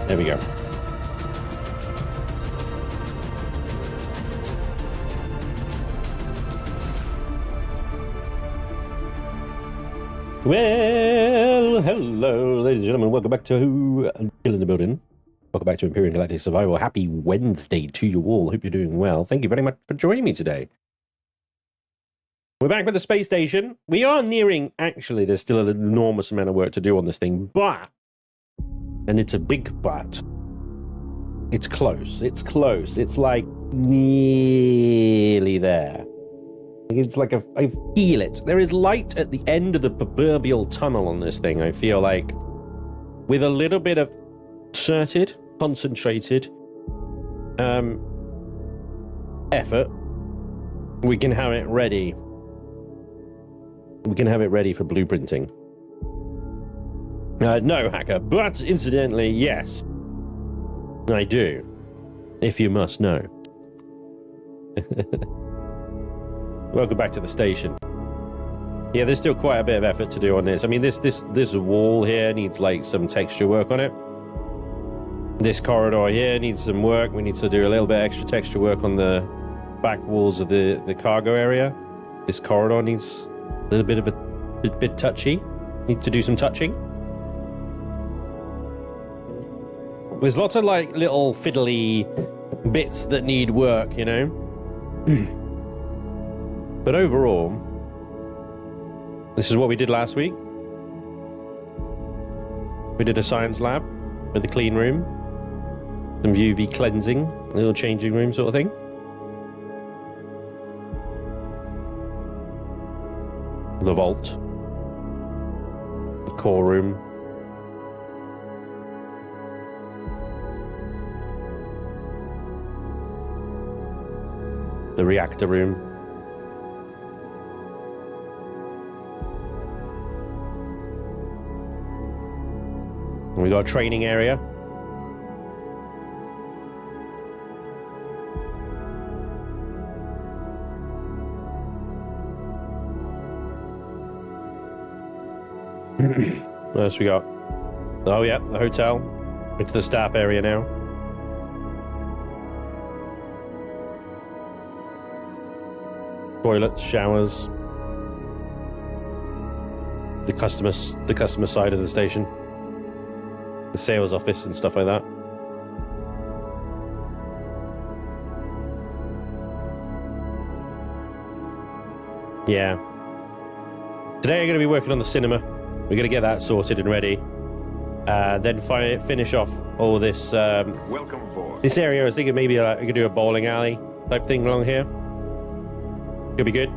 There we go. Well, hello, ladies and gentlemen. Welcome back to Chillin the Building. Welcome back to Empyrion Galactic Survival. Happy Wednesday to you all. Hope you're doing well. Thank you very much for joining me today. We're back with the space station. We are nearing, actually, there's still an enormous amount of work to do on this thing, but, and it's a big but, it's close. It's close. It's like nearly there. It's like I feel it. There is light at the end of the proverbial tunnel on this thing, I feel like. With a little bit of concerted, concentrated effort, we can have it ready. We can have it ready for blueprinting. No, hacker, but incidentally, yes. I do. If you must know. Welcome back to the station. Yeah, there's still quite a bit of effort to do on this. I mean, this wall here needs like some texture work on it. This corridor here needs some work. We need to do a little bit extra texture work on the back walls of the cargo area. This corridor needs a little bit of a bit touchy. Need to do some touching. There's lots of like little fiddly bits that need work, you know. But overall, this is what we did last week. We did a science lab with a clean room, some UV cleansing, a little changing room sort of thing. The vault, the core room, the reactor room. We got a training area. What else we got? Oh yeah, the hotel. Into the staff area now. Toilets, showers. The customer side of the station. The sales office and stuff like that. Yeah. Today I'm going to be working on the cinema. We're going to get that sorted and ready. Then finish off all this. Welcome aboard. This area, I was thinking maybe we could do a bowling alley type thing along here. Could be good.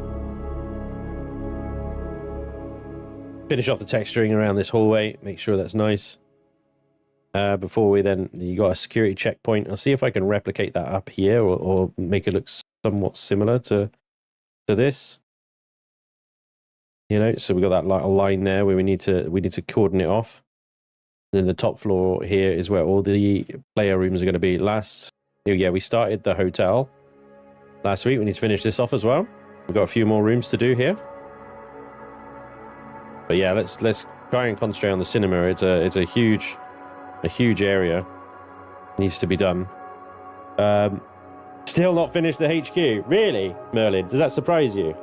Finish off the texturing around this hallway. Make sure that's nice. Before we then, you got a security checkpoint. I'll see if I can replicate that up here or make it look somewhat similar to this. You know, so we got that line there where we need to cordon it off. And then the top floor here is where all the player rooms are going to be. Yeah, we started the hotel last week. We need to finish this off as well. We've got a few more rooms to do here. But yeah, let's try and concentrate on the cinema. It's a huge area. Needs to be done. Still not finished the HQ. Really, Merlin? Does that surprise you?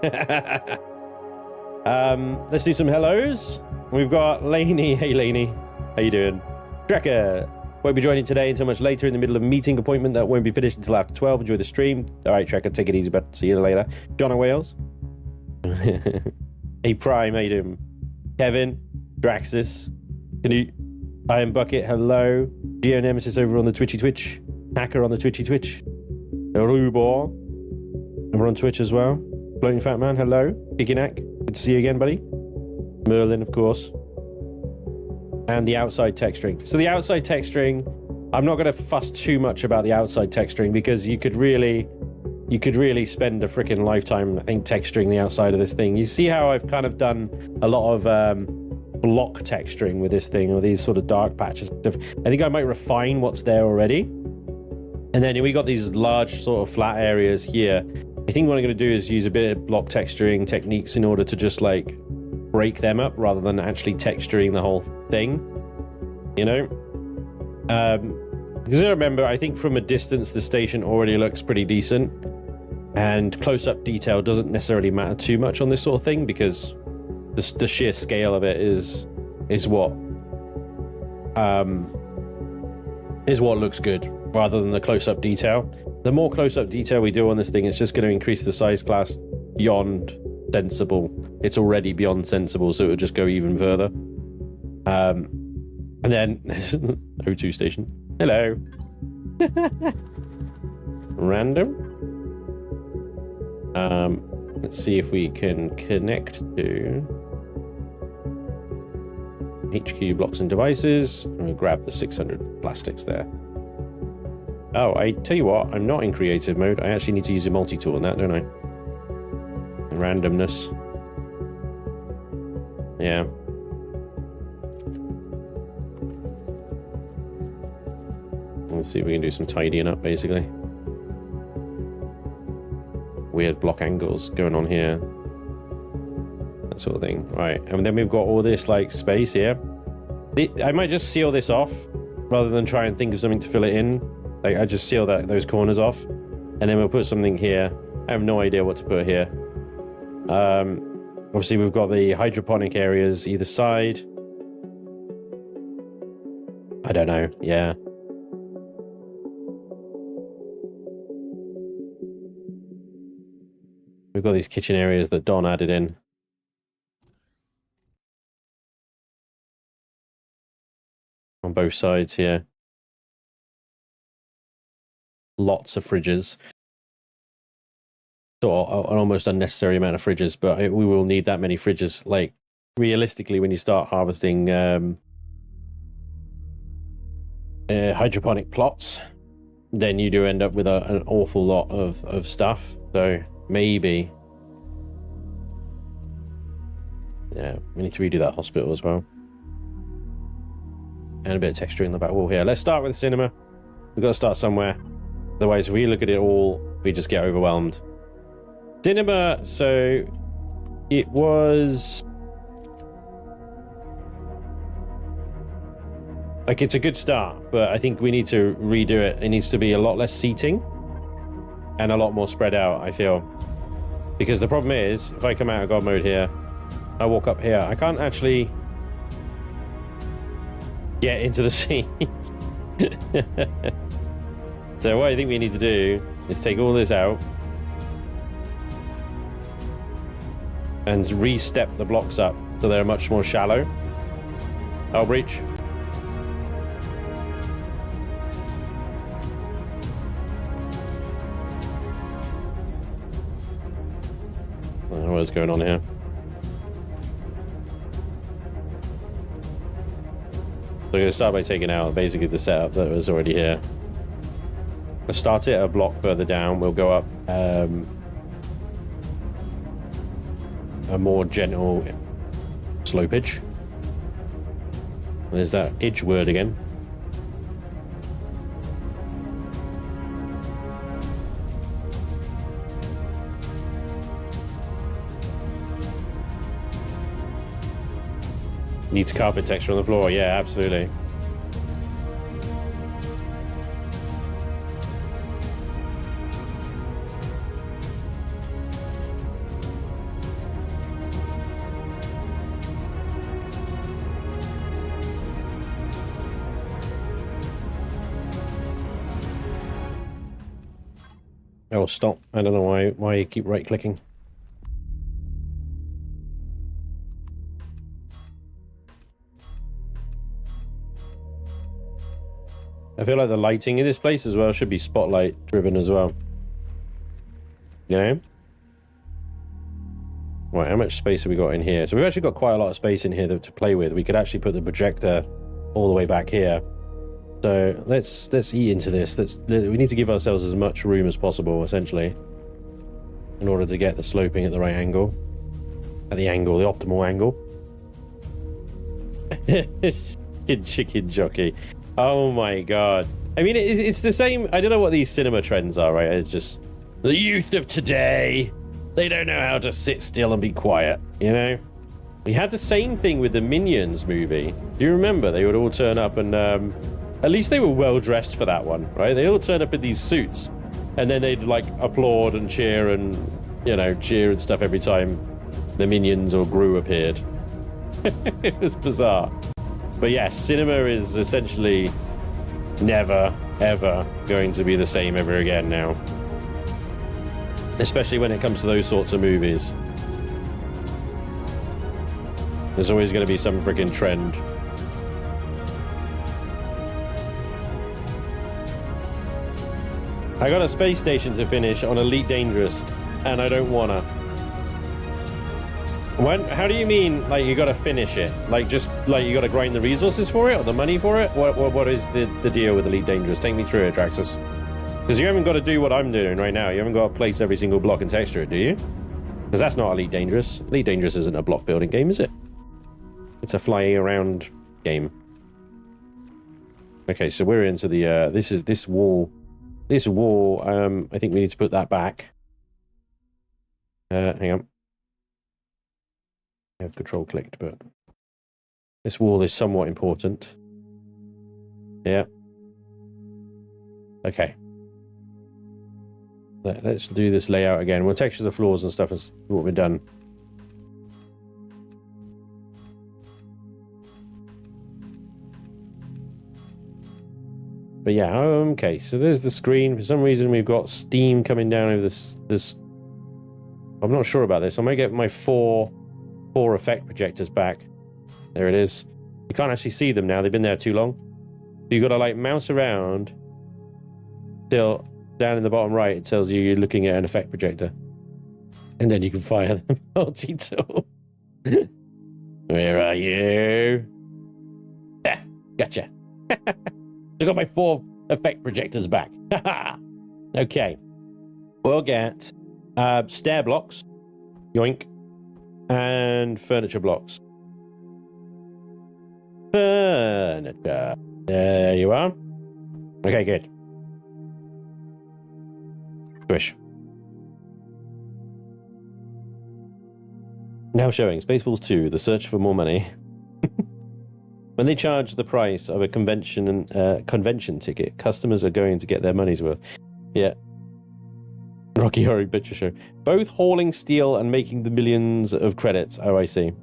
Let's do some hellos. We've got Lainey. Hey, Lainey. How you doing? Trekker won't be joining today until much later in the middle of a meeting appointment that won't be finished until after 12. Enjoy the stream. All right, Trekker, take it easy, but see you later. John Wales. Hey, Prime. How you doing? Kevin. Draxus. Canute. I am Bucket, hello. Geo Nemesis over on the Twitch. Hacker on the Twitch. Rubor. Over on Twitch as well. Floating Fat Man, hello. Giginak, good to see you again, buddy. Merlin, of course. And the outside texturing. So the outside texturing, I'm not going to fuss too much about the outside texturing because you could really spend a freaking lifetime, I think, texturing the outside of this thing. You see how I've kind of done a lot of block texturing with this thing, or these sort of dark patches and stuff. I think I might refine what's there already. And then we got these large sort of flat areas here. I think what I'm going to do is use a bit of block texturing techniques in order to just like break them up rather than actually texturing the whole thing, you know? Because I remember, I think from a distance, the station already looks pretty decent. And close-up detail doesn't necessarily matter too much on this sort of thing, because the sheer scale of it is what looks good, rather than the close-up detail. The more close-up detail we do on this thing, it's just going to increase the size class beyond sensible. It's already beyond sensible, so it would just go even further. And then O2 station. Hello. Random. Let's see if we can connect to HQ blocks and devices. I'm gonna grab the 600 plastics there. Oh, I tell you what, I'm not in creative mode. I actually need to use a multi-tool on that, don't I? Randomness. Yeah. Let's see if we can do some tidying up, basically. Weird block angles going on here. That sort of thing. Right, and then we've got all this, like, space here. I might just seal this off, rather than try and think of something to fill it in. Like, I just seal those corners off. And then we'll put something here. I have no idea what to put here. Obviously, we've got the hydroponic areas either side. I don't know. Yeah. We've got these kitchen areas that Don added in. On both sides here. Lots of fridges. So an almost unnecessary amount of fridges, but we will need that many fridges. Like, realistically, when you start harvesting hydroponic plots, then you do end up with an awful lot of stuff. So maybe, yeah, we need to redo that hospital as well. And a bit of texture in the back wall here. Let's start with the cinema. We've got to start somewhere. Otherwise, if we look at it all, we just get overwhelmed. Cinema, so it was... like, it's a good start, but I think we need to redo it. It needs to be a lot less seating and a lot more spread out, I feel. Because the problem is, if I come out of God mode here, I walk up here, I can't actually get into the seats. So what I think we need to do is take all this out and re-step the blocks up so they're much more shallow. I'll breach. I don't know what's going on here. So I'm going to start by taking out basically the setup that was already here. Let's start it a block further down. We'll go up a more gentle slopage. There's that edge word again. Needs carpet texture on the floor. Yeah, absolutely. Oh, stop. I don't know why you keep right-clicking. I feel like the lighting in this place as well should be spotlight driven as well. You know? Right, how much space have we got in here? So we've actually got quite a lot of space in here to play with. We could actually put the projector all the way back here. So let's eat into this. We need to give ourselves as much room as possible, essentially, in order to get the sloping at the right angle. At the angle, the optimal angle. Chicken jockey. Oh my god. I mean, it's the same. I don't know what these cinema trends are, right? It's just the youth of today. They don't know how to sit still and be quiet, you know? We had the same thing with the Minions movie. Do you remember? They would all turn up and At least they were well dressed for that one, right? They all turned up in these suits, and then they'd like applaud and cheer and, you know, cheer and stuff every time the minions or Gru appeared. It was bizarre. But yes, cinema is essentially never, ever going to be the same ever again now. Especially when it comes to those sorts of movies. There's always going to be some freaking trend. I got a space station to finish on Elite Dangerous, and I don't wanna. How do you mean, like, you gotta finish it? Like, just, like, you gotta grind the resources for it, or the money for it? What is the deal with Elite Dangerous? Take me through it, Draxus. Because you haven't got to do what I'm doing right now. You haven't got to place every single block and texture it, do you? Because that's not Elite Dangerous. Elite Dangerous isn't a block building game, is it? It's a flying around game. Okay, so we're into the, this wall. This wall, I think we need to put that back. Hang on. I have control clicked, but this wall is somewhat important. Yeah. Okay. Let's do this layout again. We'll texture the floors and stuff as what we've done. But yeah, okay, so there's the screen. For some reason, we've got steam coming down over this. I'm not sure about this. I might get my four effect projectors back. There it is. You can't actually see them now. They've been there too long. So you've got to, like, mouse around till down in the bottom right, it tells you you're looking at an effect projector. And then you can fire the multi-tool. Where are you? Ah, gotcha. I got my 4 effect projectors back. Okay. We'll get stair blocks. Yoink. And furniture blocks. Furniture. There you are. Okay, good. Squish. Now showing Spaceballs 2, The Search for More Money. When they charge the price of a convention ticket, customers are going to get their money's worth. Yeah. Rocky Horror Picture Show. Both hauling steel and making the millions of credits. Oh, I see.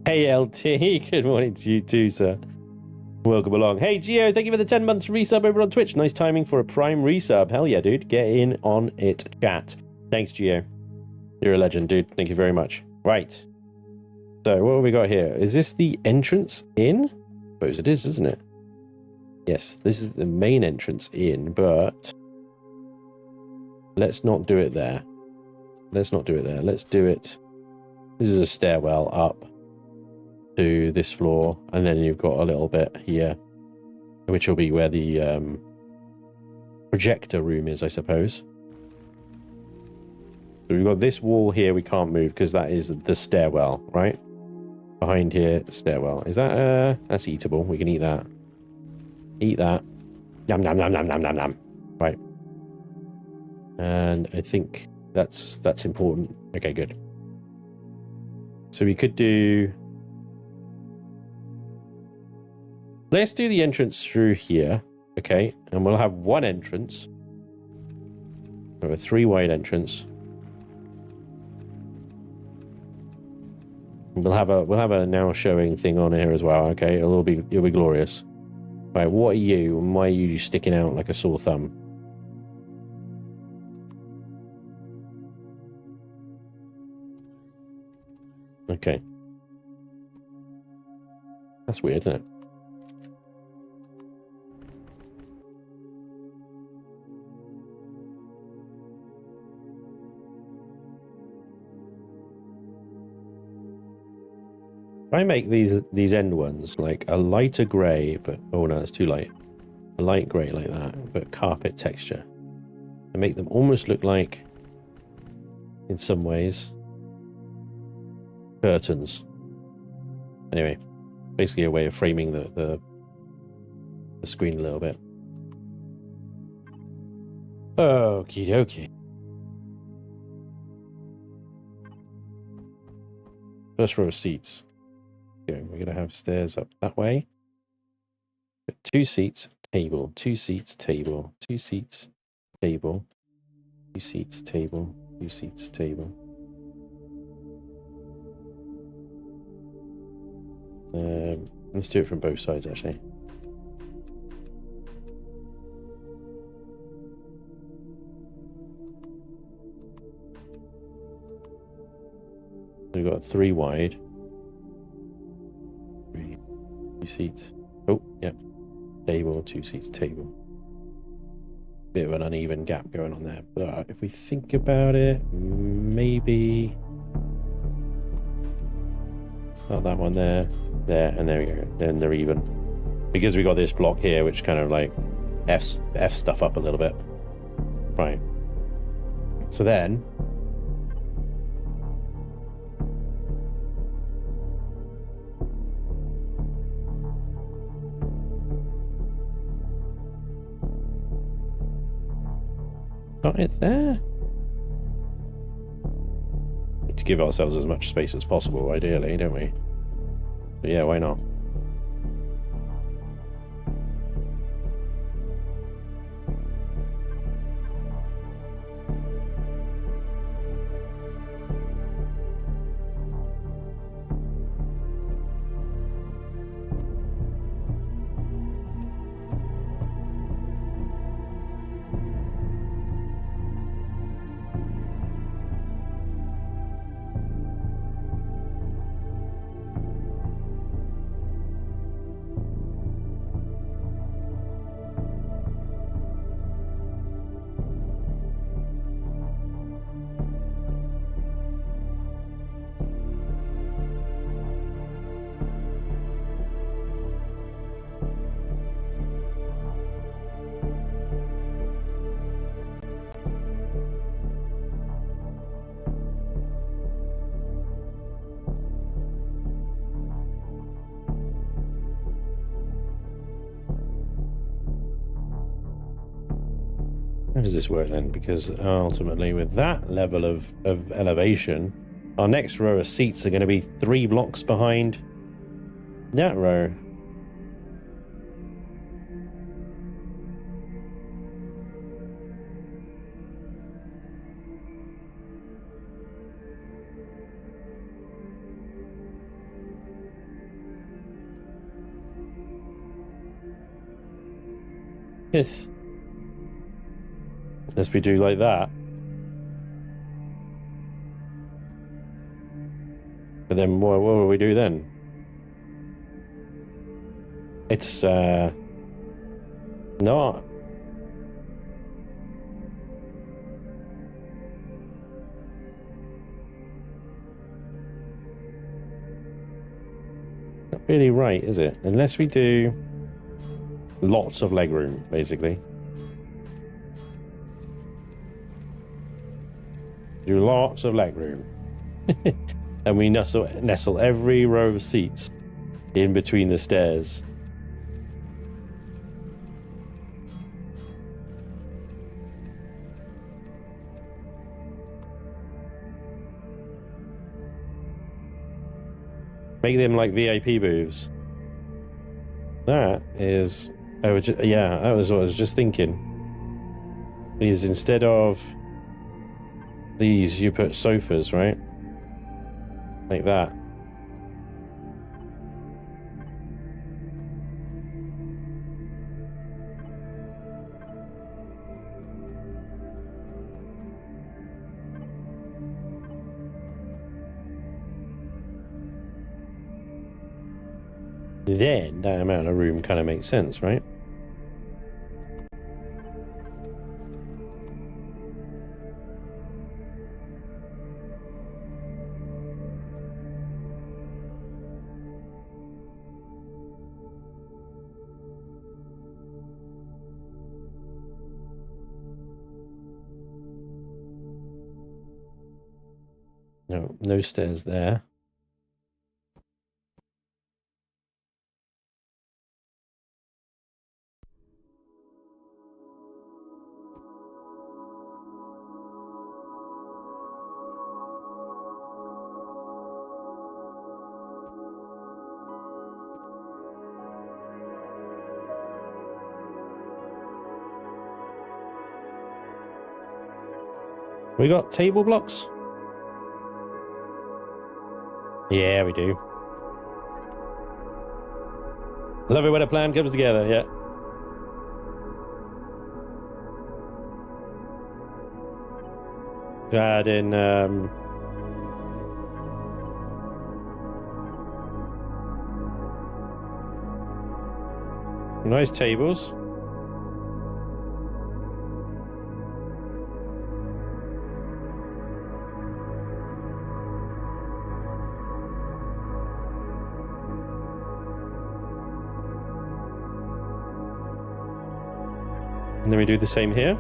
Hey, LT. Good morning to you too, sir. Welcome along. Hey, Gio, thank you for the 10 months resub over on Twitch. Nice timing for a Prime resub. Hell yeah, dude. Get in on it, chat. Thanks, Gio. You're a legend, dude. Thank you very much. Right. So, what have we got here? Is this the entrance in? I suppose it is, isn't it? Yes, this is the main entrance in, but let's not do it there. Let's not do it there. Let's do it. This is a stairwell up to this floor, and then you've got a little bit here, which will be where the projector room is, I suppose. So we've got this wall here we can't move because that is the stairwell, right? Behind here, stairwell. Is that, that's eatable. We can eat that. Eat that. Yum, yum, yum, yum, yum, yum, yum. Right. And I think that's important. Okay, good. So we could do... Let's do the entrance through here. Okay. And we'll have one entrance. We have a 3-wide entrance. We'll have a now showing thing on here as well. Okay, it'll be glorious. Right, what are you, and why are you sticking out like a sore thumb? Okay, that's weird, isn't it? I make these end ones like a lighter grey, but oh no, it's too light. A light grey like that, but carpet texture. I make them almost look like, in some ways, curtains. Anyway, basically a way of framing the screen a little bit. Okie dokie. First row of seats. We're going to have stairs up that way. 2 seats, table, 2 seats, table, 2 seats, table, 2 seats, table, 2 seats, table. Let's do it from both sides, actually. We've got 3 wide. 3 seats. Oh, yeah. Table, 2 seats, table. Bit of an uneven gap going on there. But if we think about it, maybe... Not that one there. There, and there we go. Then they're even. Because we got this block here, which kind of like F stuff up a little bit. Right. So then... Got it there. Need to give ourselves as much space as possible, ideally, don't we? But yeah, why not? How does this work then? Because ultimately with that level of elevation, our next row of seats are going to be 3 blocks behind that row. Yes. Unless we do like that. But then what will we do then? It's not really right, is it? Unless we do lots of legroom, basically. Do lots of legroom. And we nestle every row of seats in between the stairs. Make them like VIP booths. That is... yeah, that was what I was just thinking. Is instead of these, you put sofas, right? Like that. Then that amount of room kind of makes sense, right? No, no stairs there. We got table blocks? Yeah, we do. Love it when a plan comes together, yeah. Add in nice tables. And then we do the same here.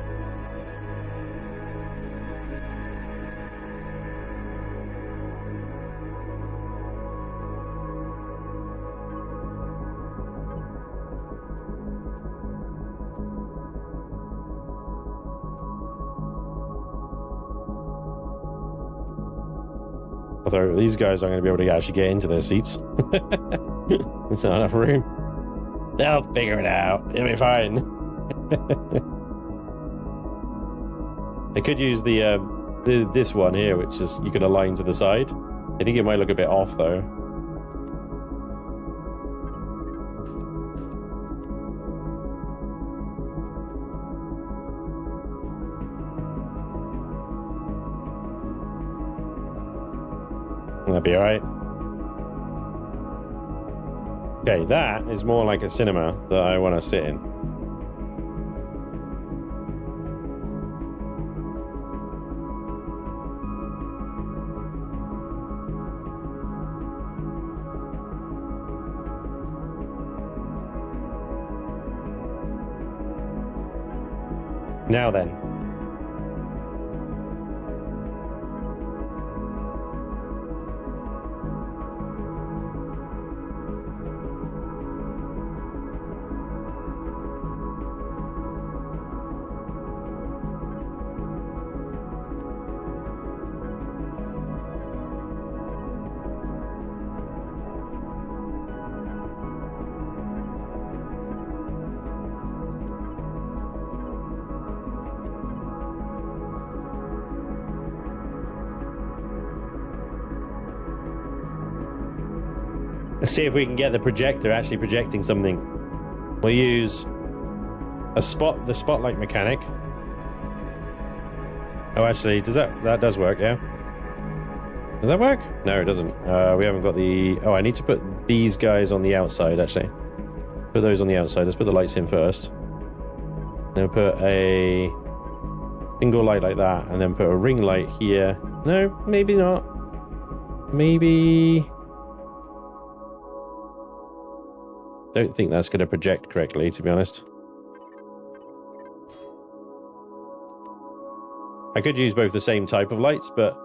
Although these guys aren't going to be able to actually get into their seats. There's not enough room. They'll figure it out. It'll be fine. I could use the this one here, which is you can align to the side. I think it might look a bit off though. That'd be all right. Okay, that is more like a cinema that I want to sit in. Now then. Let's see if we can get the projector actually projecting something. We'll use the spotlight mechanic. Oh, actually, that does work, yeah? Does that work? No, it doesn't. We haven't got the... Oh, I need to put these guys on the outside, actually. Put those on the outside. Let's put the lights in first. Then put a single light like that, and then put a ring light here. No, maybe not. Maybe... Don't think that's going to project correctly, to be honest. I could use both the same type of lights, but...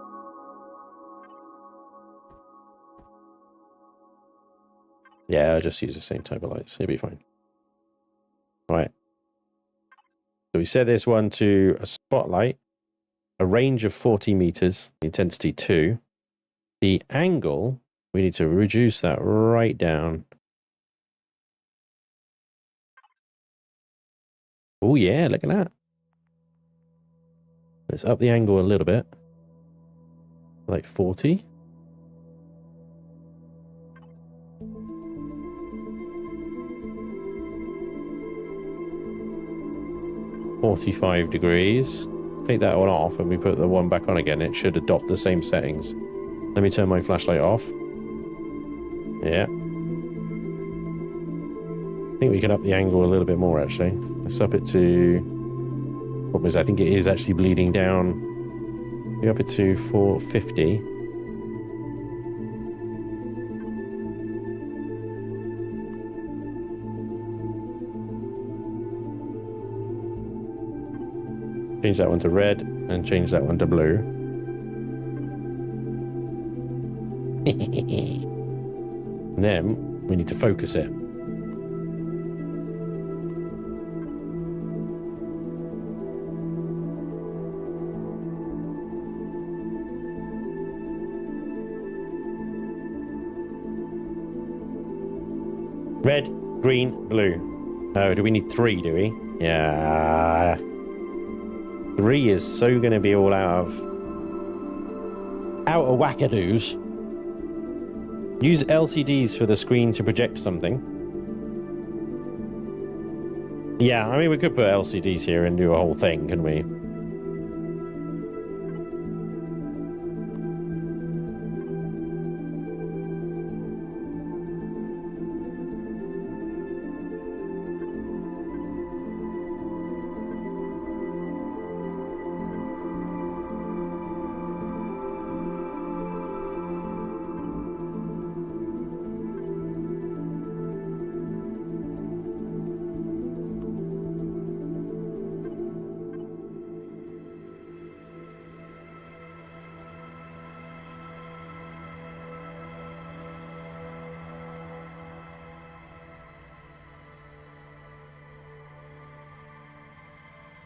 Yeah, I'll just use the same type of lights. It'll be fine. All right. So we set this one to a spotlight, a range of 40 meters, the intensity 2. The angle, we need to reduce that right down. Oh yeah, look at that. Let's up the angle a little bit. Like 40. $45. Take that one off and we put the one back on again. It should adopt the same settings. Let me turn my flashlight off. Yeah. I think we can up the angle a little bit more actually. Let's up it to... What was I think it is actually bleeding down. We up it to 450. Change that one to red and change that one to blue. And then we need to focus it. Red, green, blue. Oh, do we need 3, do we? Yeah. 3 is so going to be all out of wackadoos. Use LCDs for the screen to project something. Yeah, I mean, we could put LCDs here and do a whole thing, couldn't we?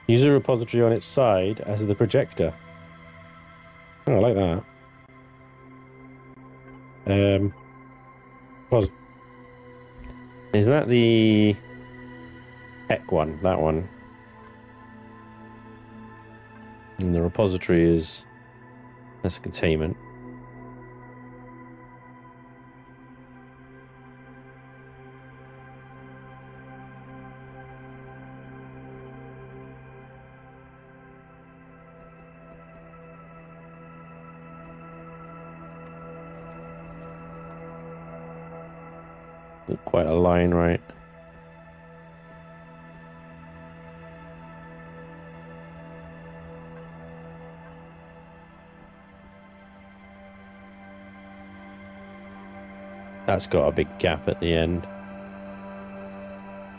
Use a repository on its side as the projector. Oh, I like that. Is that the tech one? That one. And the repository is that's containment. Not quite a line, right? That's got a big gap at the end.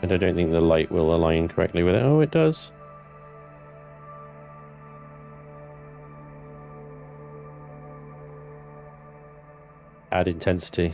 And I don't think the light will align correctly with it. Oh, it does. Add intensity.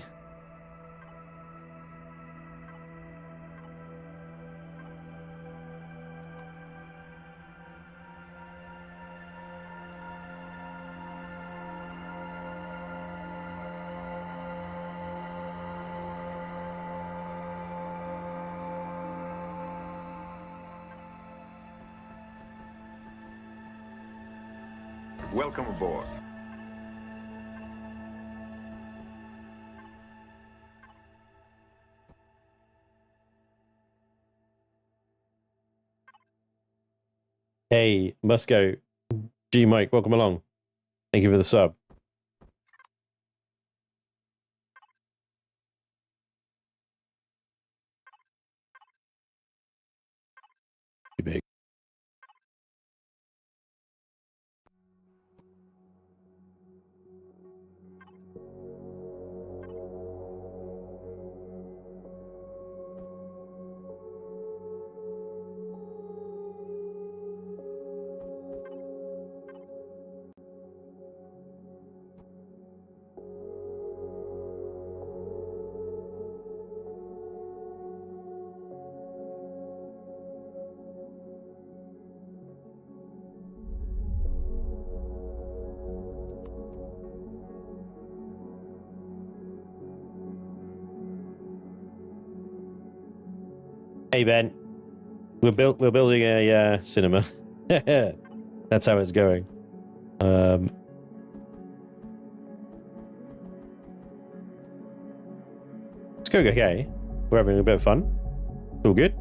Welcome aboard. Hey, Musco, G Mike, welcome along. Thank you for the sub. Too big. Hey Ben, we're building a cinema. That's how it's going. It's going okay. We're having a bit of fun. It's all good.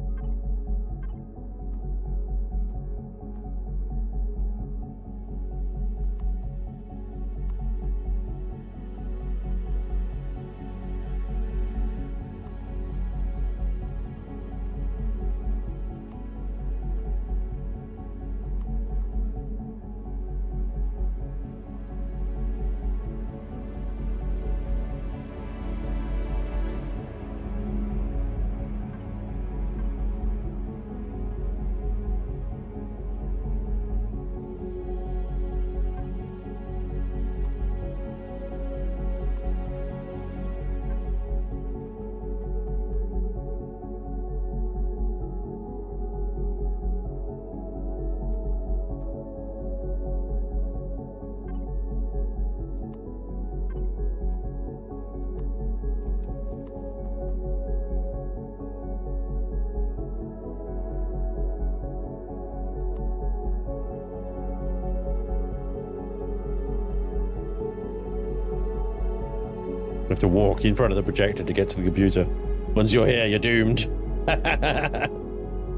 have to walk in front of the projector to get to the computer. Once you're here, you're doomed.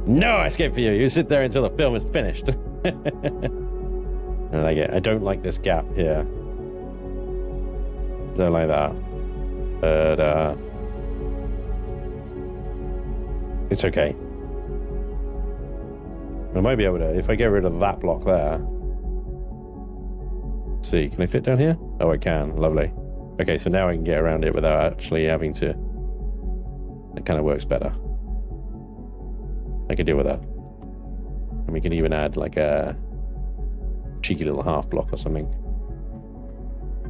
No escape for you. You sit there until the film is finished. I like it. I don't like this gap here. Don't like that. But it's okay. I might be able to, if I get rid of that block there. Let's see, can I fit down here? Oh, I can. Lovely. Okay, so now I can get around it without actually having to. It kind of works better. I can deal with that. And we can even add like a cheeky little half block or something.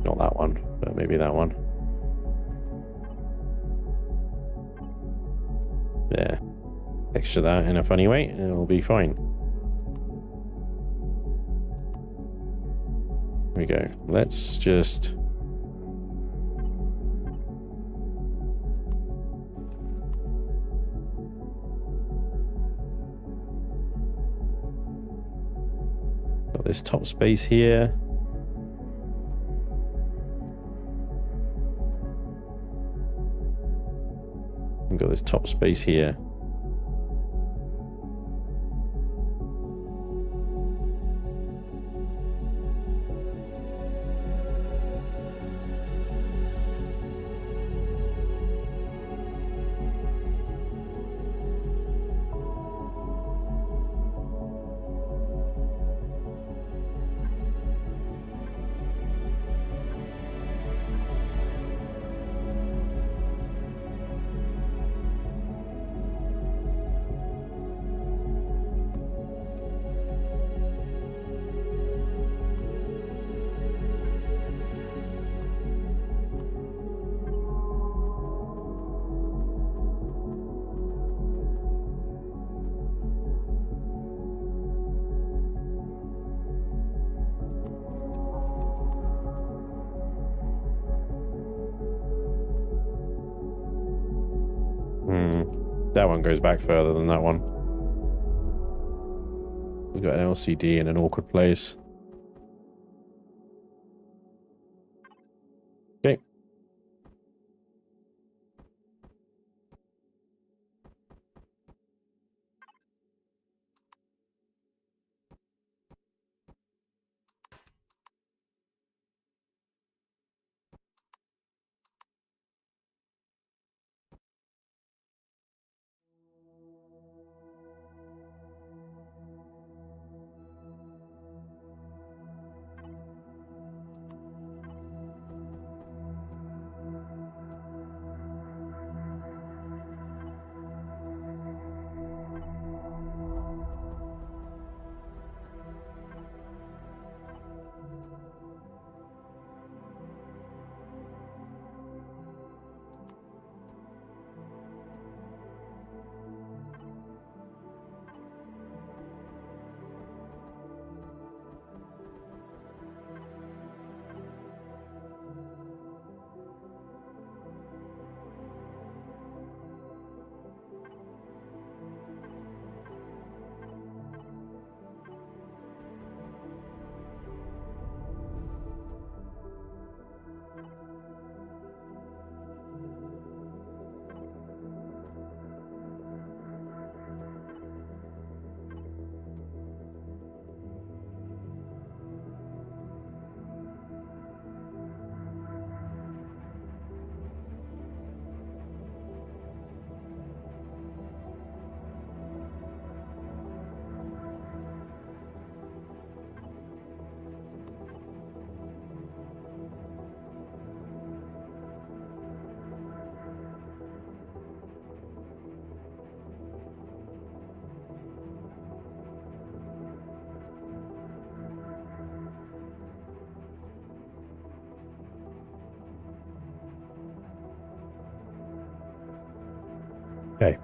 Not that one, but maybe that one. There. Texture that in a funny way, and it'll be fine. Here we go. Let's just... got this top space here. We've got this top space here. That one goes back further than that one. We've got an LCD in an awkward place. Okay. Okay.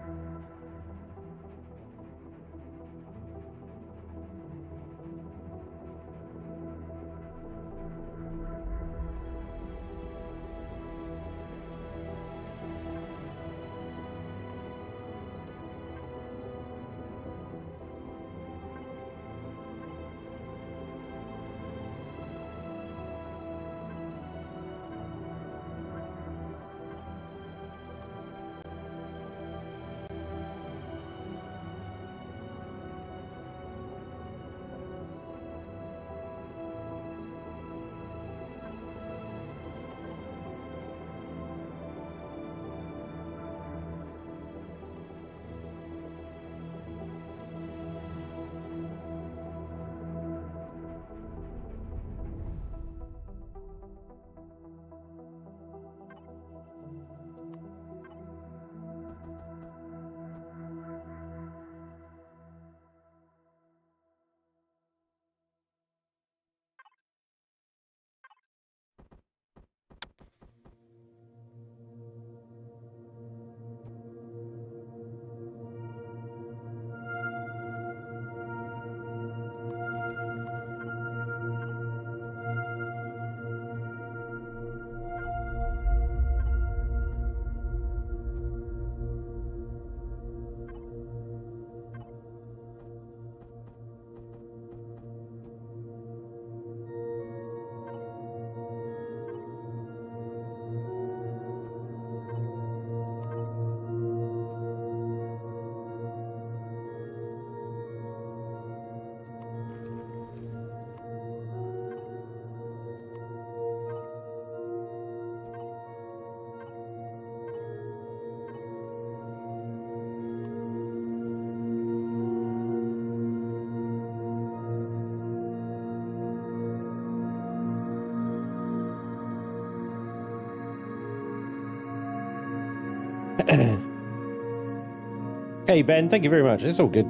Hey Ben, thank you very much. It's all good.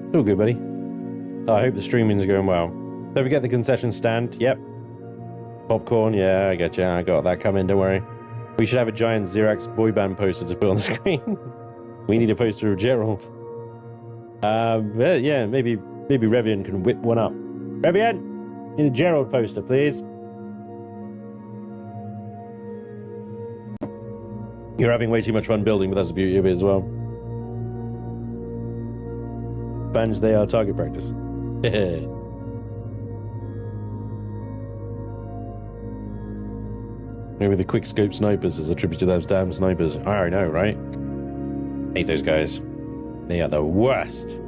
It's all good, buddy. Oh, I hope the streaming's going well. Don't forget the concession stand. Yep. Popcorn. Yeah, I get you. I got that coming. Don't worry. We should have a giant Xerox boy band poster to put on the screen. We need a poster of Gerald. Yeah, maybe Revian can whip one up. Revian, need a Gerald poster, please. You're having way too much fun building, but that's the beauty of it as well. Spanj, they are target practice. Maybe the quick scope snipers is a tribute to those damn snipers. I know, right? Hate those guys. They are the worst.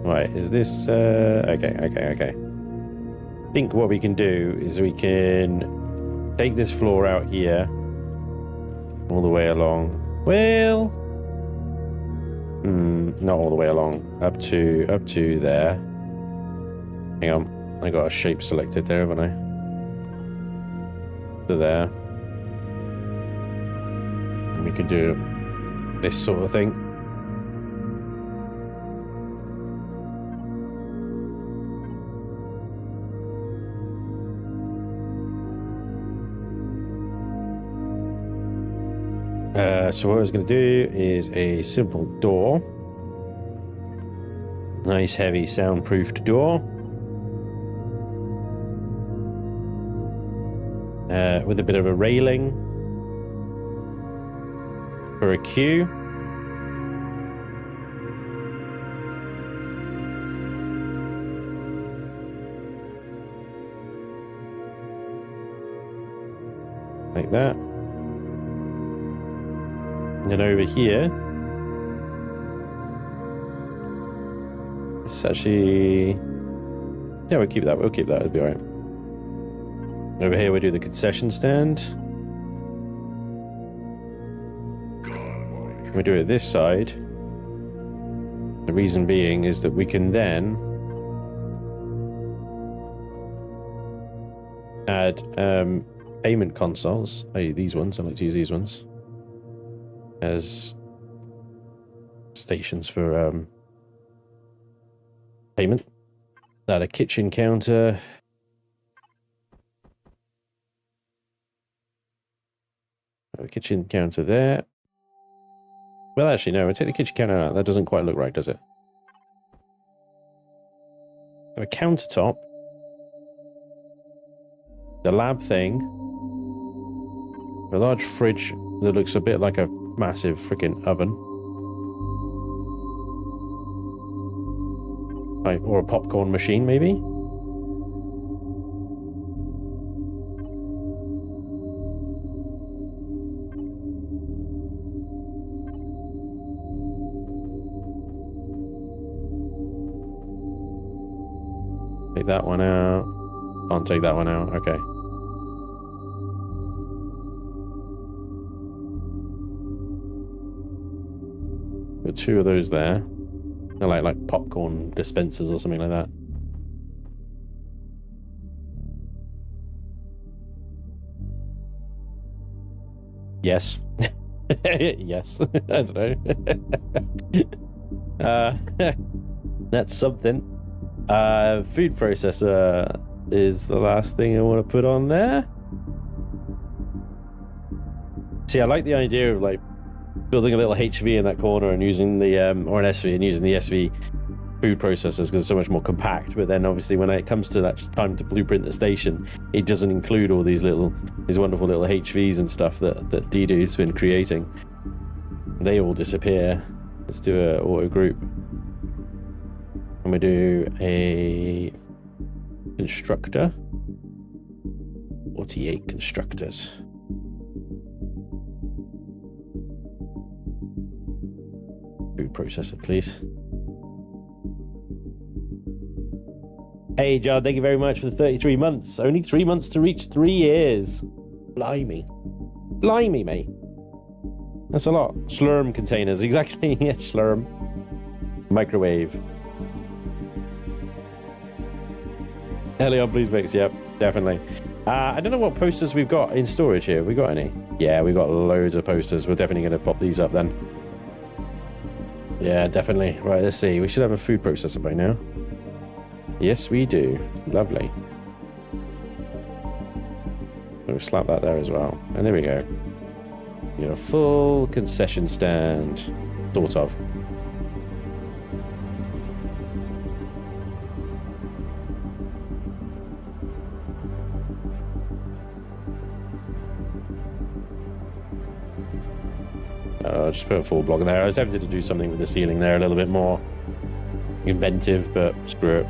Right, is this... Okay. I think what we can do is we can take this floor out here all the way along. Well... not all the way along. Up to there. Hang on. I got a shape selected there, haven't I? To there. And we could do this sort of thing. So what I was going to do is a simple door. Nice heavy soundproofed door. With a bit of a railing for a queue. Like that. And then over here, it's actually, yeah, we'll keep that, it'll be alright. Over here we do the concession stand. We do it this side. The reason being is that we can then add payment consoles, i.e. these ones. I like to use these ones as stations for payment. Add a kitchen counter. A kitchen counter there. Well, actually, no. We'll take the kitchen counter out. That doesn't quite look right, does it? A countertop. The lab thing. A large fridge that looks a bit like a massive freaking oven. Or a popcorn machine, maybe? Take that one out. Can't take that one out. Okay. Got two of those there. They're like popcorn dispensers or something like that. Yes. Yes. I don't know. That's something. Food processor is the last thing I want to put on there. See, I like the idea of like building a little HV in that corner and using the or an SV and using the SV food processors because it's so much more compact. But then obviously when it comes to that time to blueprint the station, it doesn't include all these wonderful little HVs and stuff that Didu's been creating. They all disappear. Let's do a auto group. And we do a constructor. 48 constructors. Food processor, please. Hey, John, thank you very much for the 33 months. Only 3 months to reach 3 years. Blimey. Blimey, mate. That's a lot. Slurm containers, exactly. Yeah, slurm. Microwave. Helion, please, Vix. Yep, definitely. I don't know what posters we've got in storage here. Have we got any? Yeah, we've got loads of posters. We're definitely going to pop these up then. Yeah, definitely. Right, let's see. We should have a food processor by now. Yes, we do. Lovely. We'll slap that there as well. And there we go. You know, a full concession stand. Sort of. I'll just put a full block in there. I was tempted to do something with the ceiling there a little bit more inventive, but screw it.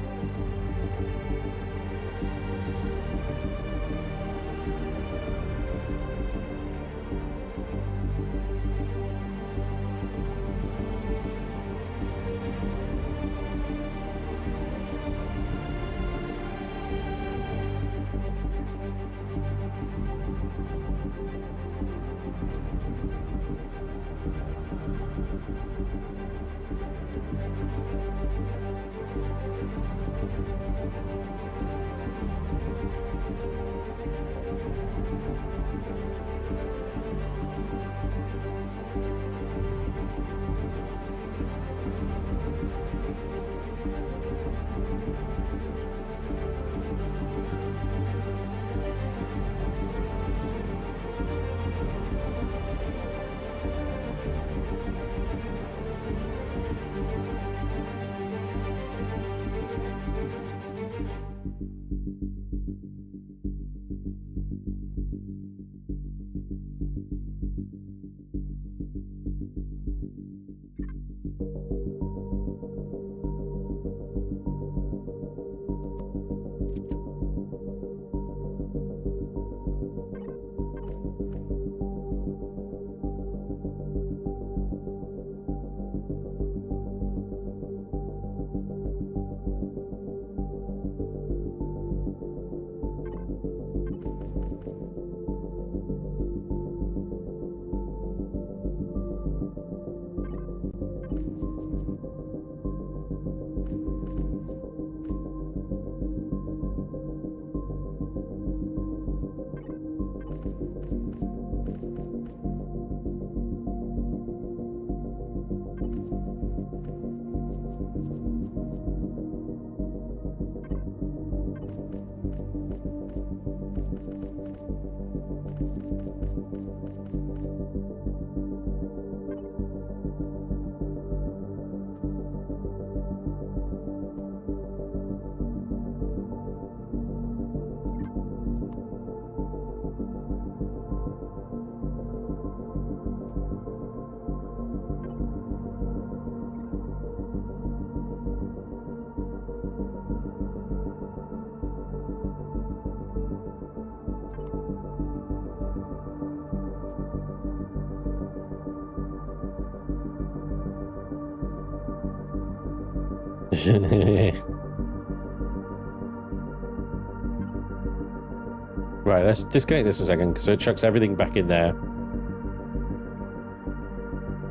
Right, let's disconnect this a second because it chucks everything back in there.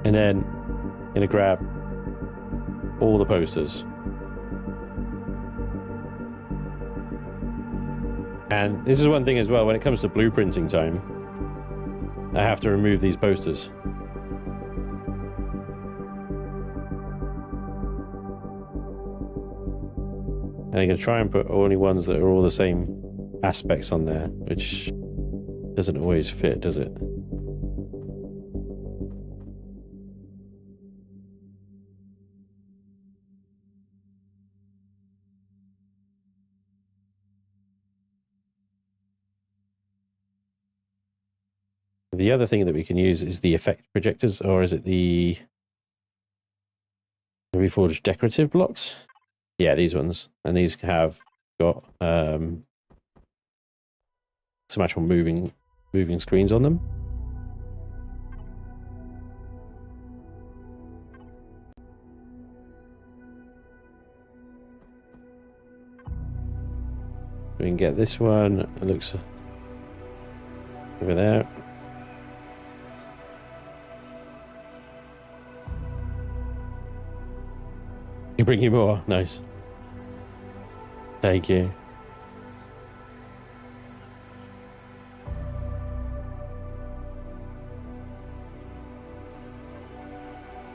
And then I'm gonna grab all the posters. And this is one thing as well, when it comes to blueprinting time, I have to remove these posters. And I'm going to try and put only ones that are all the same aspects on there, which doesn't always fit, does it? The other thing that we can use is the effect projectors, or is it the reforged decorative blocks? Yeah, these ones. And these have got some actual moving screens on them. We can get this one. It looks over there. You bring you more. Nice. Thank you.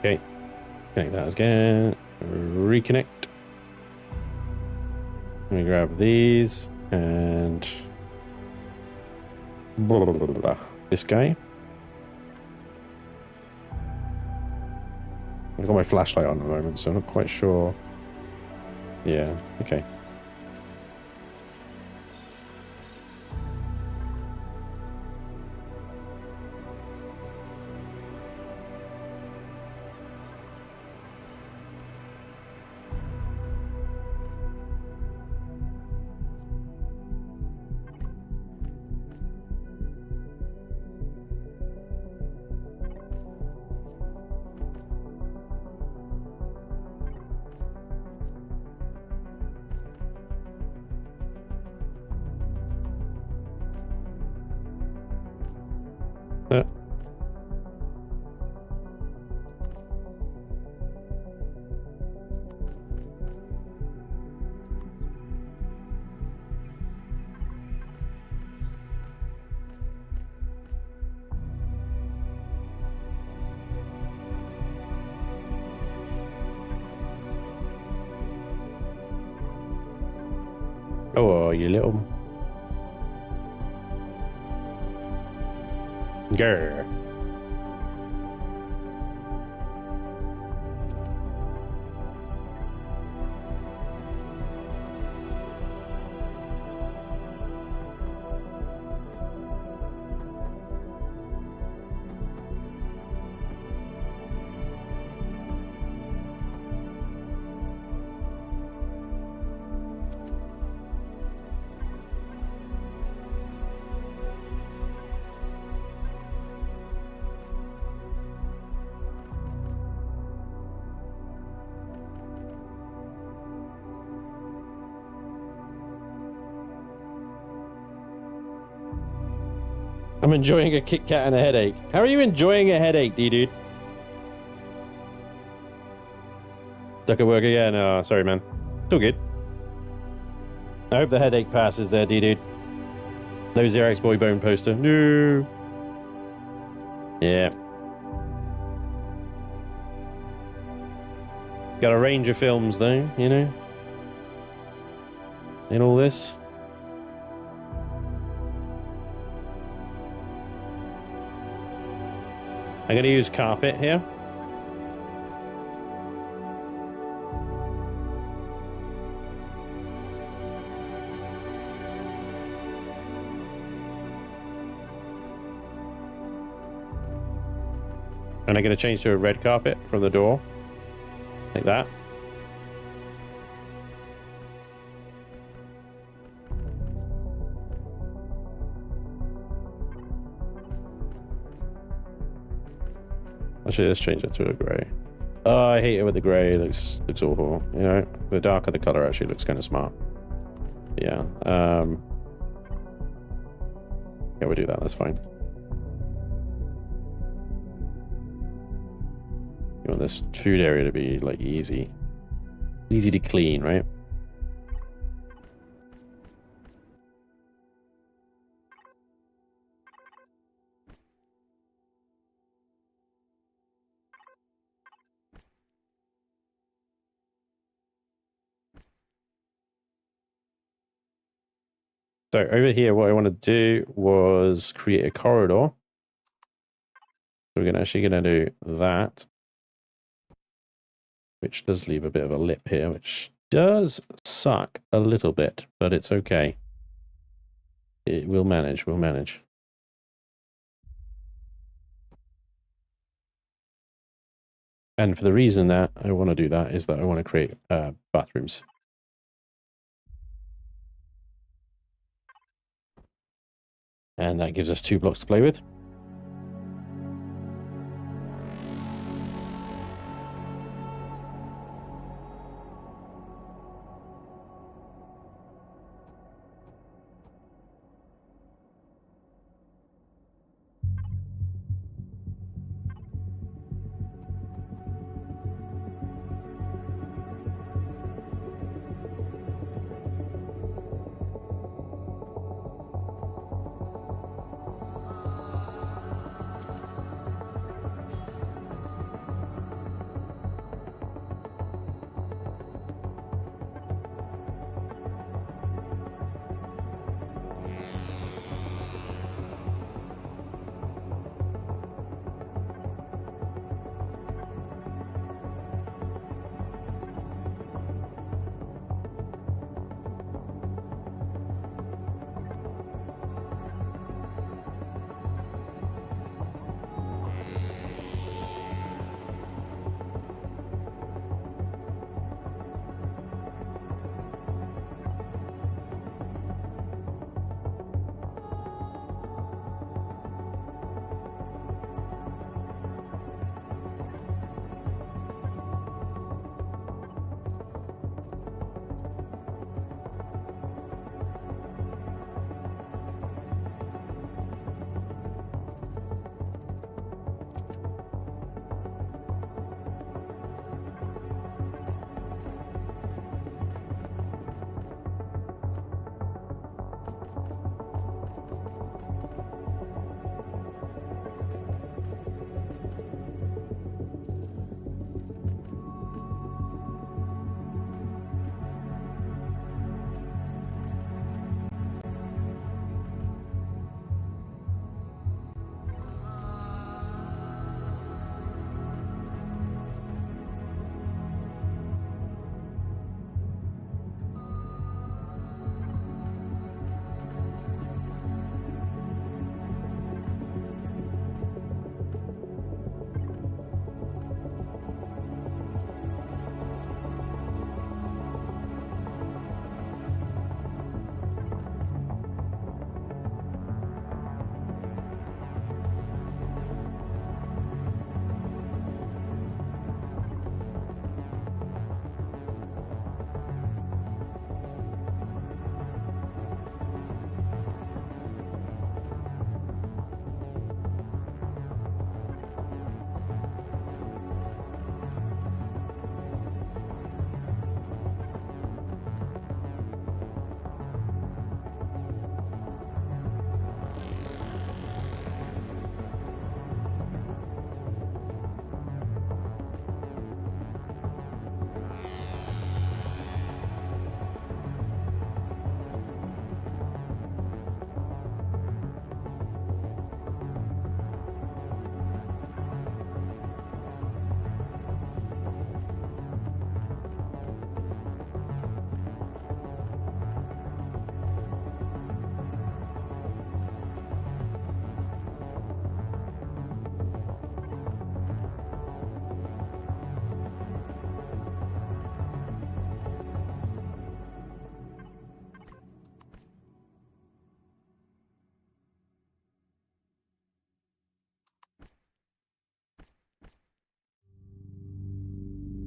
Okay. Connect that again. Reconnect. Let me grab these and blah, blah, blah, blah, blah. This guy. I've got my flashlight on at the moment, so I'm not quite sure. Yeah, okay. Oh, you little... Grr. I'm enjoying a Kit Kat and a headache. How are you enjoying a headache, D-dude? Stuck at work again? Oh, sorry, man. It's all good. I hope the headache passes there, D-dude. No Xerox Boy Bone poster. No. Yeah. Got a range of films, though, you know? In all this. I'm going to use carpet here. And I'm going to change to a red carpet from the door. Like that. Actually, let's change it to a grey. Oh, I hate it with the grey. It looks awful. You know, the darker the color actually looks kind of smart. Yeah. Yeah, we'll do that. That's fine. You want this food area to be like easy to clean, right? So over here, what I want to do was create a corridor. So we're actually going to do that, which does leave a bit of a lip here, which does suck a little bit, but it's okay. We'll manage, we'll manage. And for the reason that I want to do that is that I want to create bathrooms. And that gives us 2 blocks to play with.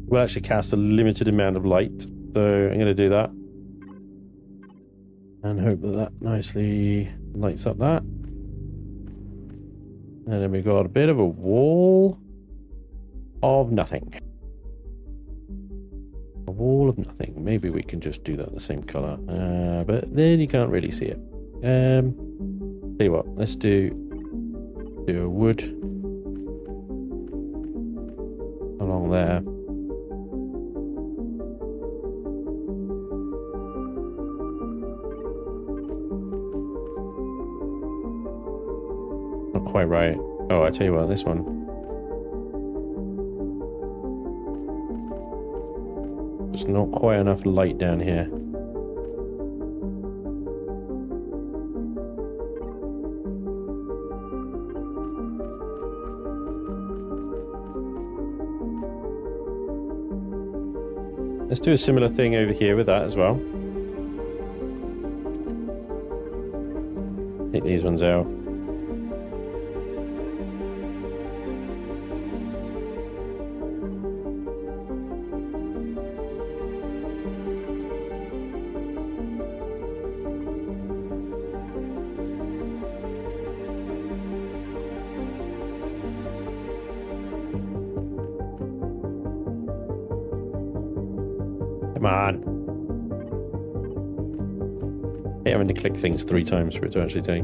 will actually cast a limited amount of light. So I'm going to do that. And hope that that nicely lights up that. And then we've got a bit of a wall of nothing. A wall of nothing. Maybe we can just do that the same color. But then you can't really see it. Tell you what, let's do a wood along there. Not quite right. Oh, I tell you what, this one. There's not quite enough light down here. Let's do a similar thing over here with that as well. Take these ones out. Come on. I hate having to click things 3 times for it to actually take.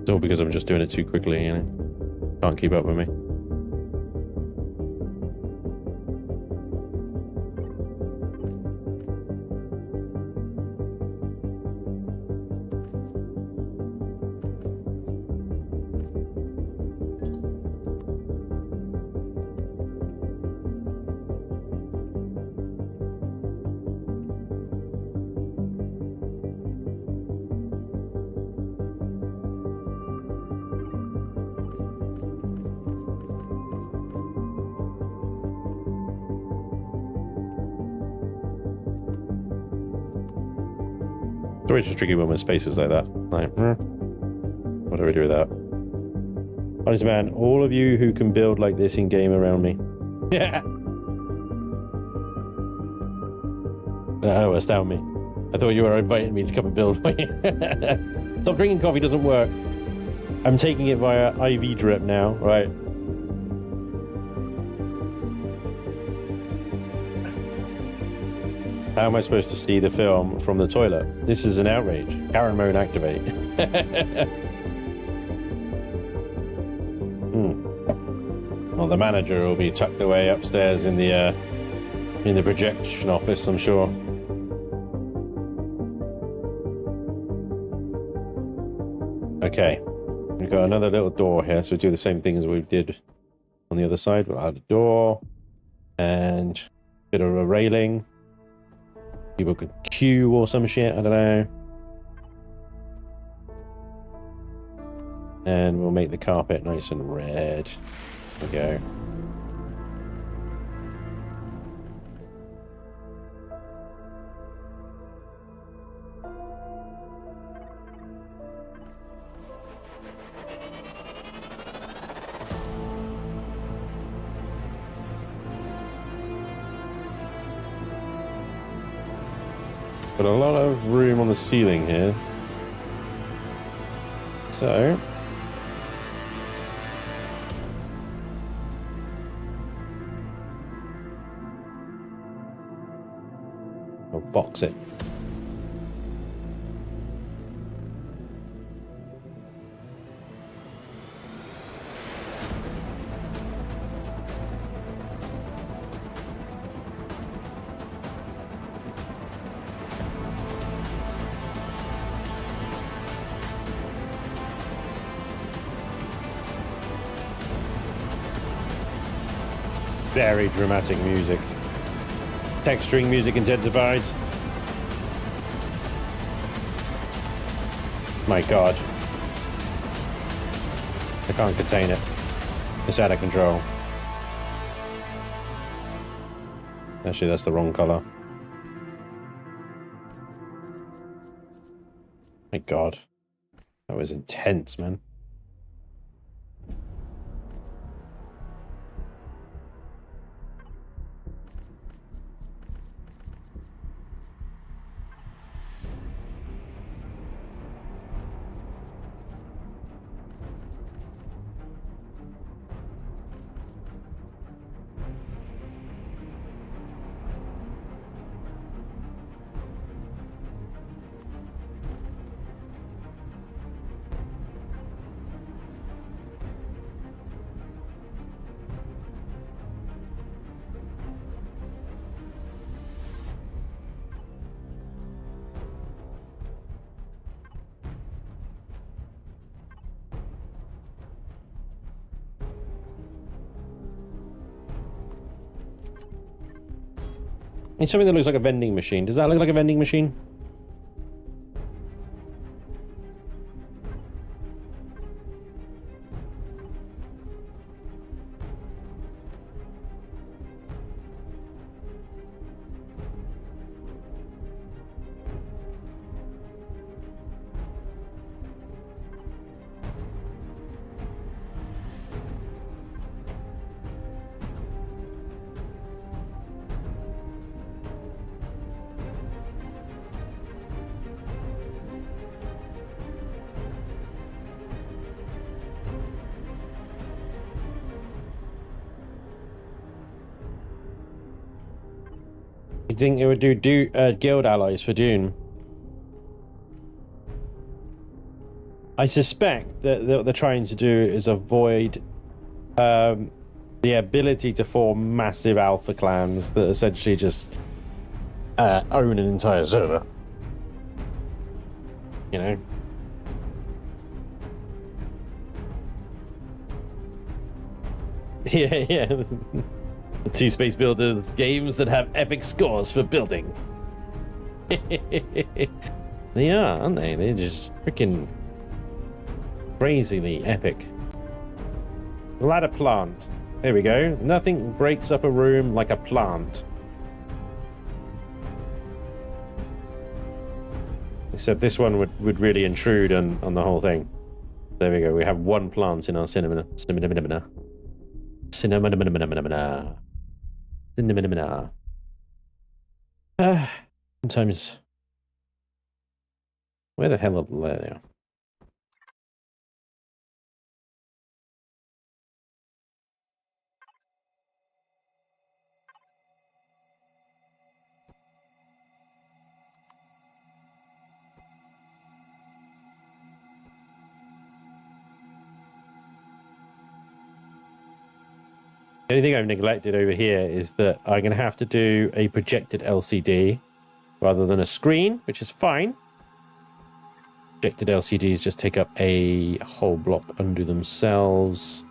It's all because I'm just doing it too quickly, you know. Can't keep up with me. It's always just tricky when with spaces like that. Like, what do we do with that? Honestly, man, all of you who can build like this in game around me. Yeah. Oh, astound me. I thought you were inviting me to come and build for you. Stop drinking coffee doesn't work. I'm taking it via IV drip now, right? How am I supposed to see the film from the toilet? This is an outrage. Karen mode activate. Well, the manager will be tucked away upstairs in the projection office, I'm sure. Okay, we've got another little door here, so we do the same thing as we did on the other side. We'll add a door and a bit of a railing. People could queue or some shit, I don't know. And we'll make the carpet nice and red. There we go. Got a lot of room on the ceiling here. So I'll box it. Very dramatic music. Texturing music intensifies. My God. I can't contain it. It's out of control. Actually, that's the wrong color. My God. That was intense, man. It's something that looks like a vending machine. Does that look like a vending machine? You think it would do guild allies for Dune? I suspect that what they're trying to do is avoid the ability to form massive alpha clans that essentially just own an entire server. You know? Yeah. The two space builders games that have epic scores for building. They are, aren't they? They're just freaking crazily epic. Ladder plant. There we go. Nothing breaks up a room like a plant. Except this one would really intrude on the whole thing. There we go. We have one plant in our cinema. Sometimes. Where the hell are they? The only thing I've neglected over here is that I'm going to have to do a projected LCD rather than a screen, which is fine. Projected LCDs just take up a whole block unto themselves.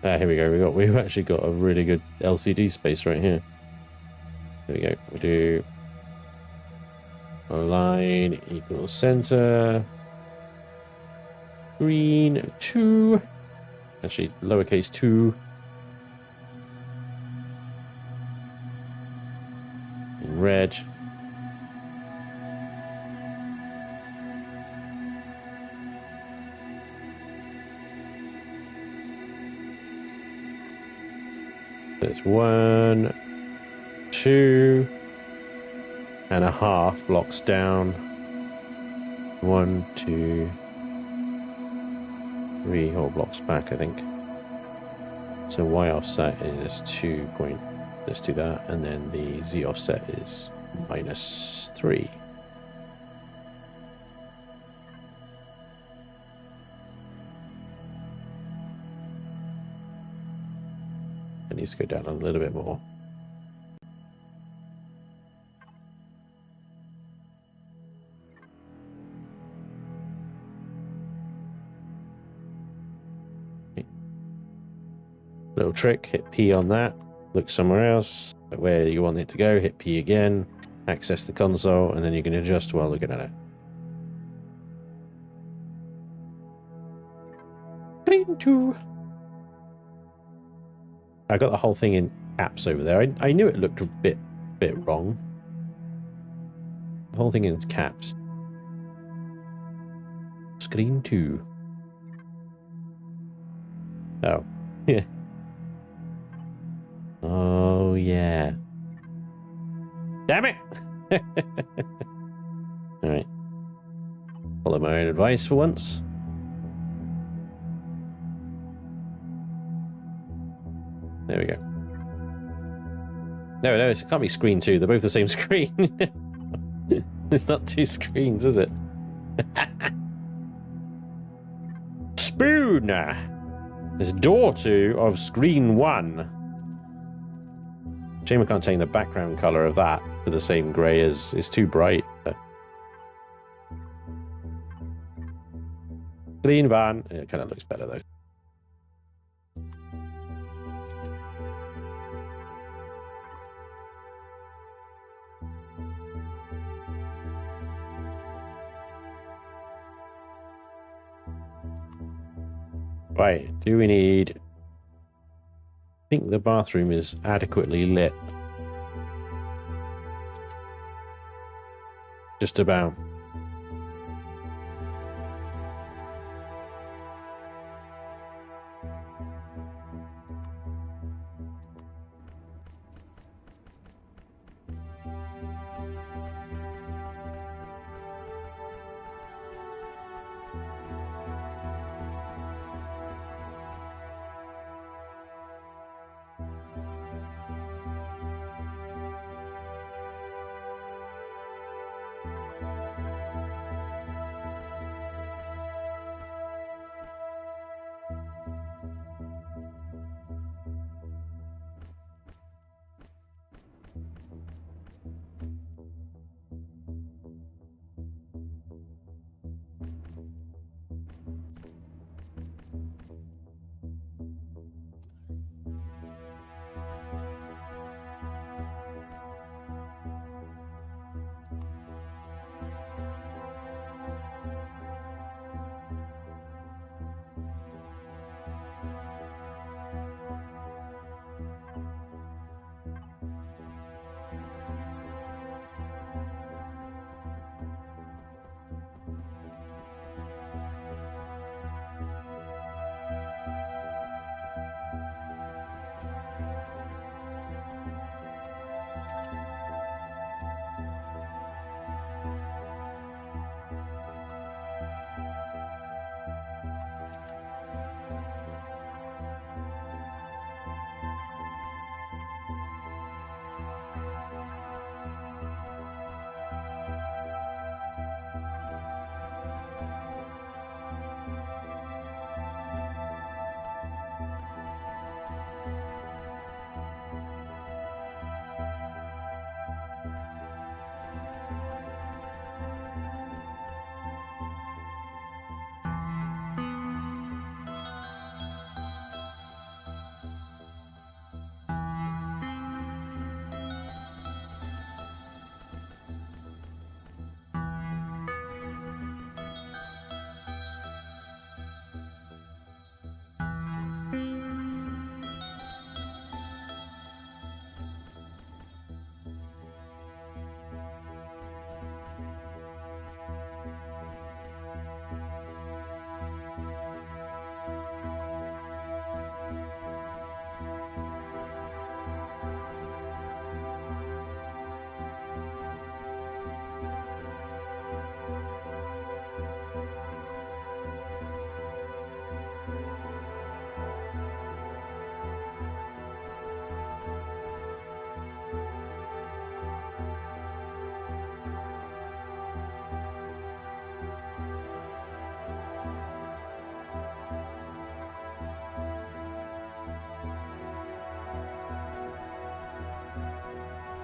Here we go. We've actually got a really good LCD space right here. There we go. We do align equals center. Green 2. Actually, lowercase 2. In red. There's 1, 2 and a half blocks down. 1, 2, 3 whole blocks back, I think. So Y offset is 2 point. Let's do that, and then the Z offset is -3. It needs to go down a little bit more. Little trick, hit P on that, look somewhere else, where you want it to go, hit P again, access the console, and then you can adjust while looking at it. Clean 2. I got the whole thing in caps over there. I knew it looked a bit wrong. The whole thing in caps. Screen 2. Oh, yeah. Oh, yeah. Damn it! Alright. Follow my own advice for once. There we go. No, it can't be screen 2. They're both the same screen. It's not 2 screens, is it? Spoon! It's door 2 of screen 1. Shame I can't change the background color of that to the same grey as it's too bright. But... Green van. It kind of looks better though. Right, do we need... I think the bathroom is adequately lit. Just about.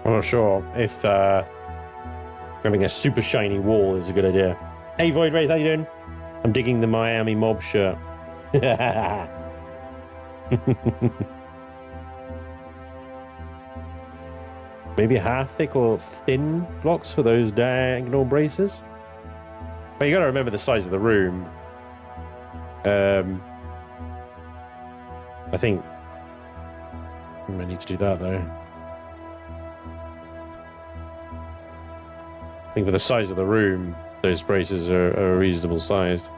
I'm not sure if having a super shiny wall is a good idea. Hey Void Wraith, how you doing? I'm digging the Miami Mob shirt. Maybe half thick or thin blocks for those diagonal braces. But you got to remember the size of the room. I think I might need to do that though. I think for the size of the room, those braces are reasonable sized.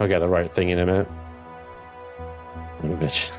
I'll get the right thing in a minute. Little bitch.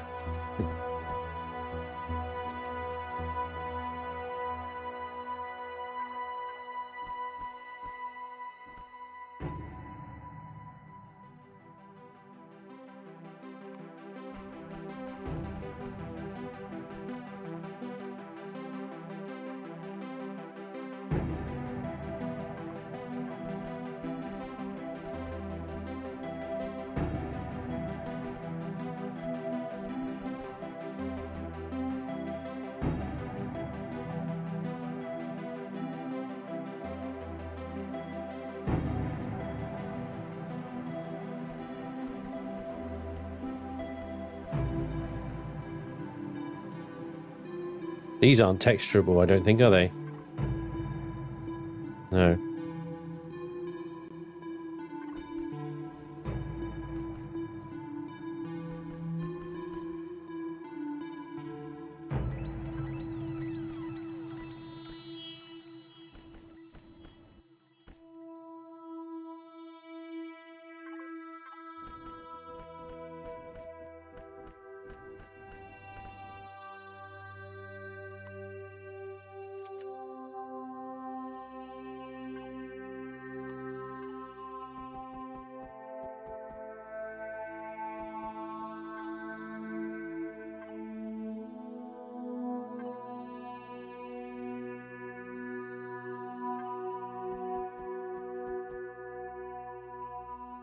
These aren't texturable, I don't think, are they? No.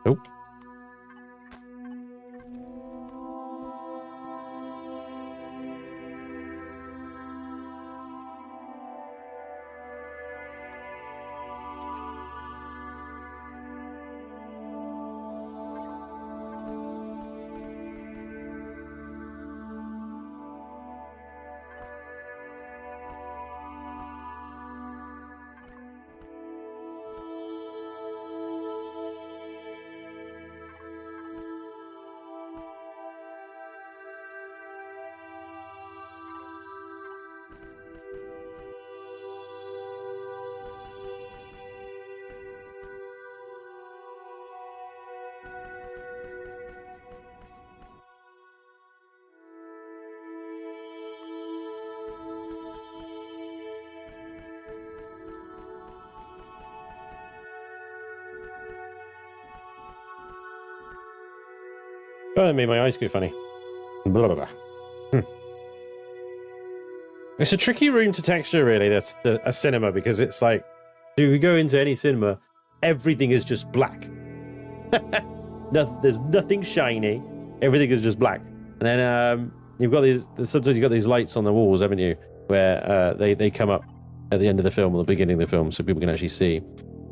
Nope. Oh, that made my eyes go funny. Blah, blah, blah. It's a tricky room to texture, really, that's a cinema, because it's like, if you go into any cinema, everything is just black. There's nothing shiny. Everything is just black. And then you've got these, sometimes you've got these lights on the walls, haven't you? Where they come up at the end of the film or the beginning of the film so people can actually see.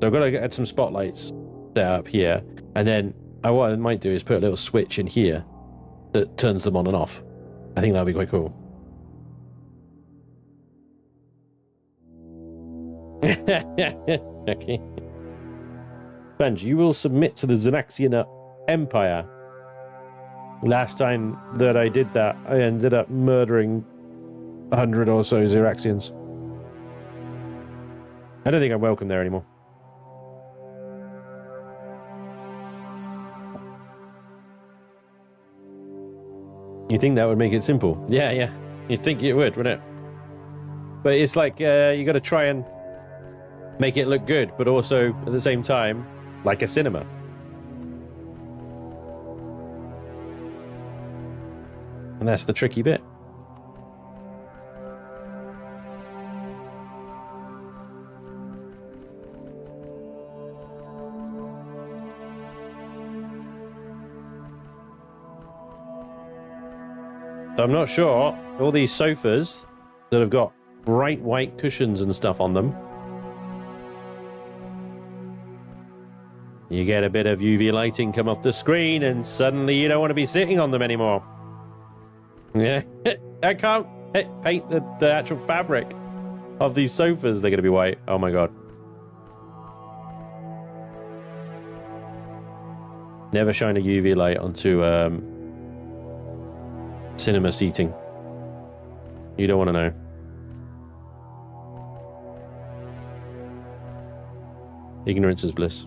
So I've got to get some spotlights set up here. And then what I might do is put a little switch in here that turns them on and off. I think that would be quite cool. Okay. Spanj, you will submit to the Xanaxian Empire. Last time that I did that, I ended up murdering 100 or so Xeraxians. I don't think I'm welcome there anymore. You think that would make it simple? Yeah. You'd think it would, wouldn't it? But it's like you got to try and make it look good, but also at the same time, like a cinema. And that's the tricky bit. So I'm not sure, all these sofas that have got bright white cushions and stuff on them, you get a bit of UV lighting come off the screen and suddenly you don't want to be sitting on them anymore. Yeah, I can't paint the actual fabric of these sofas. They're going to be white. Oh my god. Never shine a UV light onto cinema seating. You don't want to know. Ignorance is bliss.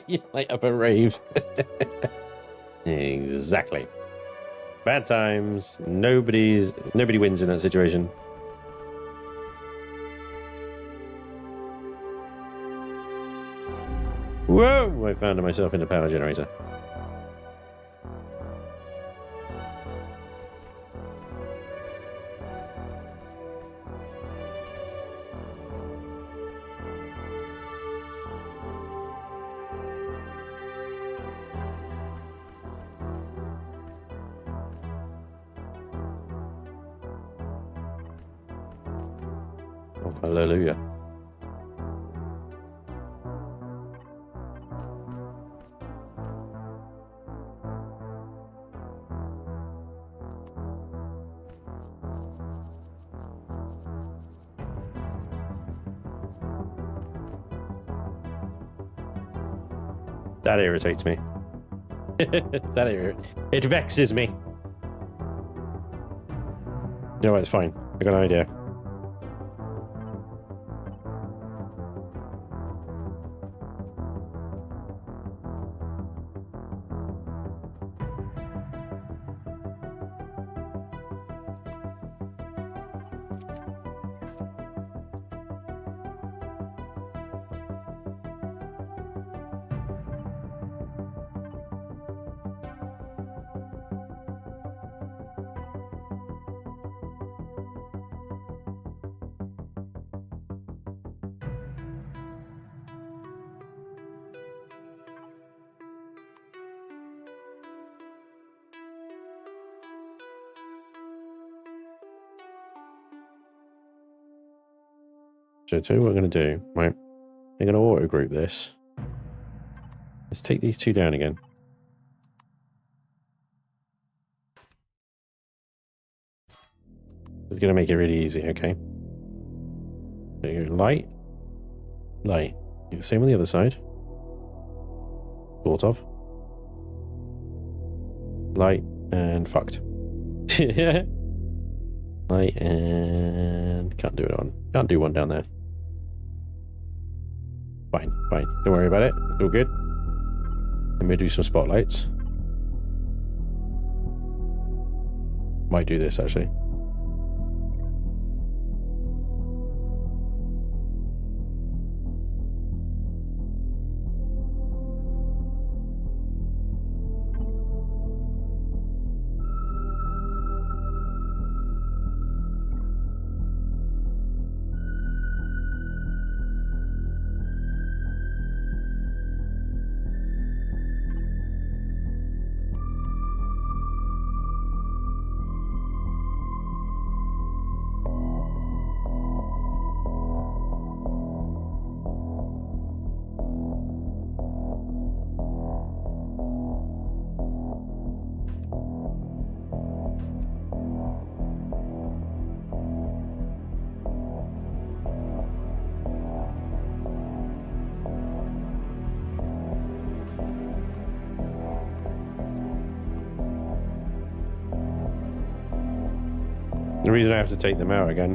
You light up a rave. Exactly. Bad times. Nobody wins in that situation. Whoa! I found myself in a power generator. Oh, hallelujah. That irritates me. It vexes me. You know what? It's fine. I got an idea. So I'll tell you what I'm going to do, right? I'm going to auto group this. Let's take these two down again. It's going to make it really easy, okay? So you go light, light. Do the same on the other side. Sort of. Light and fucked. Light and can't do it on. Can't do one down there. Fine, fine. Don't worry about it. It's all good. Let me do some spotlights. Might do this actually. The reason I have to take them out again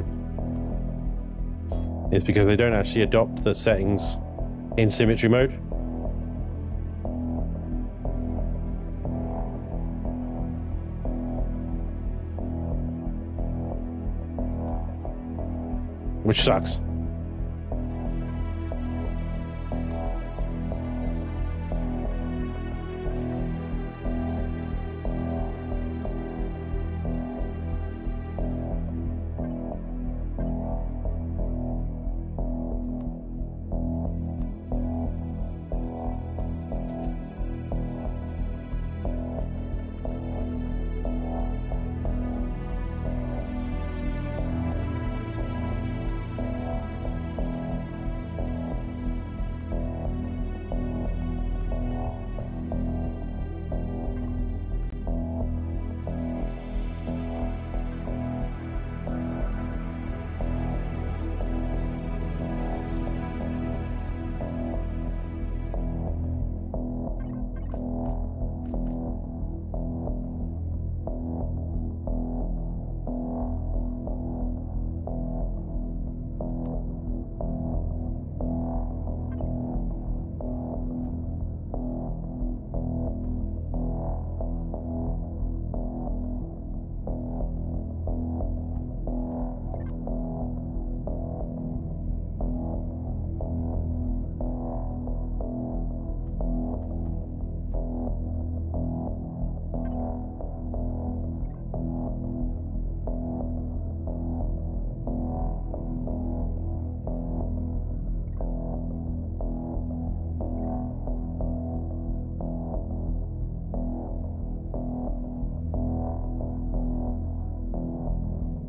is because they don't actually adopt the settings in symmetry mode. Which sucks.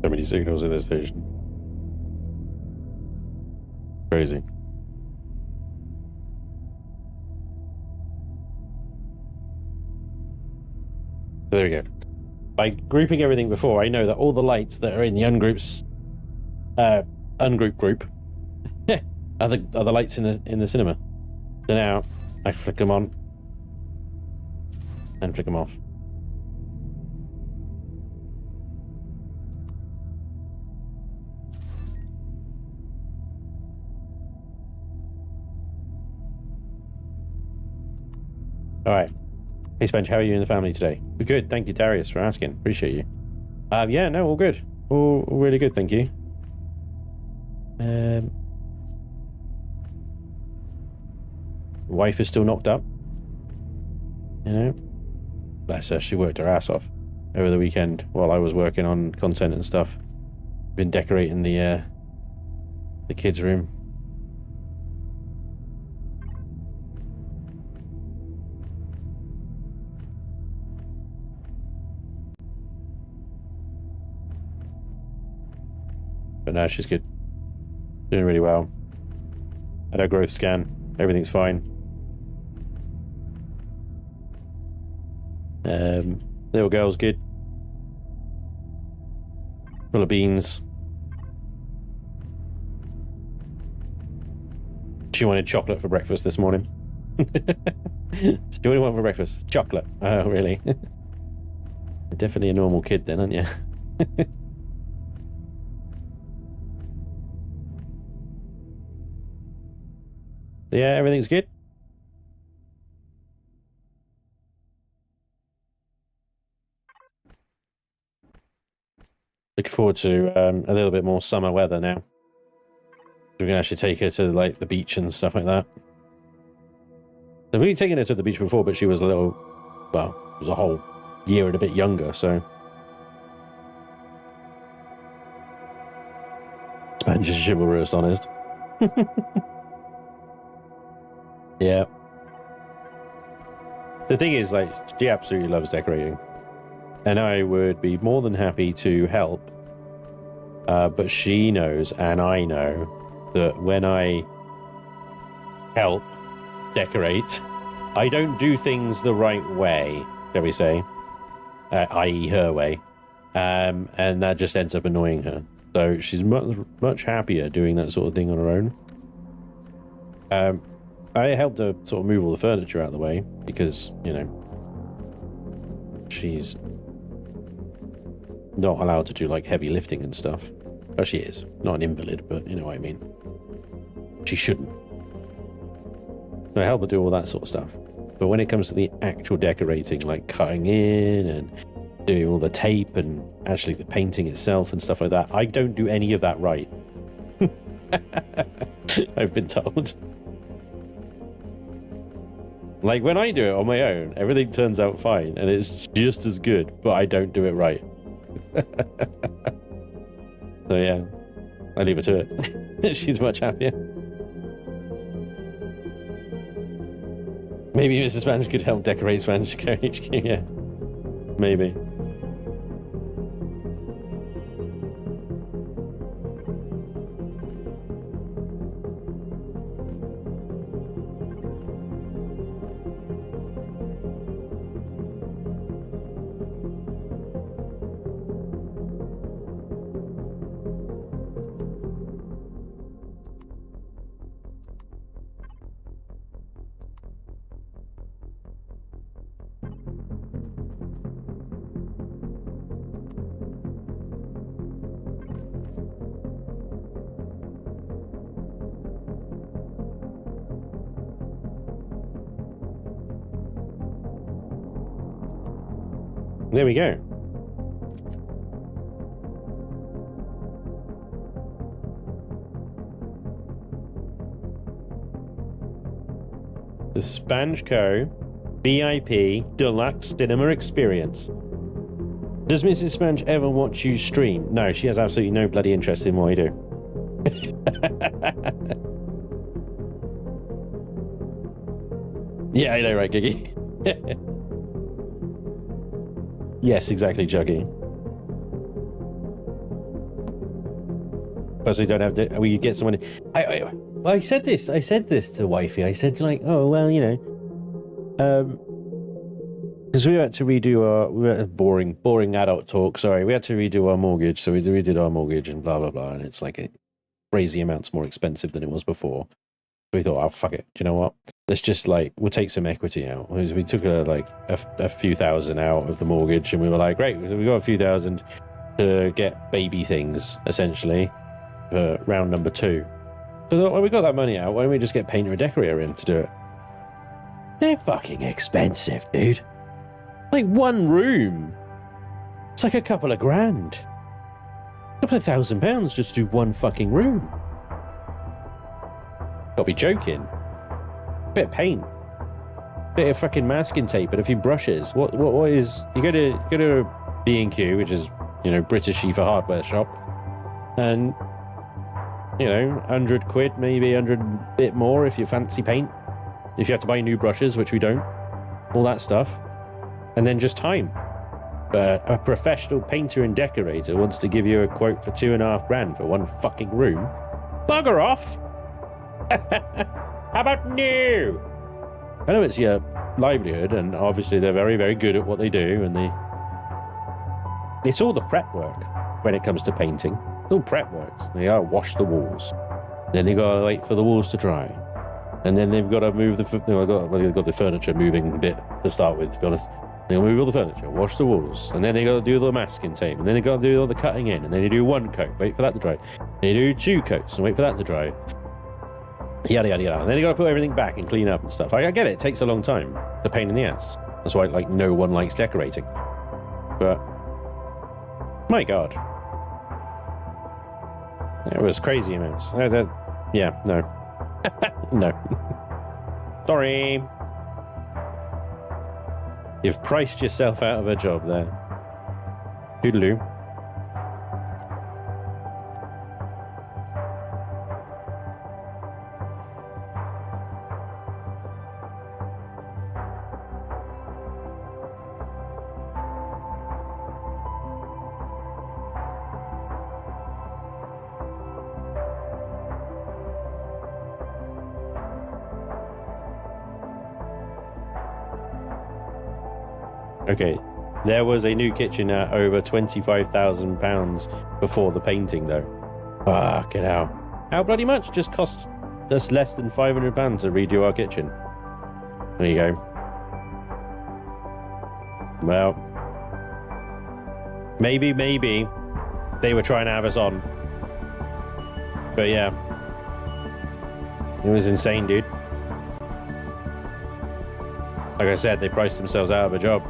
So many signals in this station. Crazy. So there we go. By grouping everything before, I know that all the lights that are in the ungroup group are the lights in the cinema. So now I can flick them on and flick them off. All right. Hey, Spanj, how are you and the family today? We're good. Thank you, Darius, for asking. Appreciate you. Yeah, no, all good. All really good, thank you. Wife is still knocked up. You know? Bless her, she worked her ass off over the weekend while I was working on content and stuff. Been decorating the kids' room. But no, she's good. Doing really well. Had her growth scan. Everything's fine. Little girl's good. Full of beans. She wanted chocolate for breakfast this morning. Do you want for breakfast? Chocolate. Oh, really? Definitely a normal kid then, aren't you? Yeah, everything's good. Looking forward to a little bit more summer weather now. We can actually take her to like the beach and stuff like that. I've only taken her to the beach before, but she was a little, well, it was a whole year and a bit younger, so. Spanj is chivalrous, honest. Yeah. The thing is, like, she absolutely loves decorating. And I would be more than happy to help. But she knows, and I know, that when I help decorate, I don't do things the right way, shall we say. I.e. her way. And that just ends up annoying her. So she's much happier doing that sort of thing on her own. I helped her sort of move all the furniture out of the way because, you know, she's not allowed to do like heavy lifting and stuff. Well, she is. Not an invalid, but you know what I mean. She shouldn't. So I help her do all that sort of stuff. But when it comes to the actual decorating, like cutting in and doing all the tape and actually the painting itself and stuff like that, I don't do any of that right. I've been told. Like, when I do it on my own, everything turns out fine, and it's just as good, but I don't do it right. So, yeah, I leave her to it. She's much happier. Maybe Mrs. Spanj could help decorate SpanjCo HQ, yeah. Maybe. There we go. The SpanjCo VIP Deluxe Cinema Experience. Does Mrs. Spanj ever watch you stream? No, she has absolutely no bloody interest in what I do. Yeah, I know, right, Giggy? Yes, exactly, Juggy. Plus, we don't have to. We get someone. I said this to wifey. I said like, oh well, you know, because we had to redo our boring adult talk. Sorry, we had to redo our mortgage, so we redid our mortgage and blah blah blah, and it's like crazy amounts more expensive than it was before. So we thought, oh fuck it, do you know what? Let's just like we'll take some equity out. We took a few thousand out of the mortgage, and we were like, great, we got a few thousand to get baby things essentially for round number 2. So when we got that money out, why don't we just get painter and decorator in to do it? They're fucking expensive, dude. Like one room. It's like a couple of grand. A couple of £1,000 just to do one fucking room. Gotta be joking. Bit of paint. Bit of fucking masking tape and a few brushes. What is... You go to B&Q, which is, you know, British for hardware shop. And... you know, 100 quid, maybe 100 bit more if you fancy paint. If you have to buy new brushes, which we don't. All that stuff. And then just time. But a professional painter and decorator wants to give you a quote for $2.5 grand for one fucking room. Bugger off! How about no? I know it's your livelihood, and obviously they're very, very good at what they do, and it's all the prep work when it comes to painting. All prep works. They gotta wash the walls, then they gotta wait for the walls to dry, and then they've got to move they've got the furniture moving bit to start with. To be honest, they move all the furniture, wash the walls, and then they got to do the masking tape, and then they got to do all the cutting in, and then they do one coat, wait for that to dry. They do 2 coats and wait for that to dry. Yada yada yada. And then they got to put everything back and clean up and stuff. I get it. It takes a long time. It's a pain in the ass. That's why like no one likes decorating. But my God. It was crazy amounts. Yeah, no. No. Sorry. You've priced yourself out of a job there. Toodaloo. Okay, there was a new kitchen at over £25,000 before the painting, though. Fucking hell. How bloody much? Just cost us less than £500 to redo our kitchen. There you go. Well, maybe they were trying to have us on. But yeah, it was insane, dude. Like I said, they priced themselves out of a job.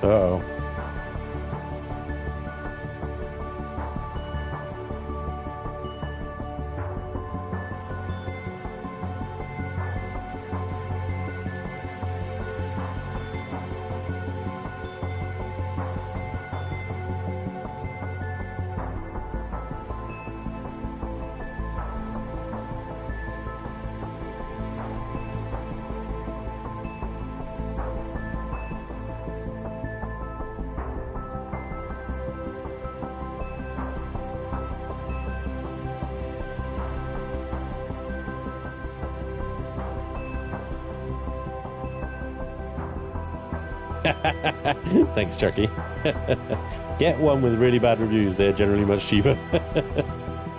Uh-oh. Thanks, Chucky. Get one with really bad reviews. They're generally much cheaper.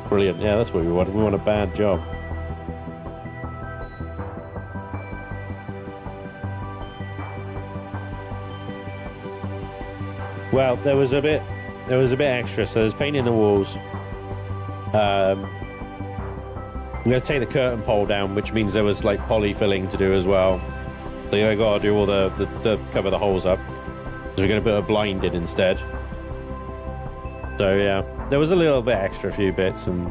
Brilliant. Yeah, that's what we want. We want a bad job. Well, there was a bit extra. So there's paint in the walls. I'm going to take the curtain pole down, which means there was like poly filling to do as well. So you got to do all the cover the holes up. So we're going to put a blind in instead. So yeah, there was a little bit extra, a few bits and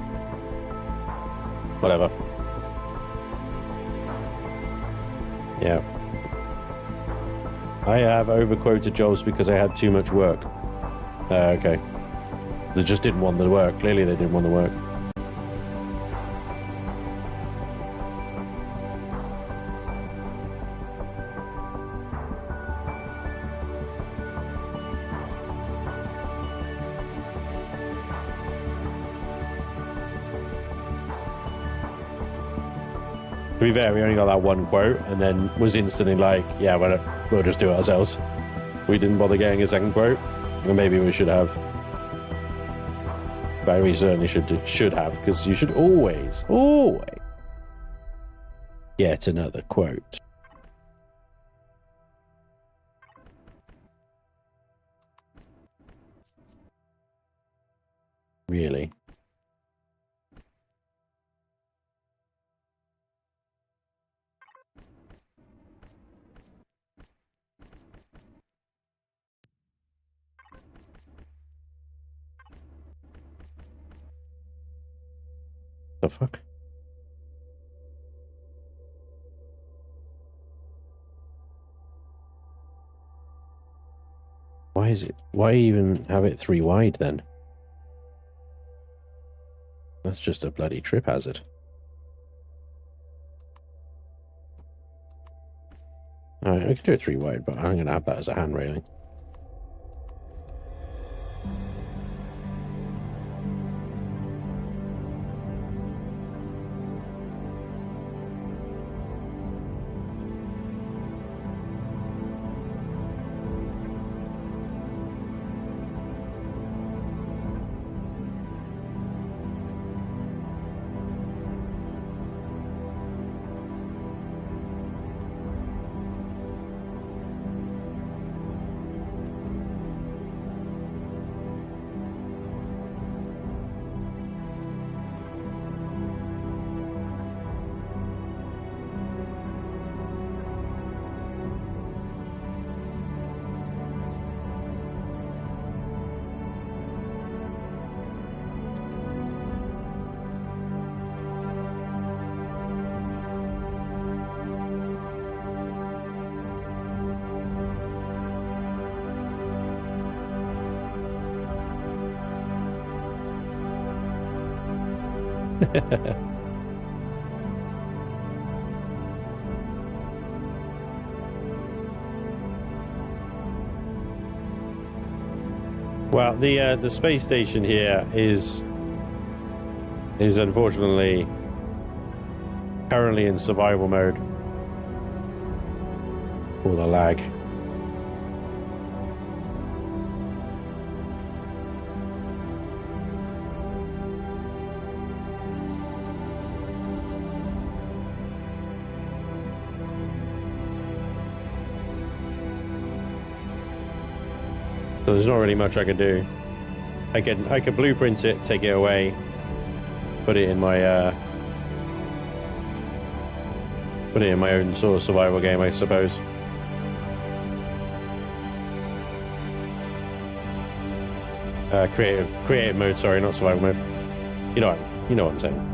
whatever. Yeah. I have overquoted jobs because I had too much work. Okay. They just didn't want the work. Clearly they didn't want the work. To be fair, we only got that one quote and then was instantly like, yeah, we'll just do it ourselves. We didn't bother getting a second quote. Or maybe we should have. But we certainly should have, because you should always get another quote. Really? The fuck? Why is it? Why even have it 3 wide then? That's just a bloody trip hazard. Alright, I can do it 3 wide, but I'm going to have that as a hand railing. Well, the space station here is unfortunately currently in survival mode. All the lag. So there's not really much I can do. I can blueprint it, take it away, put it in my own sort of survival game, I suppose. Creative mode, sorry, not survival mode. You know what I'm saying.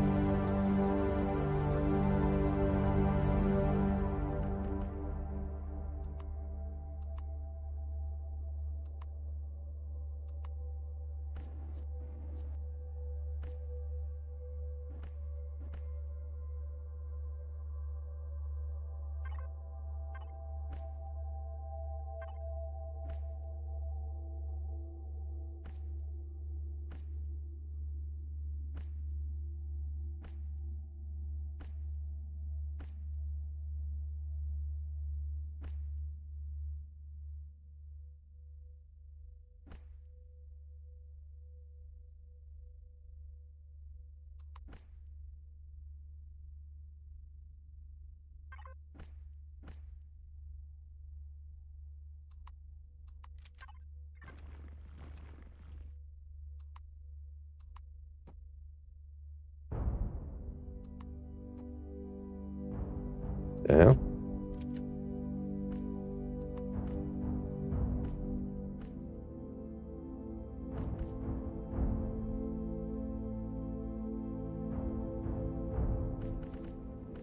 Yeah.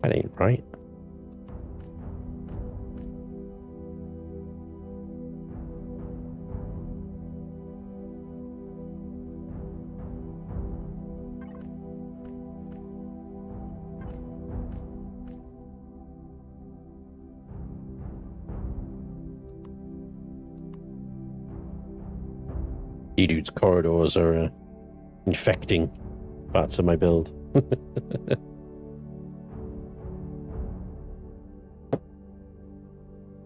That ain't right. D-Dude's corridors are infecting parts of my build.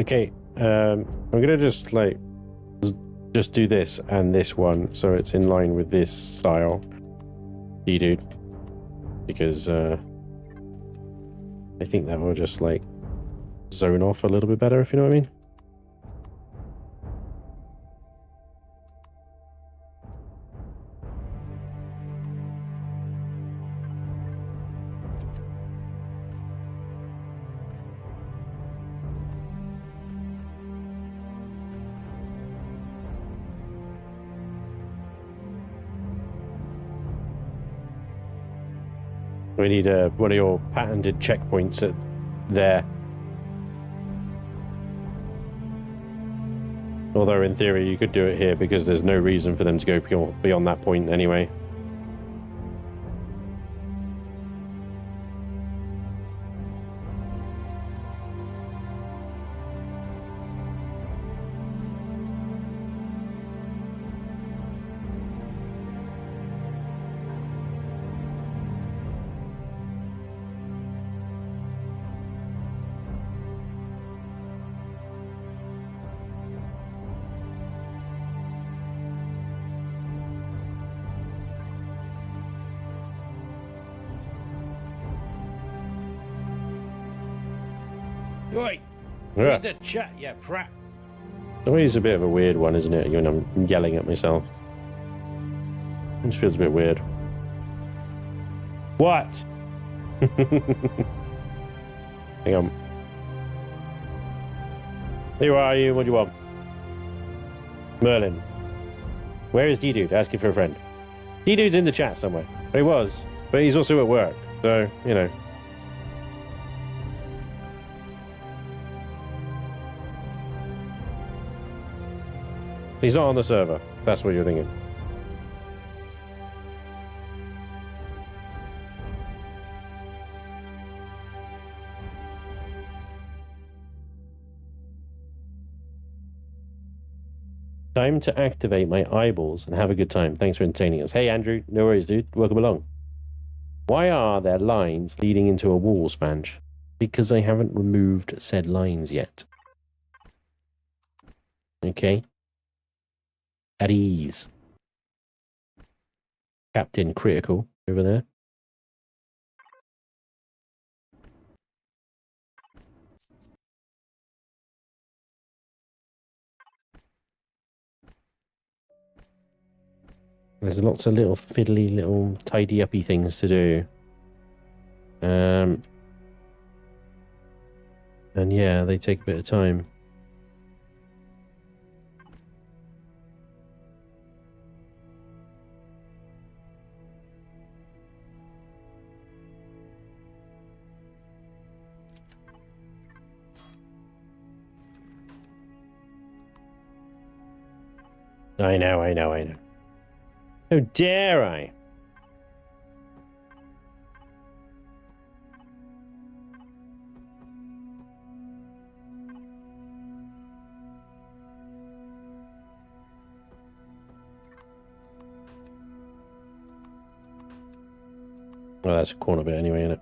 Okay, I'm gonna just like just do this and this one so it's in line with this style, D-Dude, because I think that will just like zone off a little bit better, if you know what I mean. We need one of your patented checkpoints at there. Although in theory you could do it here because there's no reason for them to go beyond that point anyway. Oi! Yeah. Read the chat, you prat. Always a bit of a weird one, isn't it? When I'm yelling at myself. It just feels a bit weird. What? Hang on. Who are you? What do you want? Merlin. Where is D-Dude? Asking for a friend. D-Dude's in the chat somewhere. He was. But he's also at work. So, you know. He's not on the server. That's what you're thinking. Time to activate my eyeballs and have a good time. Thanks for entertaining us. Hey, Andrew. No worries, dude. Welcome along. Why are there lines leading into a wall, Spanj? Because I haven't removed said lines yet. Okay. At ease. Captain Critical over there. There's lots of little fiddly little tidy-uppy things to do. And yeah, they take a bit of time. I know. How dare I? Well, that's a corner bit anyway, isn't it?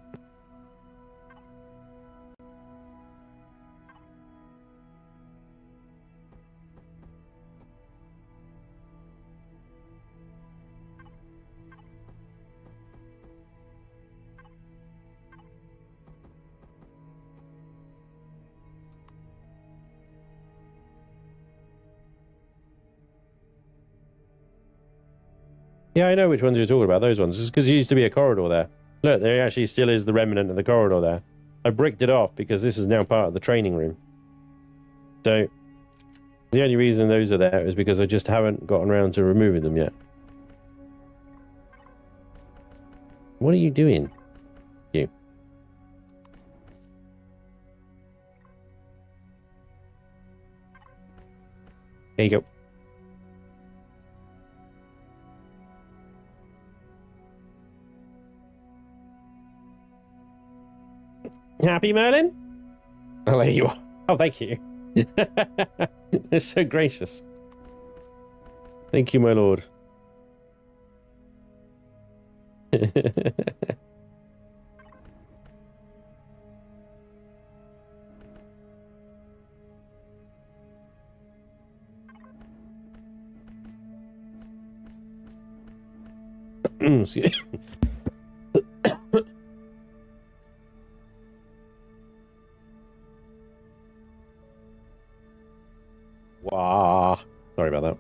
Yeah, I know which ones you're talking about, those ones. It's because there used to be a corridor there. Look, there actually still is the remnant of the corridor there. I bricked it off because this is now part of the training room. So, the only reason those are there is because I just haven't gotten around to removing them yet. What are you doing? You. There you go. Happy, Merlin? I'll let you off. Oh, thank you. It's so gracious. Thank you, my lord. Excuse- Wow. Sorry about that.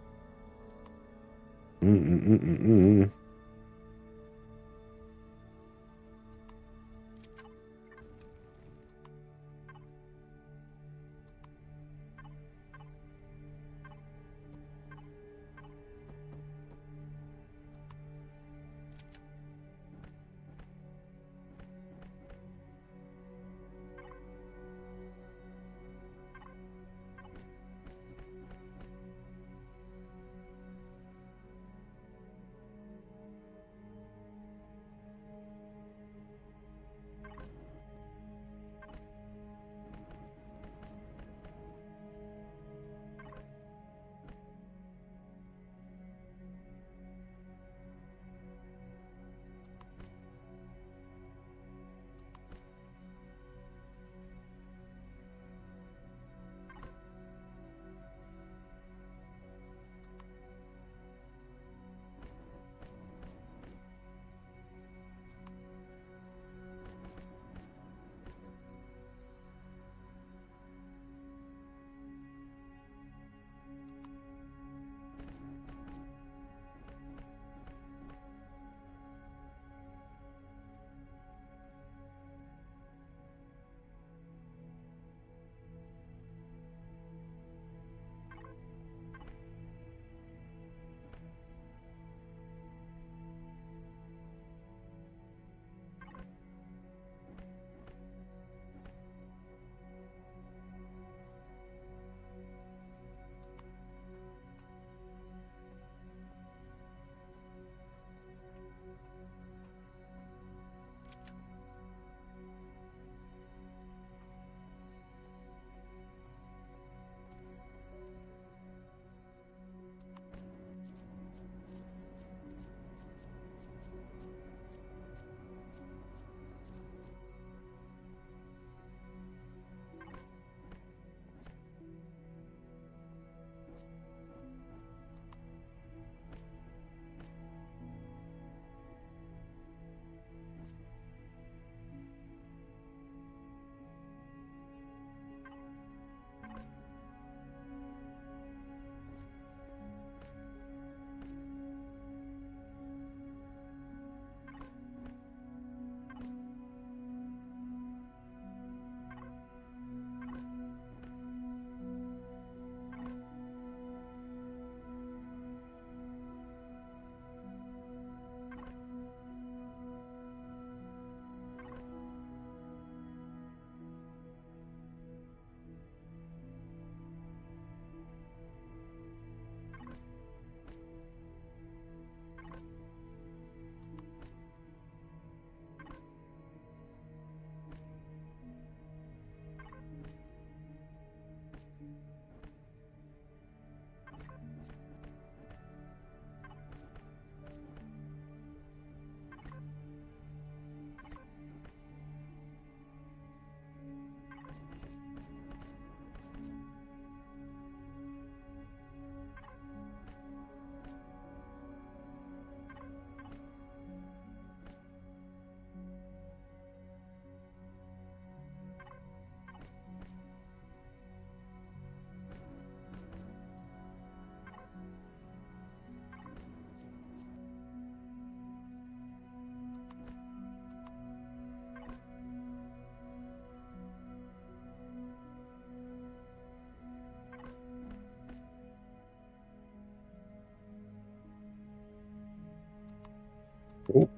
Oh.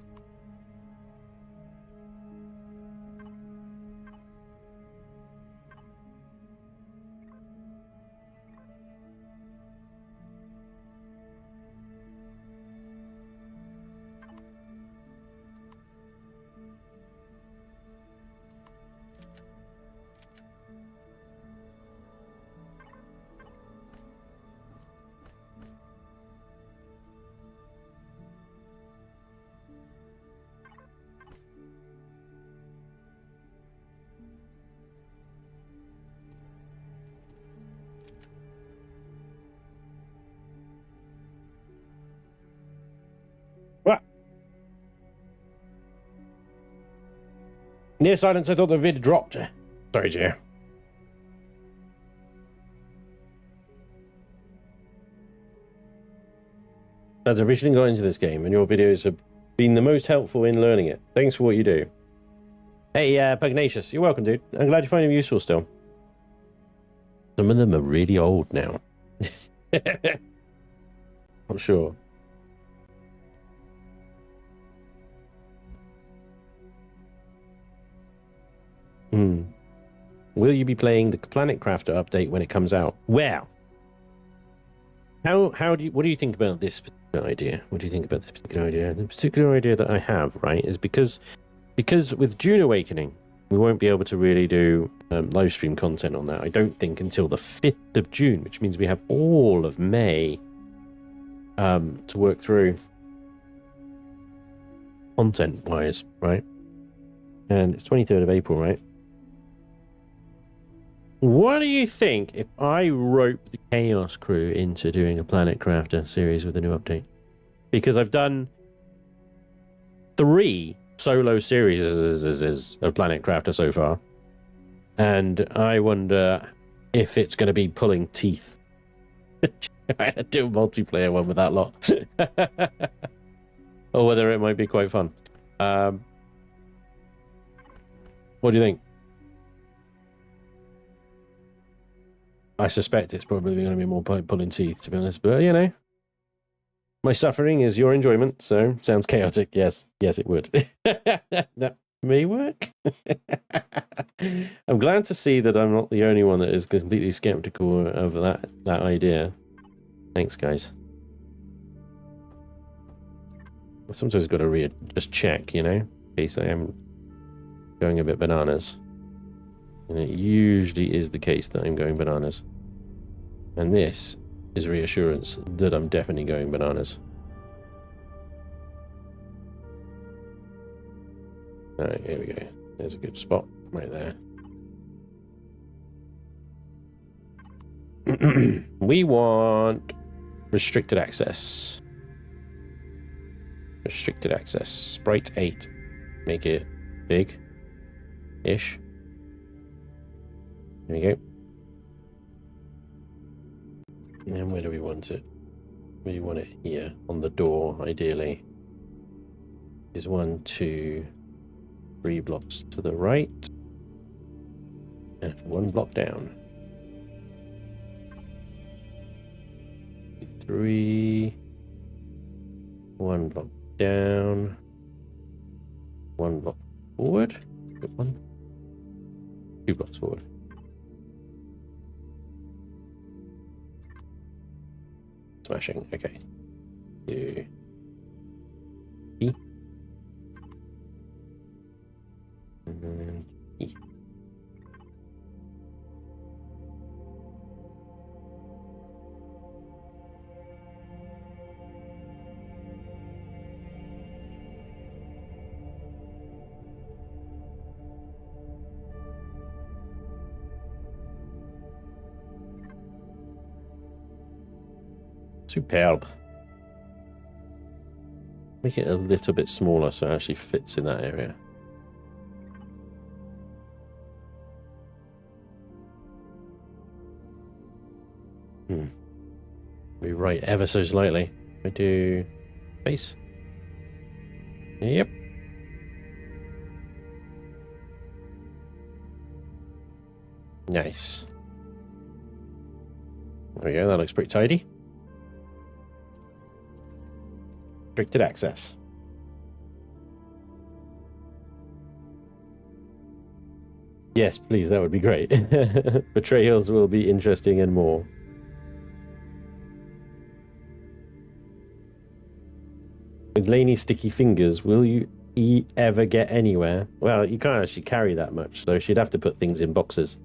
Near silence, I thought the vid dropped. Sorry, Joe. As I've originally got into this game, and your videos have been the most helpful in learning it. Thanks for what you do. Hey, Pugnacious, you're welcome, dude. I'm glad you find them useful still. Some of them are really old now. Not sure. Will you be playing the Planet Crafter update when it comes out? Well, what do you think about this particular idea? What do you think about this particular idea? The particular idea that I have, right, is because with June Awakening, we won't be able to really do live stream content on that, I don't think, until the 5th of June, which means we have all of May to work through content-wise, right? And it's 23rd of April, right? What do you think if I rope the Chaos crew into doing a Planet Crafter series with a new update? Because I've done 3 solo series of Planet Crafter so far, and I wonder if it's going to be pulling teeth. I do a multiplayer one with that lot. Or whether it might be quite fun. What do you think? I suspect it's probably going to be more pulling teeth, to be honest. But, you know, my suffering is your enjoyment, so sounds chaotic. Yes, it would. That may work. I'm glad to see that I'm not the only one that is completely skeptical of that idea. Thanks, guys. Sometimes I've got to just check, you know, in case I am going a bit bananas. And it usually is the case that I'm going bananas. And this is reassurance that I'm definitely going bananas. Alright, here we go. There's a good spot right there. We want restricted access. Restricted access. Sprite 8. Make it big-ish. There we go. And where do we want it? We want it here, on the door, ideally. Is 1, 2, 3 blocks to the right. And 1 block down. 3. 1 block down. 1 block forward. 2 blocks forward. Smashing. Okay. 2. E. And then E. Superb. Make it a little bit smaller so it actually fits in that area. We write ever so slightly. I do space. Yep. Nice. There we go, that looks pretty tidy. Restricted access. Yes, please, that would be great. Betrayals will be interesting and more. With Laney sticky fingers, will you ever get anywhere? Well, you can't actually carry that much, so she'd have to put things in boxes.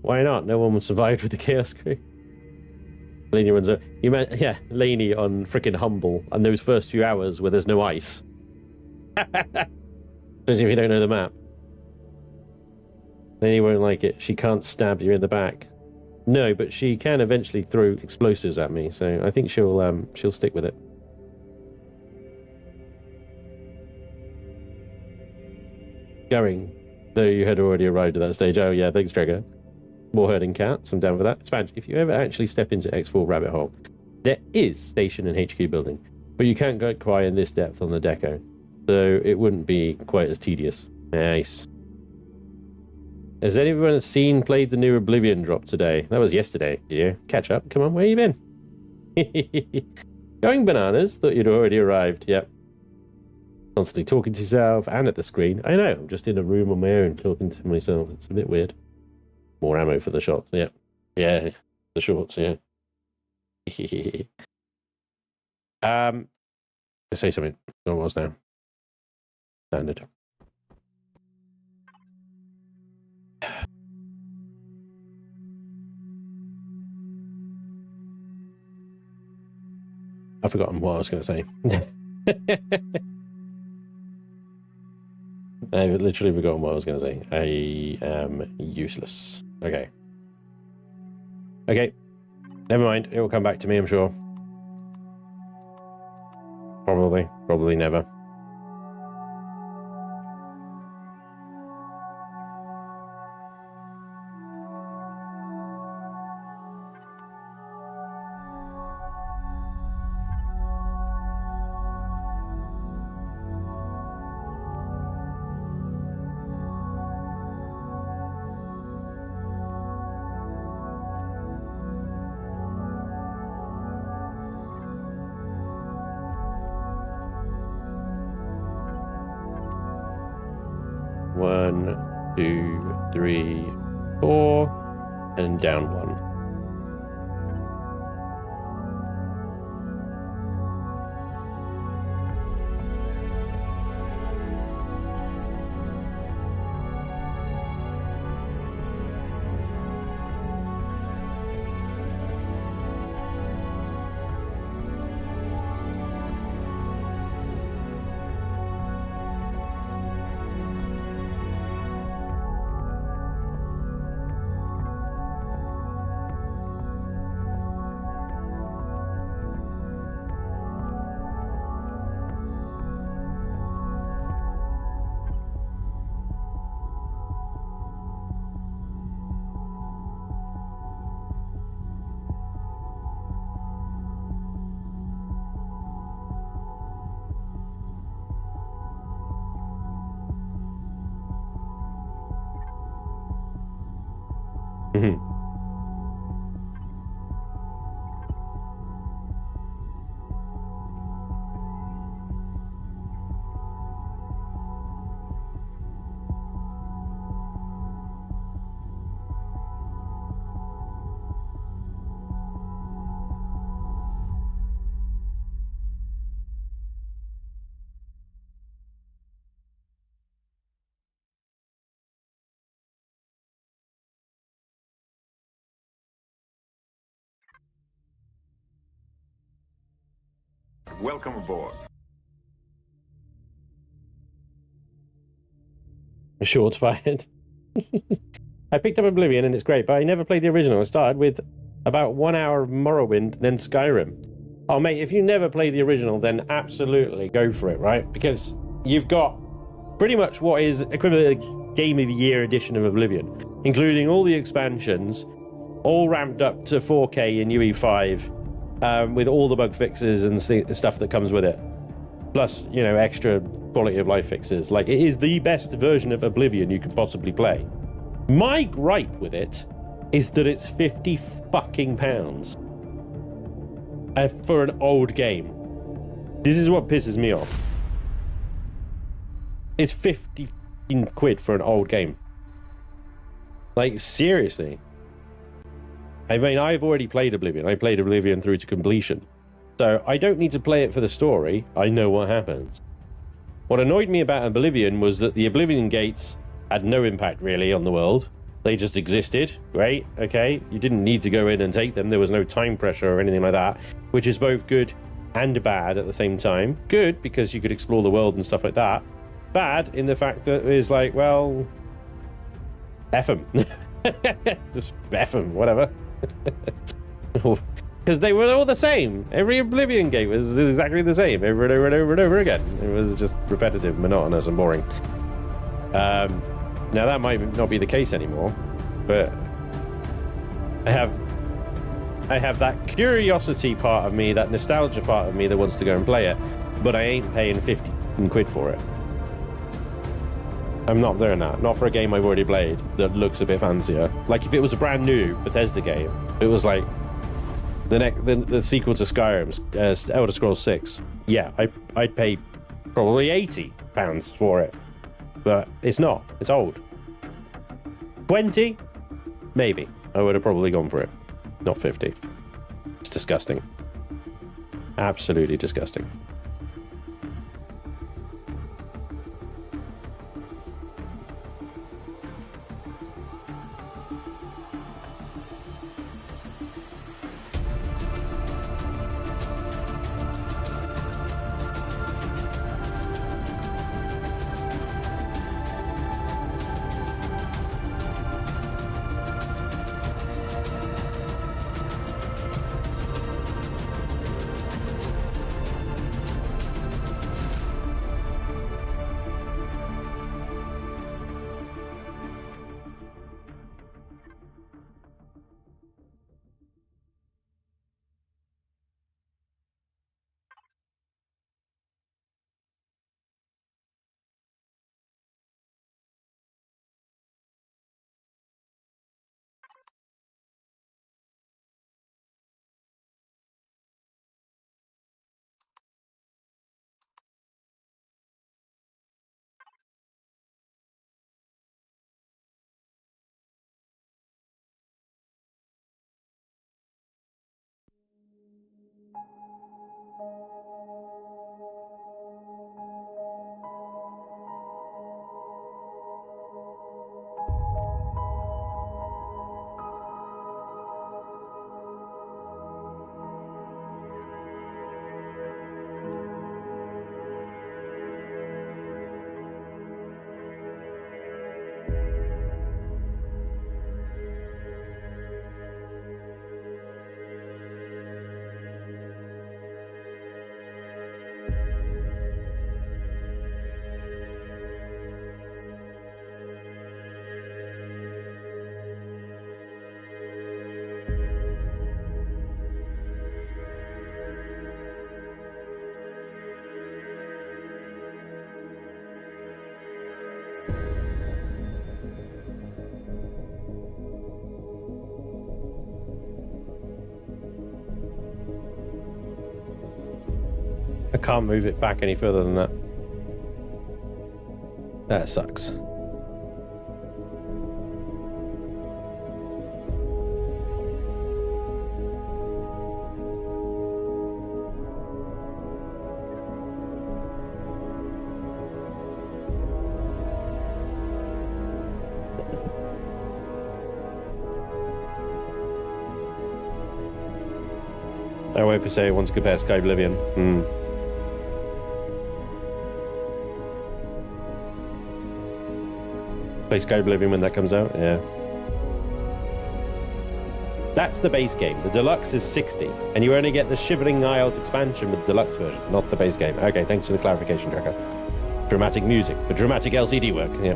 Why not? No one would survive with the Chaos Crew. Laney runs a... yeah, Laney on frickin' Humble, and those first few hours where there's no ice. Especially if you don't know the map. Laney won't like it. She can't stab you in the back. No, but she can eventually throw explosives at me, so I think she'll stick with it. going, though you had already arrived at that stage. Oh yeah, thanks, Trigger. More herding cats. I'm down for that. Spanj, if you ever actually step into X4 rabbit hole, there is station and HQ building, but you can't go quite in this depth on the deco, so it wouldn't be quite as tedious. Nice. Has anyone played the new Oblivion drop today? That was yesterday. Did you catch up? Come on, where you been? Going bananas. Thought you'd already arrived. Yep. Constantly talking to yourself and at the screen. I know. I'm just in a room on my own talking to myself. It's a bit weird. More ammo for the shots. Yep. Yeah. The shorts. Yeah. Let's say something. What was now? Standard. I've forgotten what I was going to say. I've literally forgotten what I was going to say. I am useless. Okay. Okay. Never mind. It will come back to me, I'm sure. Probably. Probably never. One, two, three, four, and down one. Welcome aboard. Shots fired. I picked up Oblivion and it's great, but I never played the original. I started with about 1 hour of Morrowind, then Skyrim. Oh, mate, if you never played the original, then absolutely go for it, right? Because you've got pretty much what is equivalent to Game of the Year edition of Oblivion, including all the expansions, all ramped up to 4K in UE5, with all the bug fixes and stuff that comes with it. Plus, you know, extra quality of life fixes. Like, it is the best version of Oblivion you can possibly play. My gripe with it is that it's £50 fucking for an old game. This is what pisses me off. It's 50 quid for an old game. Like, seriously. I mean, I've already played Oblivion. I played Oblivion through to completion. So I don't need to play it for the story. I know what happens. What annoyed me about Oblivion was that the Oblivion gates had no impact really on the world. They just existed. Great. Okay. You didn't need to go in and take them. There was no time pressure or anything like that, which is both good and bad at the same time. Good because you could explore the world and stuff like that. Bad in the fact that it was like, well, F them. Just F them, whatever. Because they were all the same. Every Oblivion gate was exactly the same over and over and over and over again. It was just repetitive, monotonous, and boring. Now that might not be the case anymore, but I have that curiosity part of me, that nostalgia part of me that wants to go and play it, but I ain't paying 50 quid for it. I'm not doing that. Not for a game I've already played that looks a bit fancier. Like if it was a brand new Bethesda game, it was like the sequel to Skyrim's Elder Scrolls 6. Yeah, I'd pay probably £80 for it, but it's not. It's old. 20, maybe. I would have probably gone for it. Not 50. It's disgusting. Absolutely disgusting. I can't move it back any further than that. That sucks. I hope you say wants to compare Sky Oblivion. Play Sky Oblivion when that comes out, yeah. That's the base game. The deluxe is 60, and you only get the Shivering Isles expansion with the deluxe version, not the base game. Okay, thanks for the clarification, Tracker. Dramatic music for dramatic LCD work, yeah.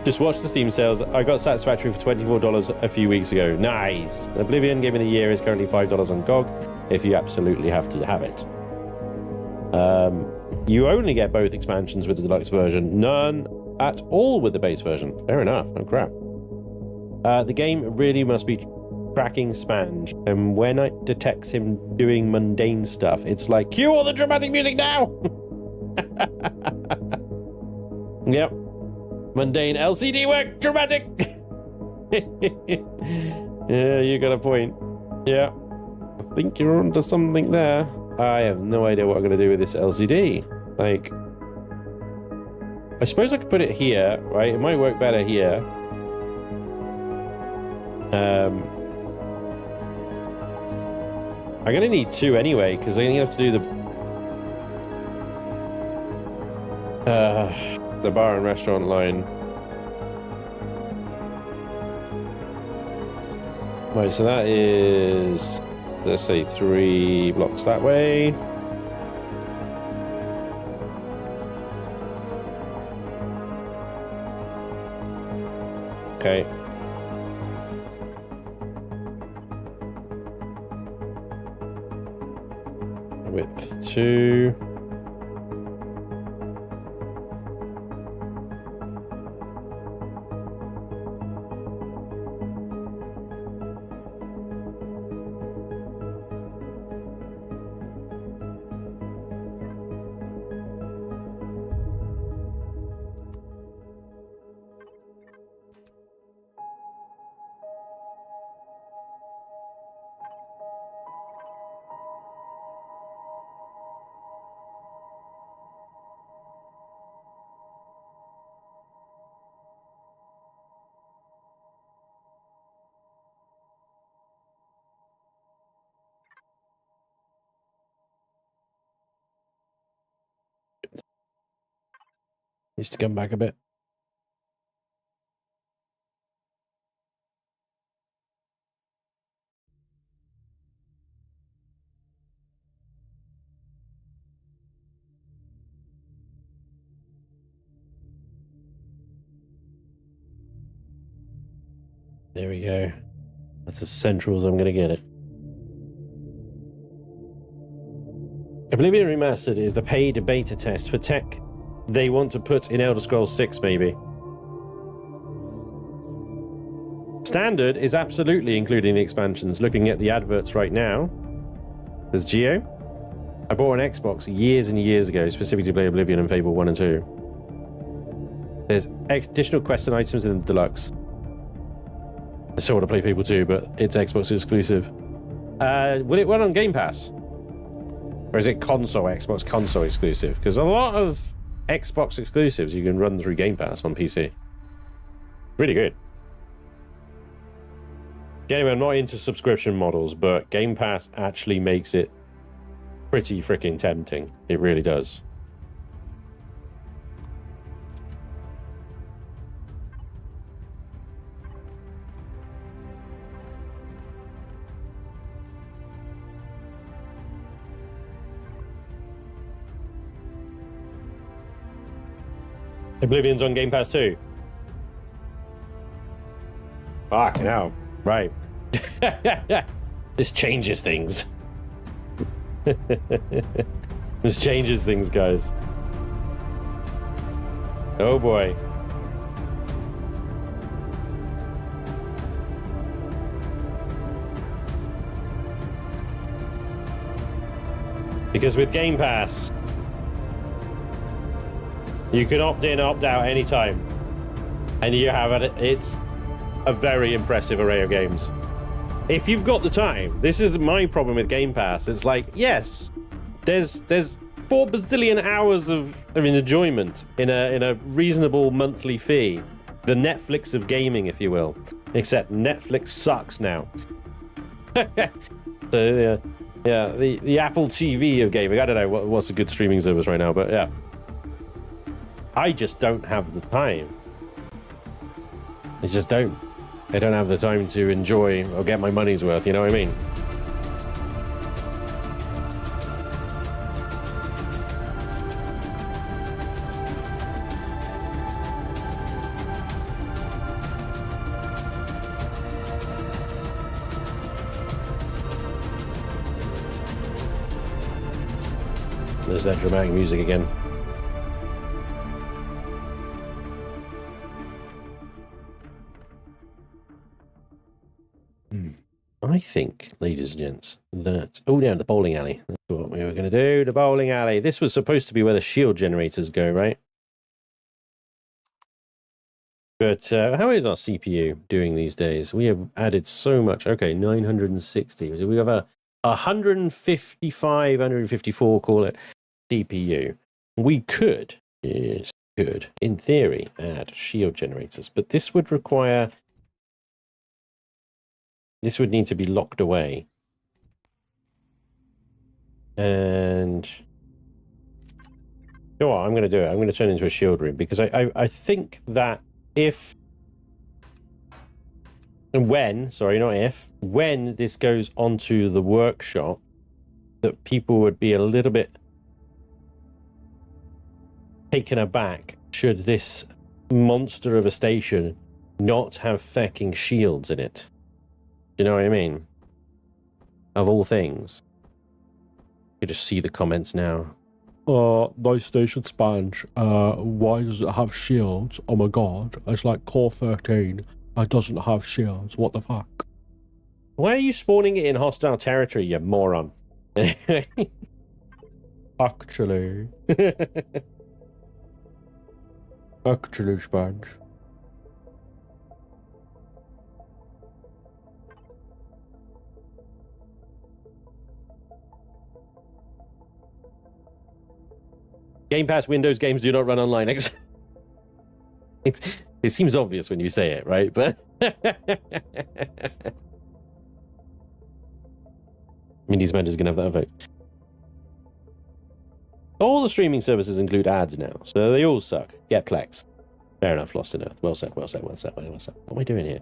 Just watch the Steam sales. I got Satisfactory for $24 a few weeks ago. Nice. Oblivion Game of the Year is currently $5 on GOG if you absolutely have to have it. You only get both expansions with the deluxe version. None at all with the base version. Fair enough. Oh, crap. The game really must be tracking Spanj, and when it detects him doing mundane stuff, it's like, cue all the dramatic music now! Yep. Mundane LCD work, dramatic! Yeah, you got a point. Yeah. I think you're onto something there. I have no idea what I'm going to do with this LCD. Like, I suppose I could put it here, right? It might work better here. I'm going to need two anyway, because I'm going to have to do the bar and restaurant line. Right, so that is, let's say, 3 blocks that way. Okay. Width 2. Needs to come back a bit. There we go. That's as central as I'm going to get it. Oblivion Remastered is the paid beta test for tech they want to put in Elder Scrolls 6, maybe. Standard is absolutely including the expansions. Looking at the adverts right now, there's Geo. I bought an Xbox years and years ago, specifically to play Oblivion and Fable 1 and 2. There's additional quests and items in the Deluxe. I still want to play Fable 2, but it's Xbox exclusive. Will it run on Game Pass? Or is it Xbox console exclusive? Because a lot of Xbox exclusives you can run through Game Pass on PC. Really good. Anyway, I'm not into subscription models, but Game Pass actually makes it pretty freaking tempting. It really does. Oblivion's on Game Pass too. Fucking hell. Right. This changes things. This changes things, guys. Oh boy. Because with Game Pass, you can opt in, opt out anytime. And you have it's a very impressive array of games. If you've got the time, this is my problem with Game Pass. It's like, yes, there's 4 bazillion hours of enjoyment in a reasonable monthly fee. The Netflix of gaming, if you will. Except Netflix sucks now. So yeah, the Apple TV of gaming. I don't know what's a good streaming service right now, but yeah. I just don't have the time. I just don't. I don't have the time to enjoy or get my money's worth, you know what I mean? There's that dramatic music again. I think, ladies and gents, that... Oh, down the bowling alley. That's what we were going to do. The bowling alley. This was supposed to be where the shield generators go, right? But how is our CPU doing these days? We have added so much. Okay, 960. We have a 155, 154, call it, CPU. We could, yes, could, in theory, add shield generators. But this would require... This would need to be locked away. And... You know what? I'm going to do it. I'm going to turn it into a shield room. Because I think that if... And when, sorry, not if. When this goes onto the workshop, that people would be a little bit taken aback should this monster of a station not have fucking shields in it? Do you know what I mean? Of all things. You just see the comments now. Nice station Spanj. Why does it have shields? Oh my god, it's like Core 13. It doesn't have shields. What the fuck? Why are you spawning it in hostile territory, you moron? Actually. Actually, Spanj. Game Pass Windows games do not run on Linux. It seems obvious when you say it, right? But Mindy's Manager's gonna have that effect. All the streaming services include ads now, so they all suck. Get Plex. Fair enough, Lost in Earth. Well said, well said, well said, well said. What am I doing here?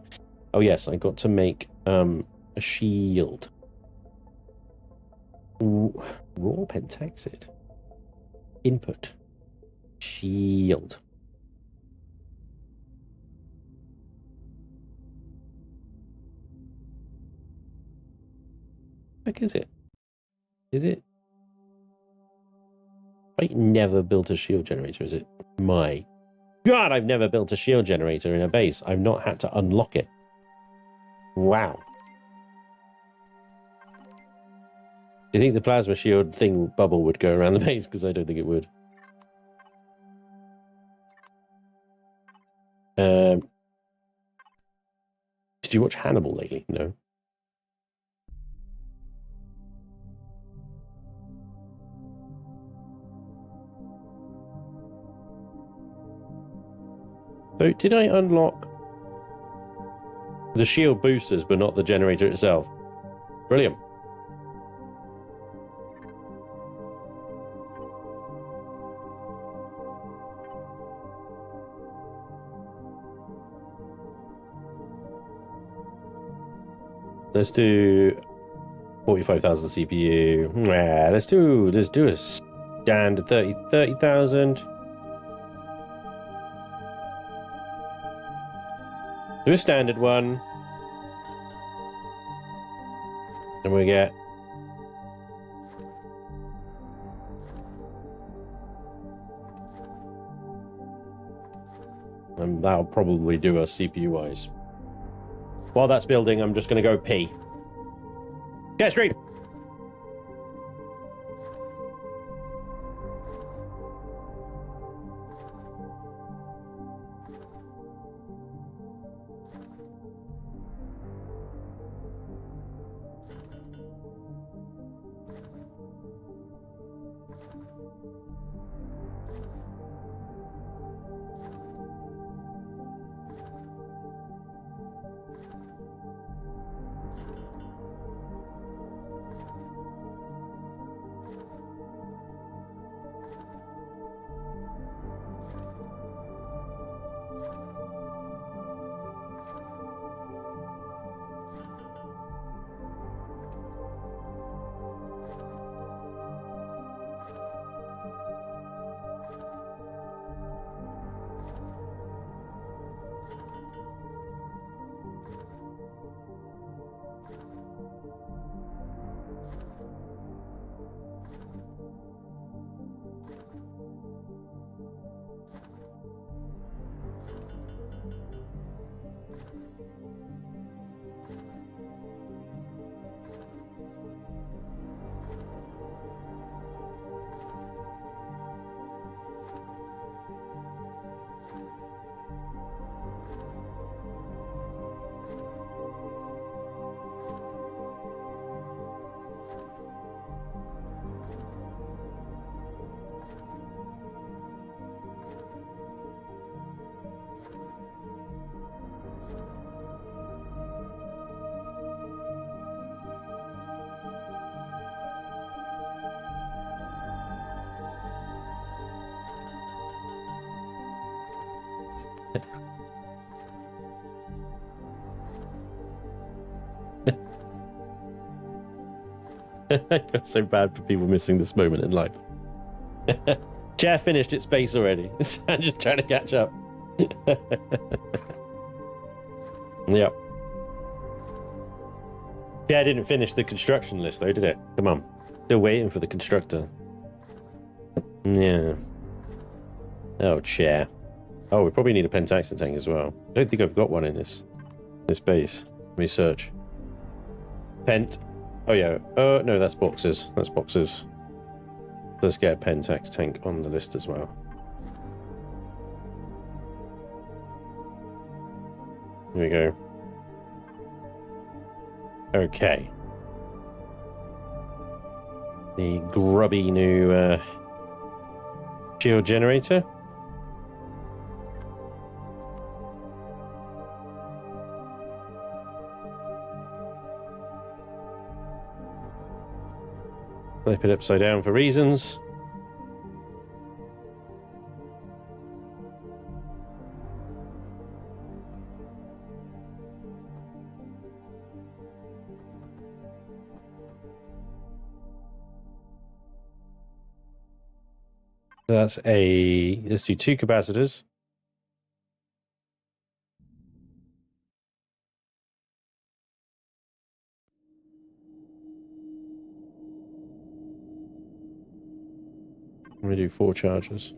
Oh yes, I got to make a shield. Ooh, raw pentaxid. Input. Shield. What is it? Is it? I never built a shield generator, is it? My God, I've never built a shield generator in a base. I've not had to unlock it. Wow. Do you think the plasma shield thing bubble would go around the base? Because I don't think it would. Did you watch Hannibal lately? No. So did I unlock the shield boosters but not the generator itself? Brilliant. Let's do 45,000 CPU. Yeah, let's do a standard 30,000. Do a standard one. And we get and that'll probably do us CPU wise. While that's building, I'm just going to go pee. Get stream. I feel so bad for people missing this moment in life. Chair finished its base already. I'm just trying to catch up. Yep. Yeah, I didn't finish the construction list though, did it? Come on. Still waiting for the constructor. Yeah. Oh, chair. Oh, we probably need a pentaxin tank as well. I don't think I've got one in this base. Let me search. Pent. Oh, yeah. No, that's boxes. That's boxes. Let's get a pentax tank on the list as well. Here we go. Okay. The grubby new shield generator. Flip it upside down for reasons. That's let's do 2 capacitors. I'm going to do 4 chargers.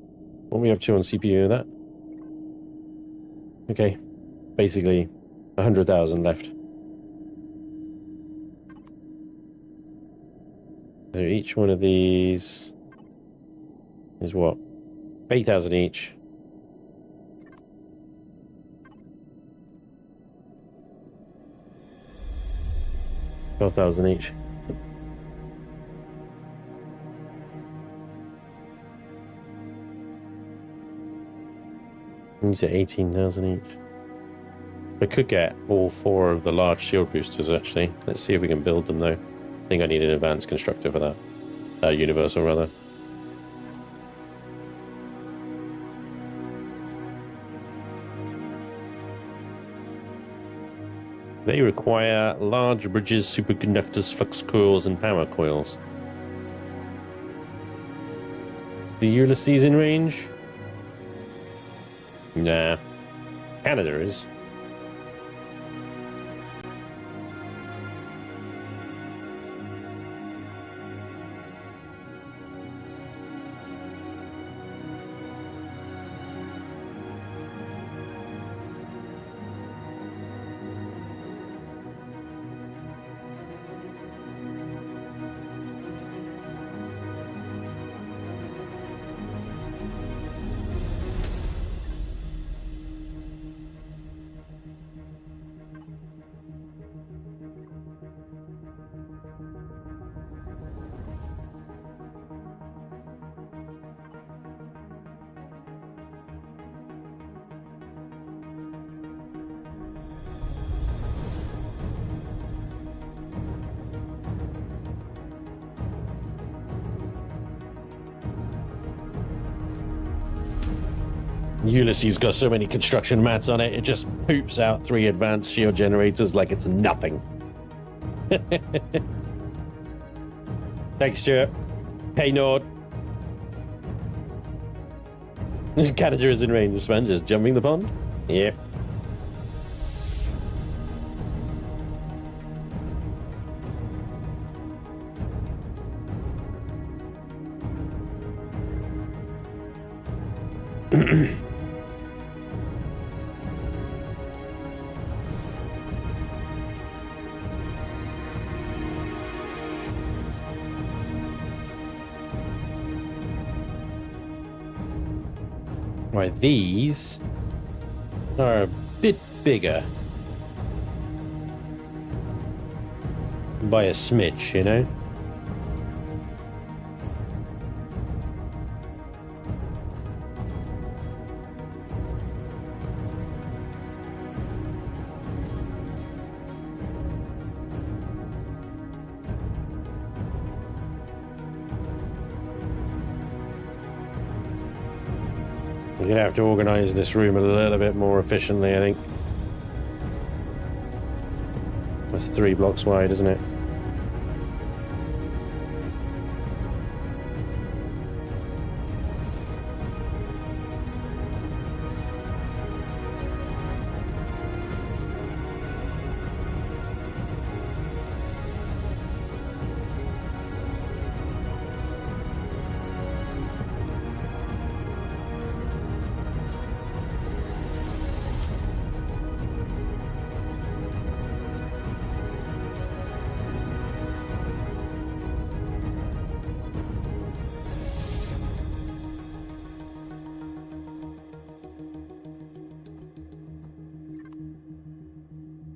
What are we up to on CPU of that? Okay. Basically, 100,000 left. So each one of these is what? 8,000 each. $12,000 each. These are 18,000 each. I could get all 4 of the large shield boosters actually. Let's see if we can build them though. I think I need an advanced constructor for that. Universal rather. They require large bridges, superconductors, flux coils, and power coils. The Ulysses in range? Nah. Canada is. Ulysses got so many construction mats on it, it just poops out 3 advanced shield generators like it's nothing. Thanks, Stuart. Hey, Nord. Canada is in range of Spanj, just jumping the pond? Yep. Right, these are a bit bigger by a smidge, you know? We're gonna have to organize this room a little bit more efficiently, I think. That's 3 blocks wide, isn't it?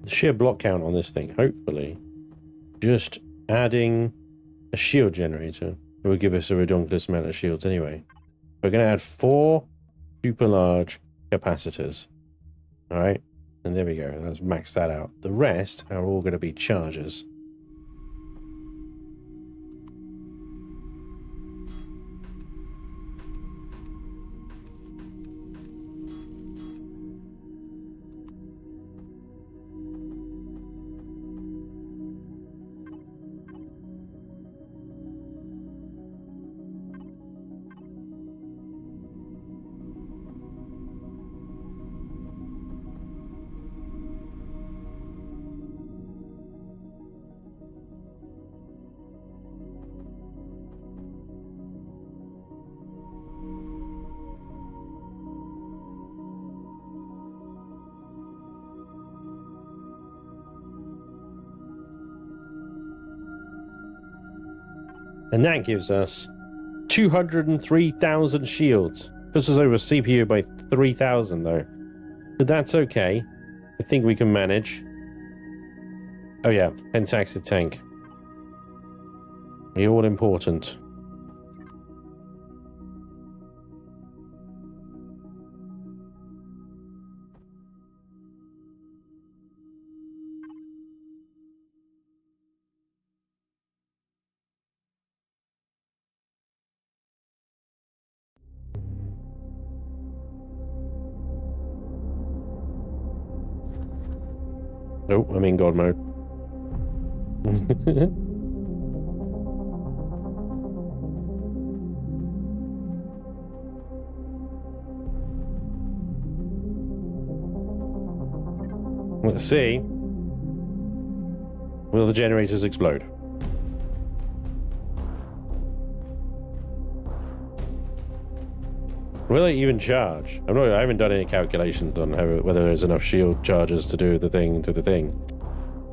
sheer block count on this thing, hopefully, just adding a shield generator, it will give us a redonkulous amount of shields anyway. We're going to add 4 super large capacitors. All right, and there we go. Let's max that out. The rest are all going to be chargers. And that gives us 203,000 shields. This is over CPU by 3,000 though. But that's okay. I think we can manage. Oh yeah, Pentaxid tank. The all important. Oh, I'm in God mode. Let's see. Will the generators explode? Will it even charge? I haven't done any calculations on whether there's enough shield charges to do the thing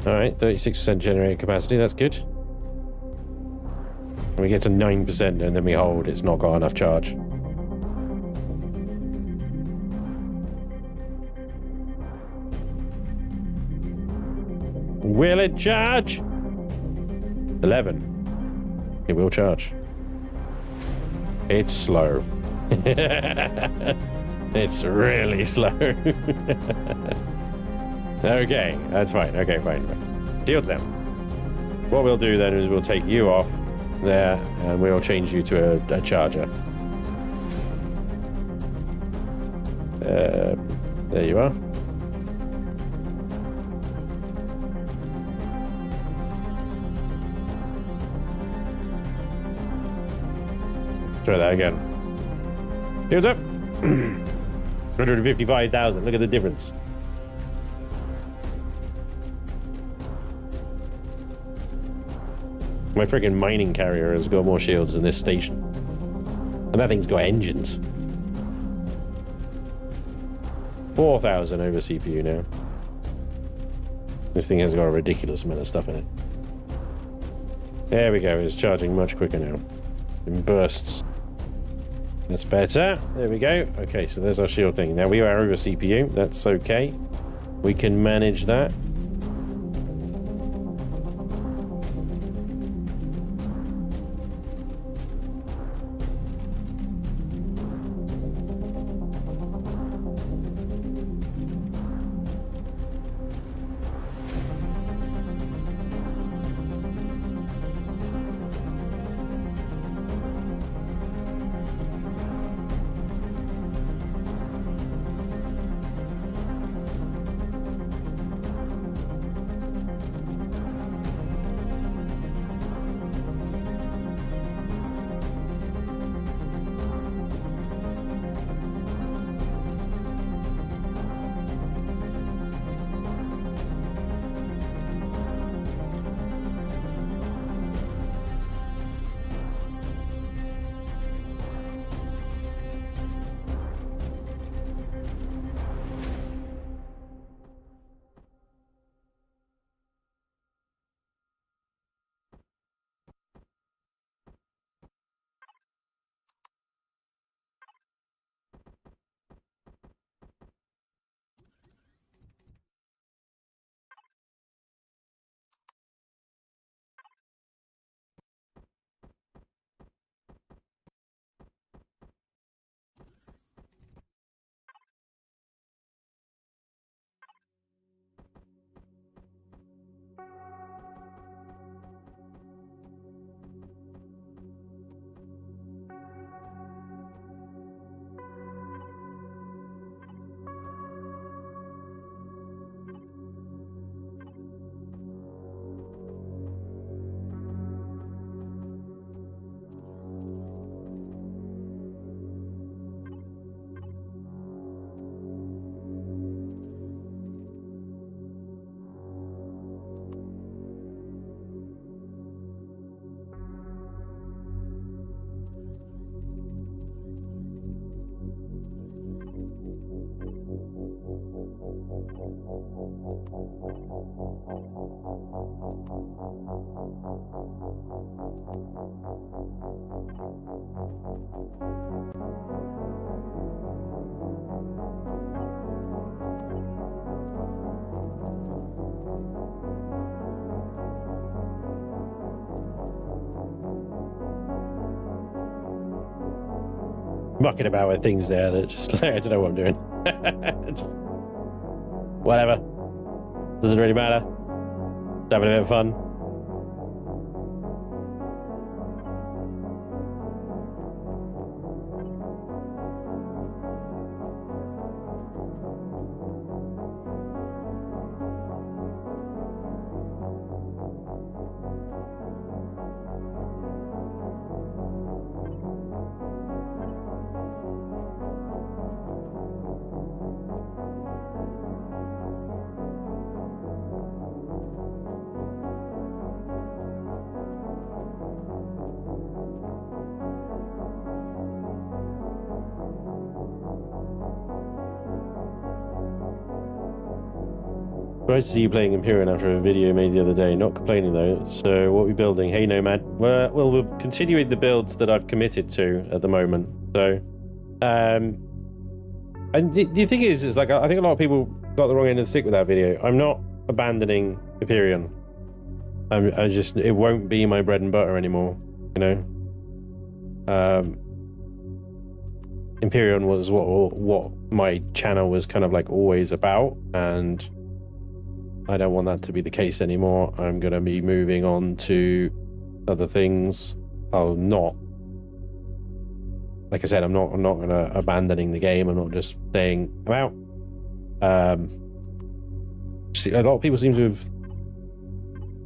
All right, 36% generating capacity. That's good. And we get to 9% and then we hold. It's not got enough charge. Will it charge? 11. It will charge. It's slow. It's really slow. Okay, that's fine. Okay, fine. Shields down. What we'll do then is we'll take you off there and we'll change you to a charger. There you are. Try that again. Shields up. 155,000. Look at the difference. My freaking mining carrier has got more shields than this station. And that thing's got engines. 4,000 over CPU now. This thing has got a ridiculous amount of stuff in it. There we go. It's charging much quicker now. In bursts. That's better. There we go. Okay, so there's our shield thing. Now we are over CPU. That's okay. We can manage that. Mucking about with things there that just like, I don't know what I'm doing. Just, whatever. Doesn't really matter. Just having a bit of fun. Nice to see you playing Empyrion after a video made the other day. Not complaining though. So what are we building? Hey Nomad. Well, we're continuing the builds that I've committed to at the moment. So, and the thing is like I think a lot of people got the wrong end of the stick with that video. I'm not abandoning Empyrion. I just it won't be my bread and butter anymore. You know. Empyrion was what my channel was kind of like always about, and I don't want that to be the case anymore. I'm going to be moving on to other things. I'll not, like I said, I'm not going to abandoning the game. I'm not just saying I'm out. See, a lot of people seem to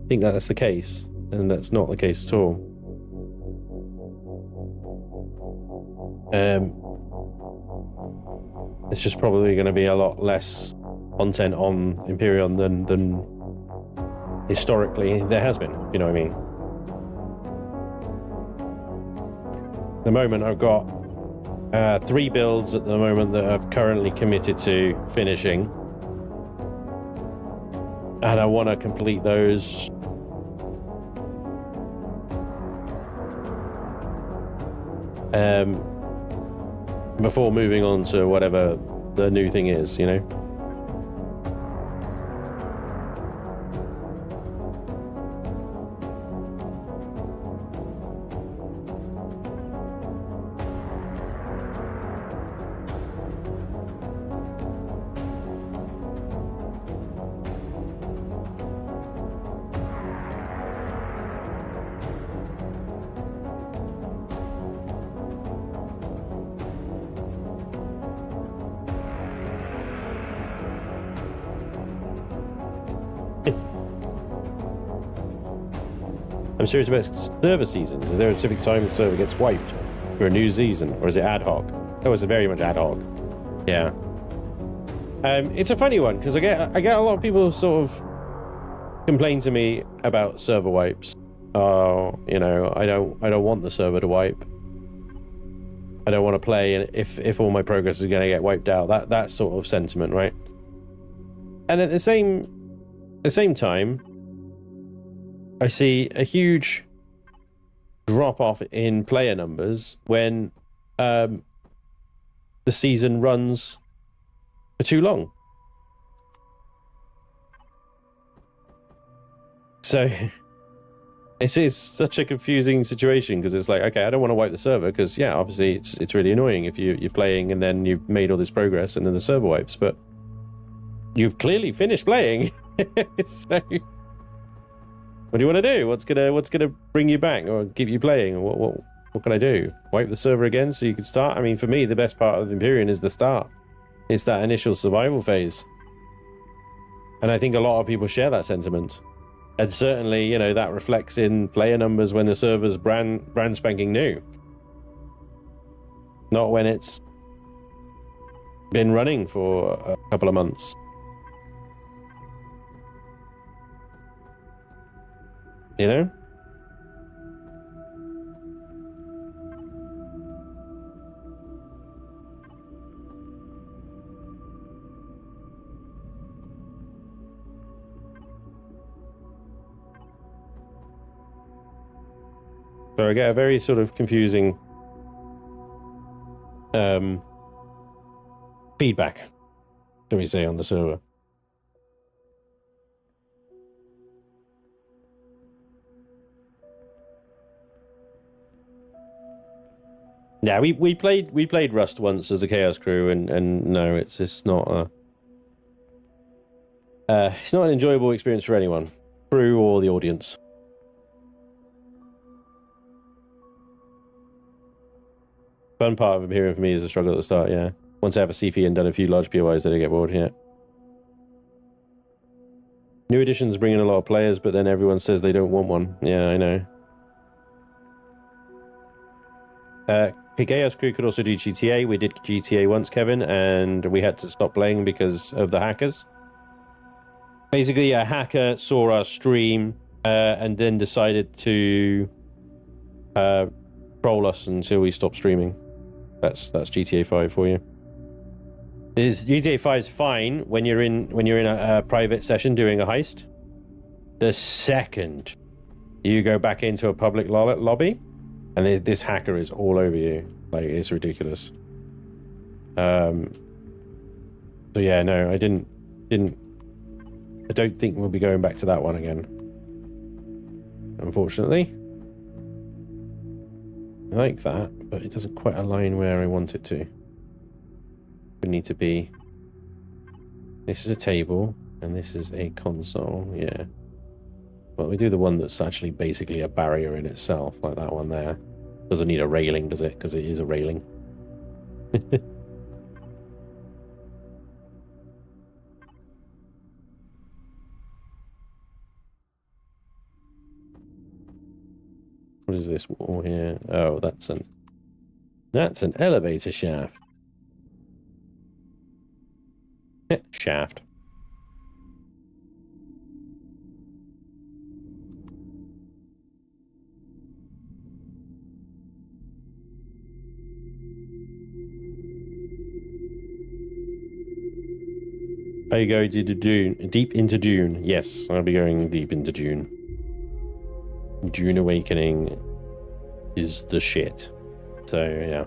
think that that's the case, and that's not the case at all. It's just probably going to be a lot less content on Empyrion than historically there has been, you know what I mean? At the moment I've got 3 builds at the moment that I've currently committed to finishing, and I want to complete those before moving on to whatever the new thing is, you know? I'm serious about server seasons. Is there a specific time the server gets wiped for a new season, or is it ad hoc? That was very much ad hoc. Yeah. It's a funny one because I get a lot of people sort of complain to me about server wipes. Oh, you know, I don't want the server to wipe. I don't want to play, and if all my progress is going to get wiped out, that sort of sentiment, right? And at the same time, I see a huge drop off in player numbers when the season runs for too long. So it is such a confusing situation because it's like, okay, I don't want to wipe the server because, yeah, obviously it's really annoying if you're playing and then you've made all this progress and then the server wipes, but you've clearly finished playing. So what do you want to do? What's gonna bring you back or keep you playing? Or what can I do? Wipe the server again so you can start? I mean, for me, the best part of Empyrion is the start. It's that initial survival phase. And I think a lot of people share that sentiment. And certainly, you know, that reflects in player numbers when the server's brand spanking new. Not when it's been running for a couple of months. You know? So I get a very sort of confusing feedback, shall we say, on the server. Yeah, we played Rust once as a Chaos crew, and no, it's not it's not an enjoyable experience for anyone, crew or the audience. Fun part of Empyrion for me is the struggle at the start. Yeah, once I have a CFE and done a few large POIs, then I get bored. Yeah. New editions bring in a lot of players, but then everyone says they don't want one. Yeah, I know. Chaos crew could also do GTA. We did GTA once, Kevin, and we had to stop playing because of the hackers. Basically, a hacker saw our stream and then decided to troll us until we stopped streaming. That's GTA 5 for you. GTA 5 is fine when you're in a private session doing a heist. The second you go back into a public lobby, and this hacker is all over you. Like, it's ridiculous. So yeah, no, I don't think we'll be going back to that one again. Unfortunately. I like that, but it doesn't quite align where I want it to. We need to be... This is a table, and this is a console, yeah. Well, we do the one that's actually basically a barrier in itself, like that one there. Doesn't need a railing, does it? Because it is a railing. What is this wall here? Oh, that's an elevator shaft. Shaft. Are you going to Dune? Deep into Dune? Yes, I'll be going deep into Dune. Dune Awakening is the shit. So, yeah.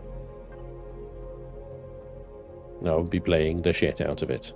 I'll be playing the shit out of it.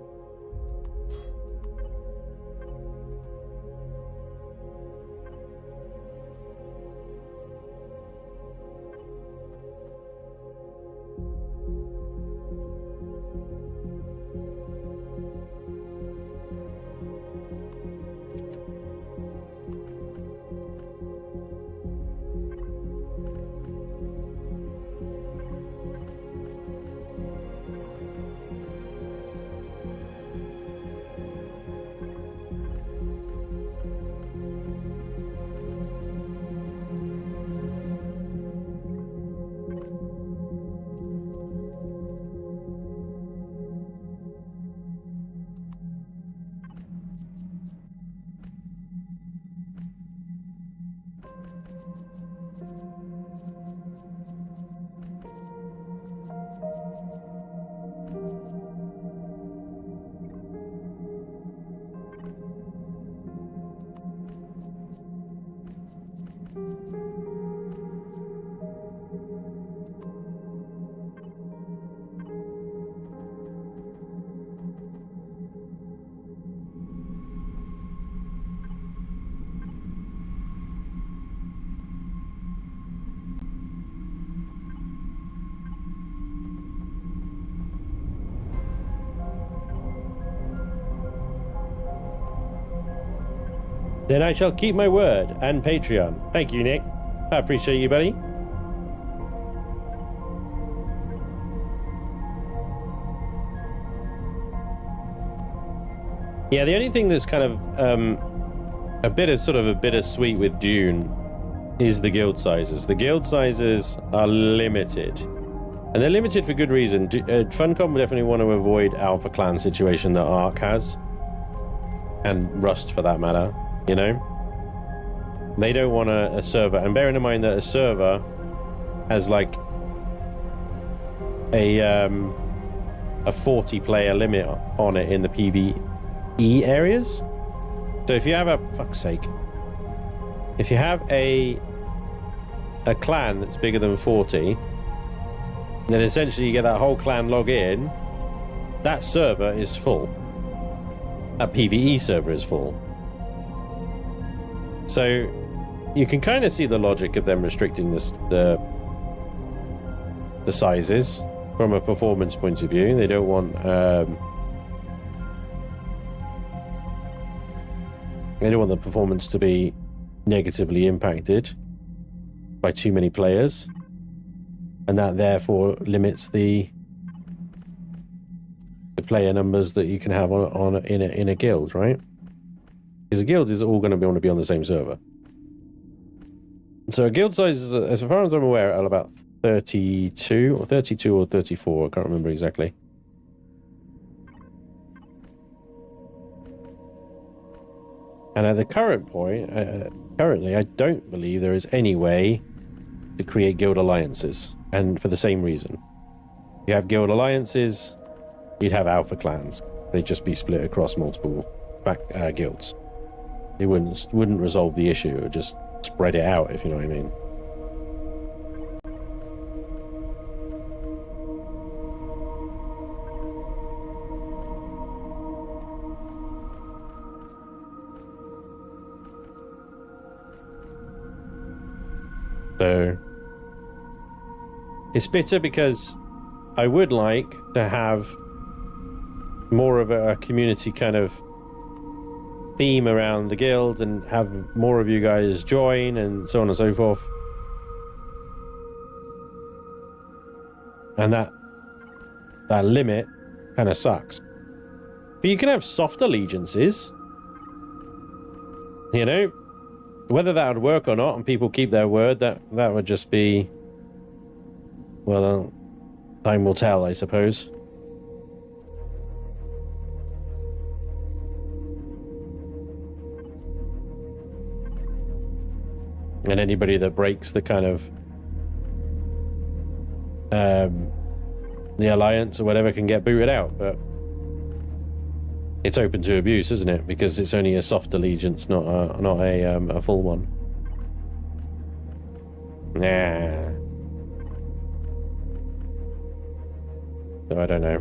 Then I shall keep my word and Patreon. Thank you, Nick. I appreciate you, buddy. Yeah, the only thing that's kind of a bit of sort of a bittersweet with Dune is the guild sizes. The guild sizes are limited. And they're limited for good reason. Funcom would definitely want to avoid Alpha Clan situation that Ark has. And Rust, for that matter. You know, they don't want a server, and bearing in mind that a server has like a 40-player limit on it in the PvE areas. So if you have a if you have a a clan that's bigger than 40, then essentially you get that whole clan log in, that server is full. That PvE server is full. So you can kind of see the logic of them restricting this, the sizes from a performance point of view. They don't want the performance to be negatively impacted by too many players, and that therefore limits the player numbers that you can have in a guild, right? Because a guild is all going to want to be on the same server. So a guild size is, as far as I'm aware, at about 32 or 34. I can't remember exactly. And at the current point, currently, I don't believe there is any way to create guild alliances, and for the same reason. You have guild alliances, you'd have alpha clans. They'd just be split across multiple guilds. It wouldn't resolve the issue. It would just spread it out, if you know what I mean. So it's bitter because I would like to have more of a community kind of theme around the guild and have more of you guys join and so on and so forth. And that limit kind of sucks. But you can have soft allegiances. You know? Whether that would work or not, and people keep their word, that would just be, well, time will tell, I suppose. And anybody that breaks the kind of the alliance or whatever can get booted out, but it's open to abuse, isn't it? Because it's only a soft allegiance, not a full one. Nah. So I don't know.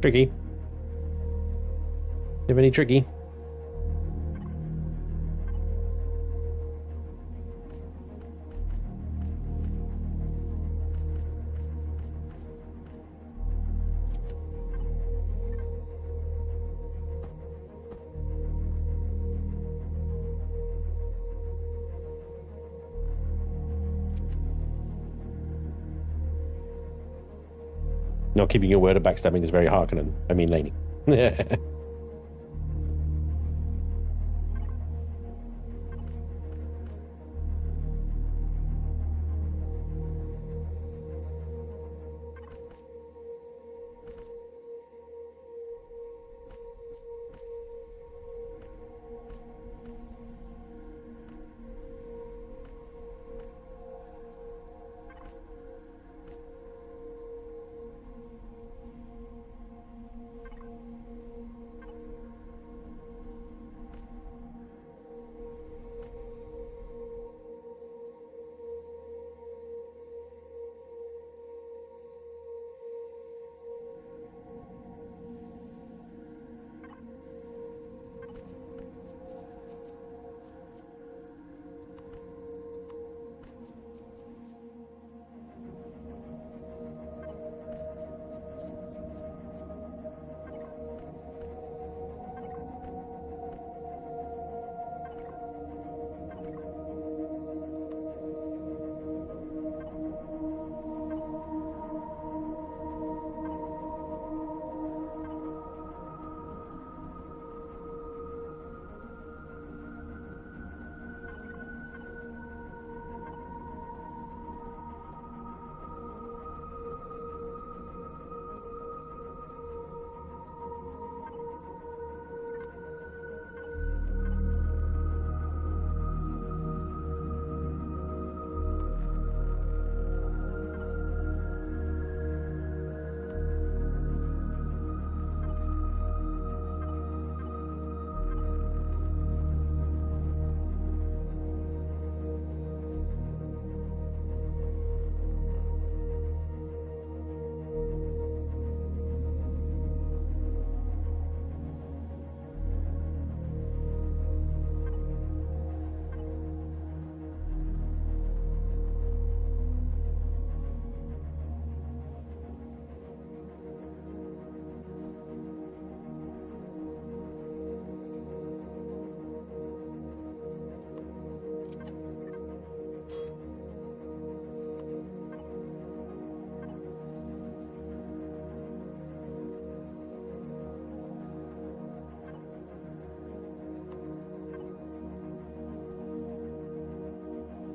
Tricky. Do you have any tricky? Not keeping your word of backstabbing is very Harkonnen. I mean, Laney.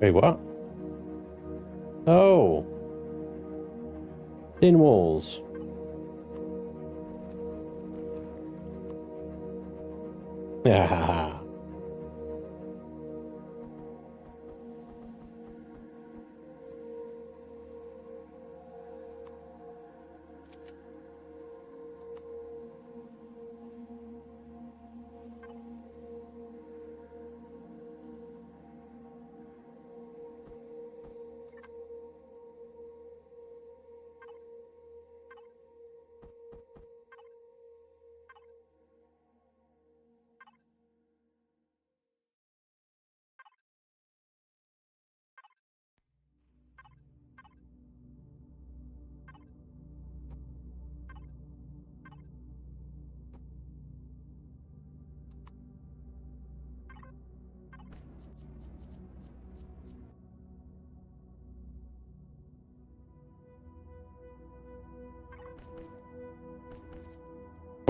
Wait, what? Oh. Thin walls. Yeah.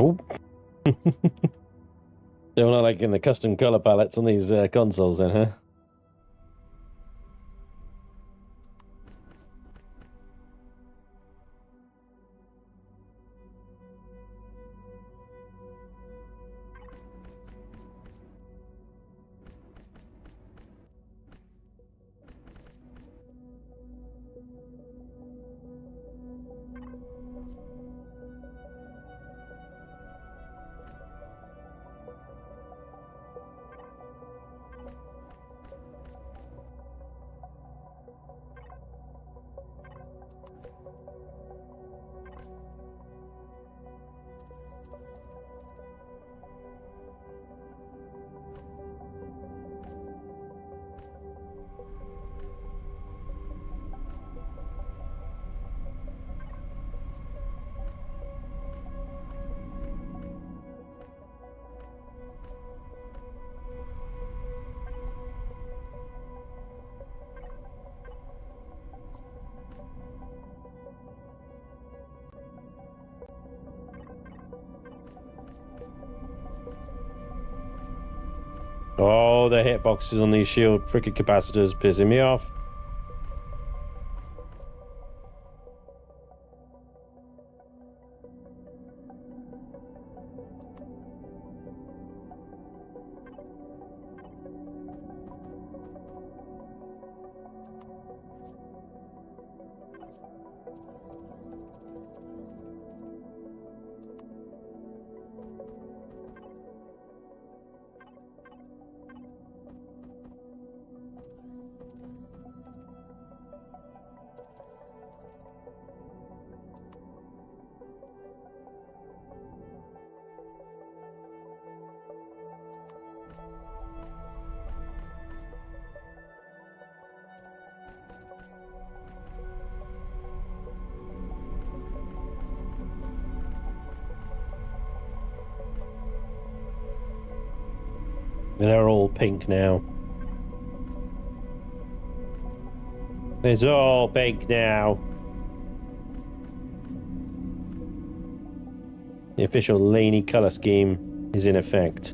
Oh. Still not liking the custom color palettes on these consoles then, huh? Oh, the hitboxes on these shield freaking capacitors pissing me off. They're all pink now. It's all pink now. The official Laney color scheme is in effect.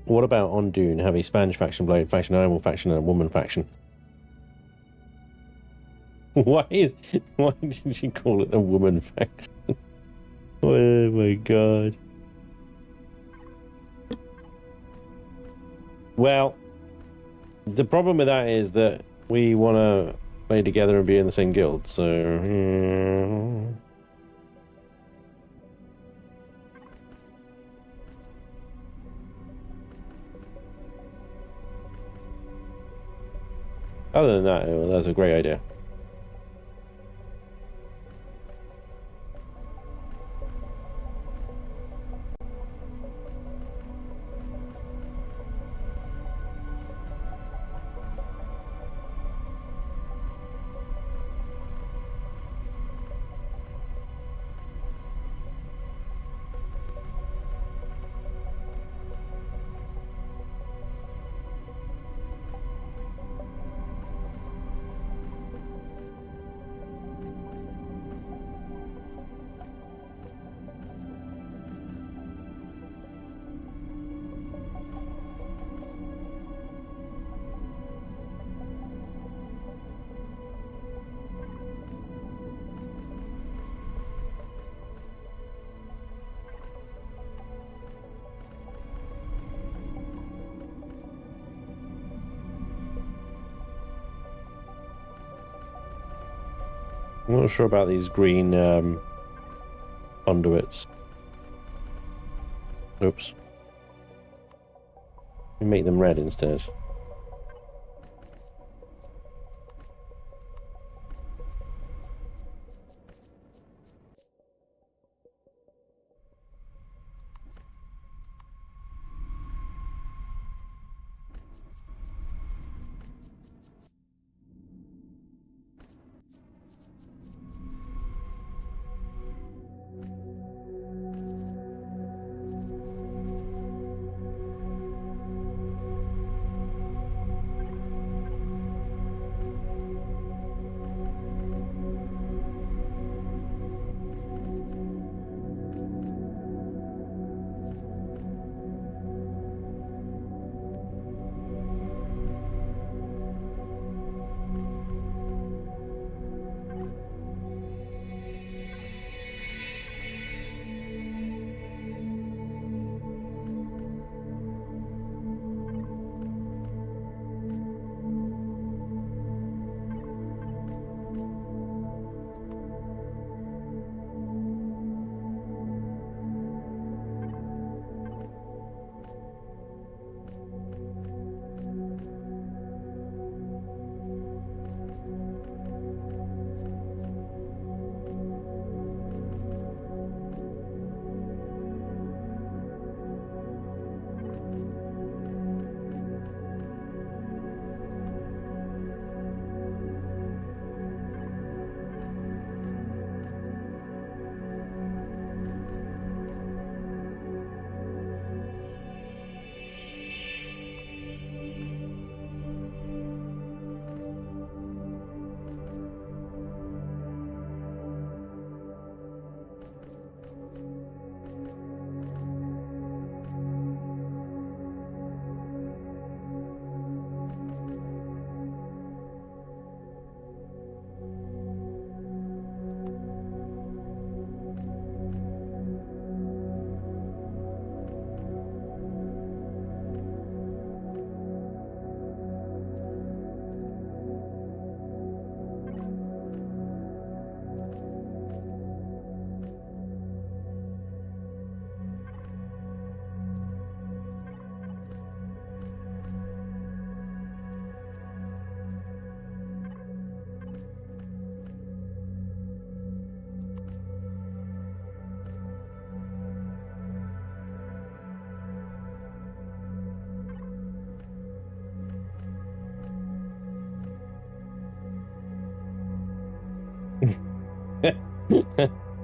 What about on Dune? Have a Spanj faction, Blade faction, Animal faction, and a Woman faction. Why did you call it a Woman faction? Oh my god. Well, the problem with that is that we want to play together and be in the same guild, so... Other than that, well, that's a great idea. I'm not sure about these green conduits. Oops. We make them red instead.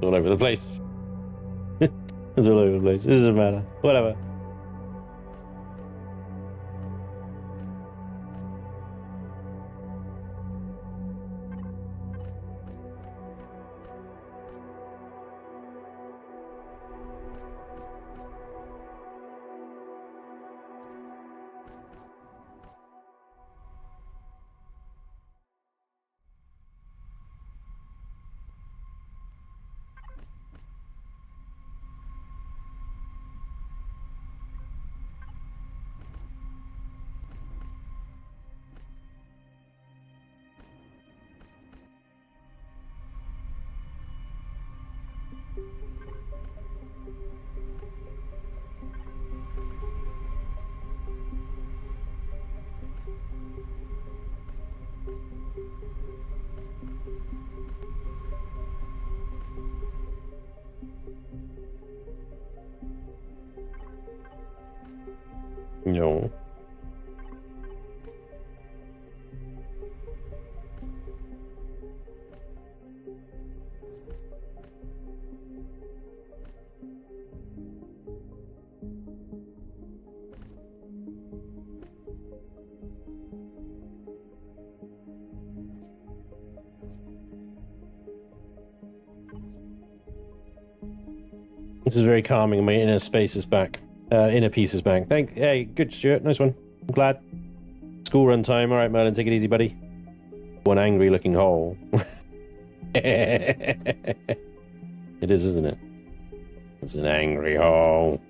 All over the place. It's all over the place. It doesn't matter. Whatever. No. This is very calming. My inner space is back. Inner peace is back. Hey, good, Stuart. Nice one. I'm glad. School run time. All right, Merlin, take it easy, buddy. One angry-looking hole. It is, isn't it? It's an angry hole.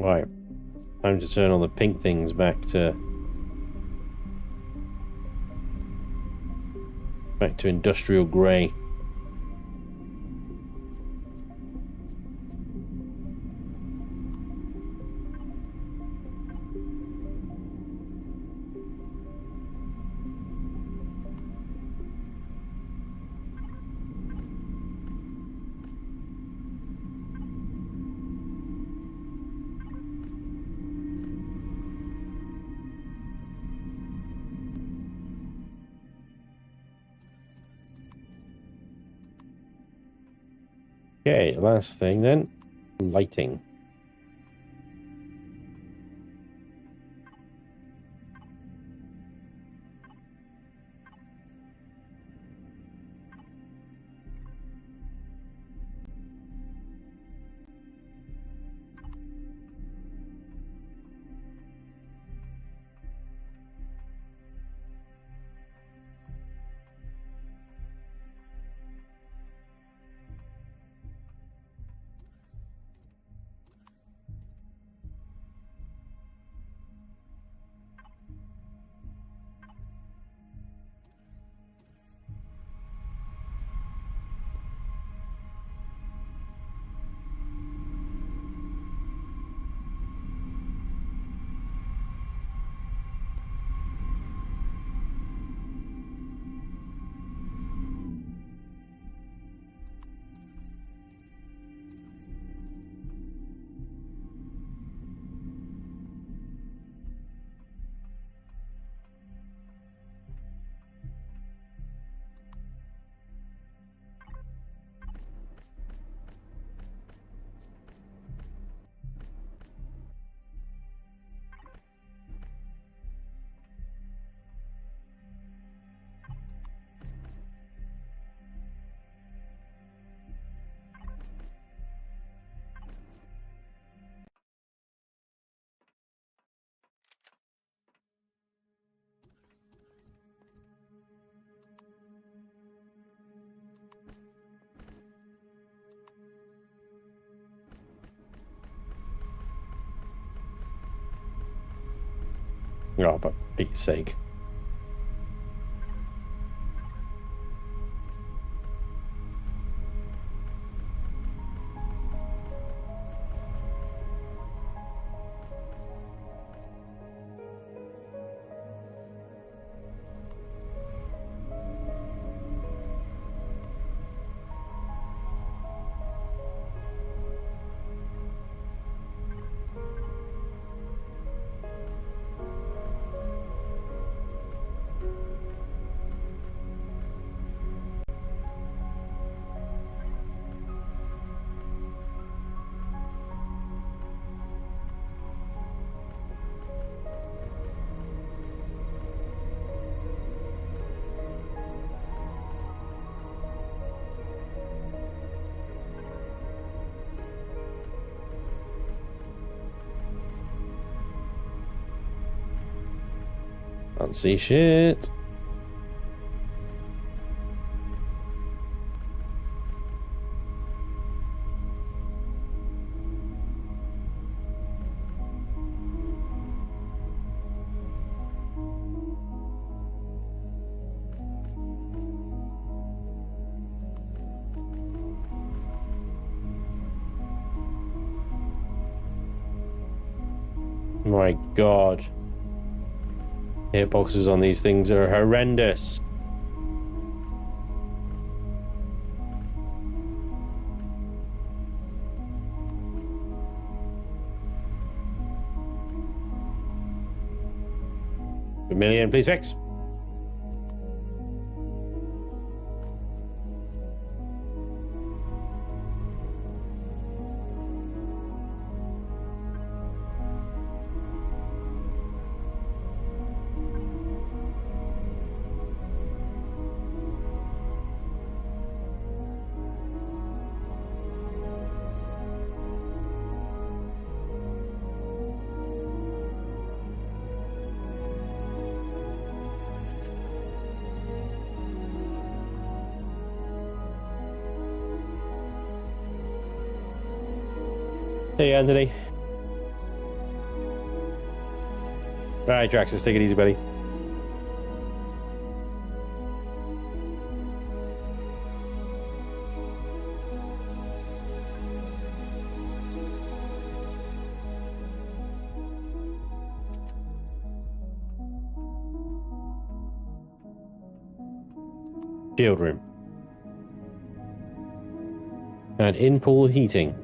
Right. Time to turn all the pink things back to industrial grey. Okay, last thing then, lighting. Oh, for Pete's sake. Can't see shit. My God. Hitboxes on these things are horrendous. Million, please fix. Hey, Anthony. Alright, Draxus, take it easy, buddy. Shield room. And in-pool heating.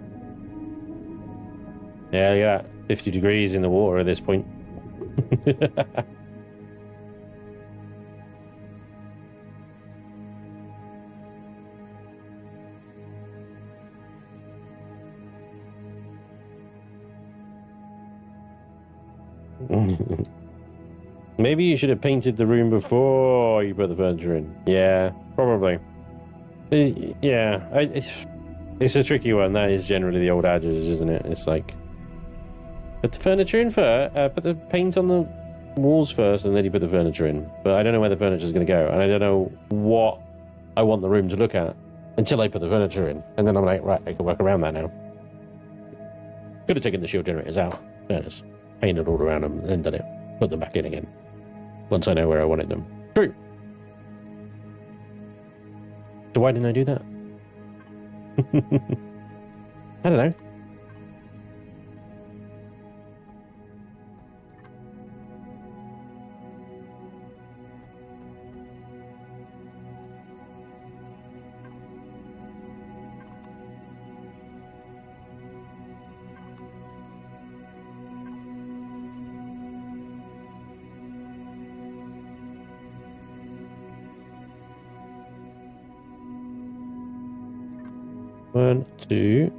Yeah, look at that. 50 degrees in the water at this point. Maybe you should have painted the room before you put the furniture in. Yeah, probably. Yeah, it's a tricky one. That is generally the old adage, isn't it? It's like, put the furniture in first, put the paint on the walls first, and then you put the furniture in. But I don't know where the furniture is going to go, and I don't know what I want the room to look at until I put the furniture in. And then I'm like, right, I can work around that now. Could have taken the shield generators out, fairness, painted all around them, and then done it. Put them back in again. Once I know where I wanted them. True. So why didn't I do that? I don't know. One, two.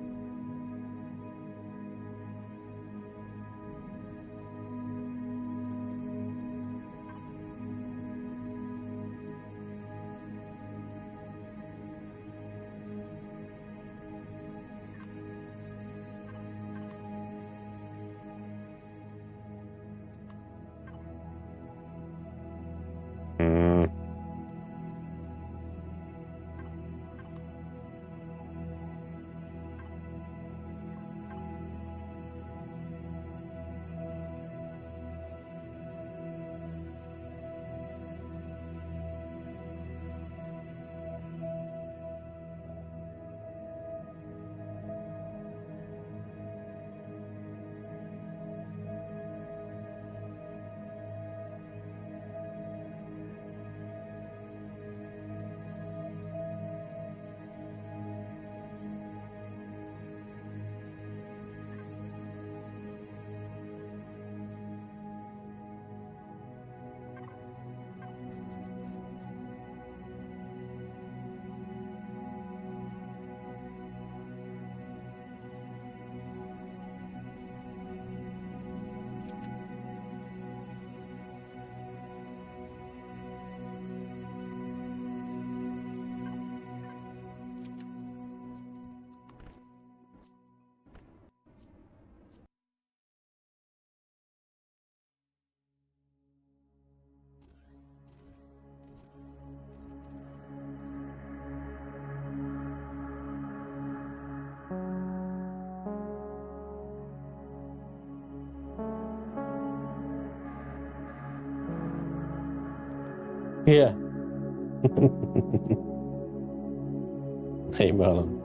Yeah. Hey, Marlon.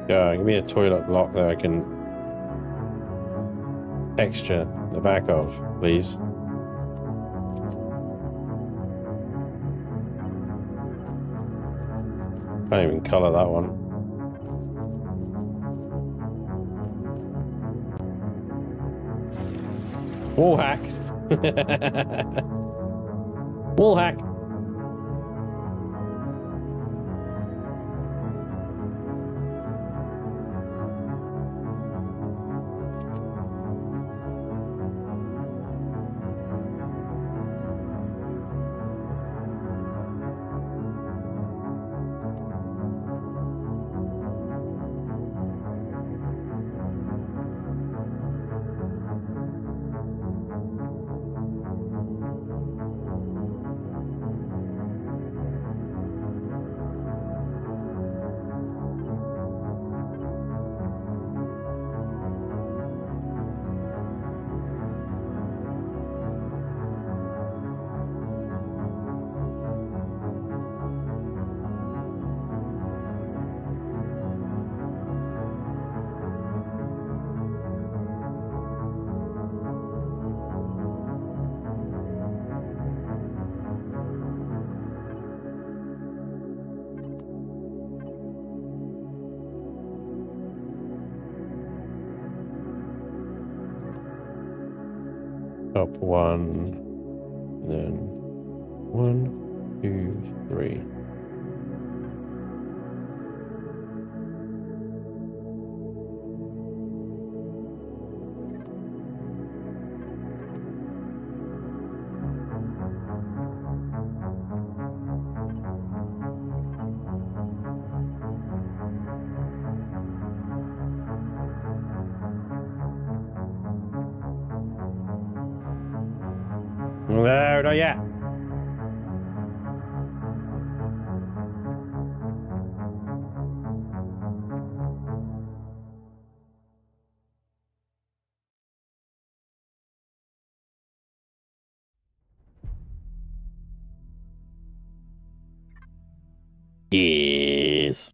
Yeah, give me a toilet block that I can texture the back of, please. Can't even color that one. Wall hack. Wall hack. Top one, then 1, 2, 3. No, not yet. Yes.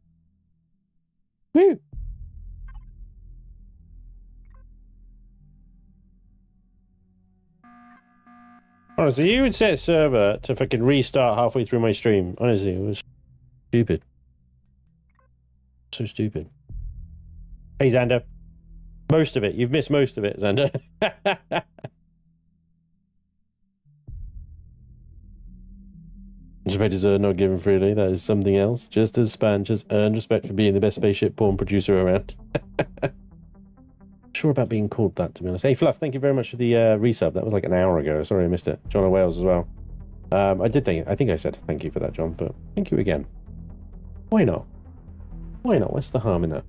Woo. Honestly, you would set a server to fucking restart halfway through my stream. Honestly, it was stupid. So stupid. Hey, Xander. Most of it. You've missed most of it, Xander. Respect is not given freely. That is something else. Just as Spanj has earned respect for being the best spaceship porn producer around. Sure about being called that, to be honest. Hey, Fluff, thank you very much for the resub. That was like an hour ago. Sorry I missed it. John of Wales as well. I think I said thank you for that, John, but thank you again. Why not? Why not? What's the harm in that?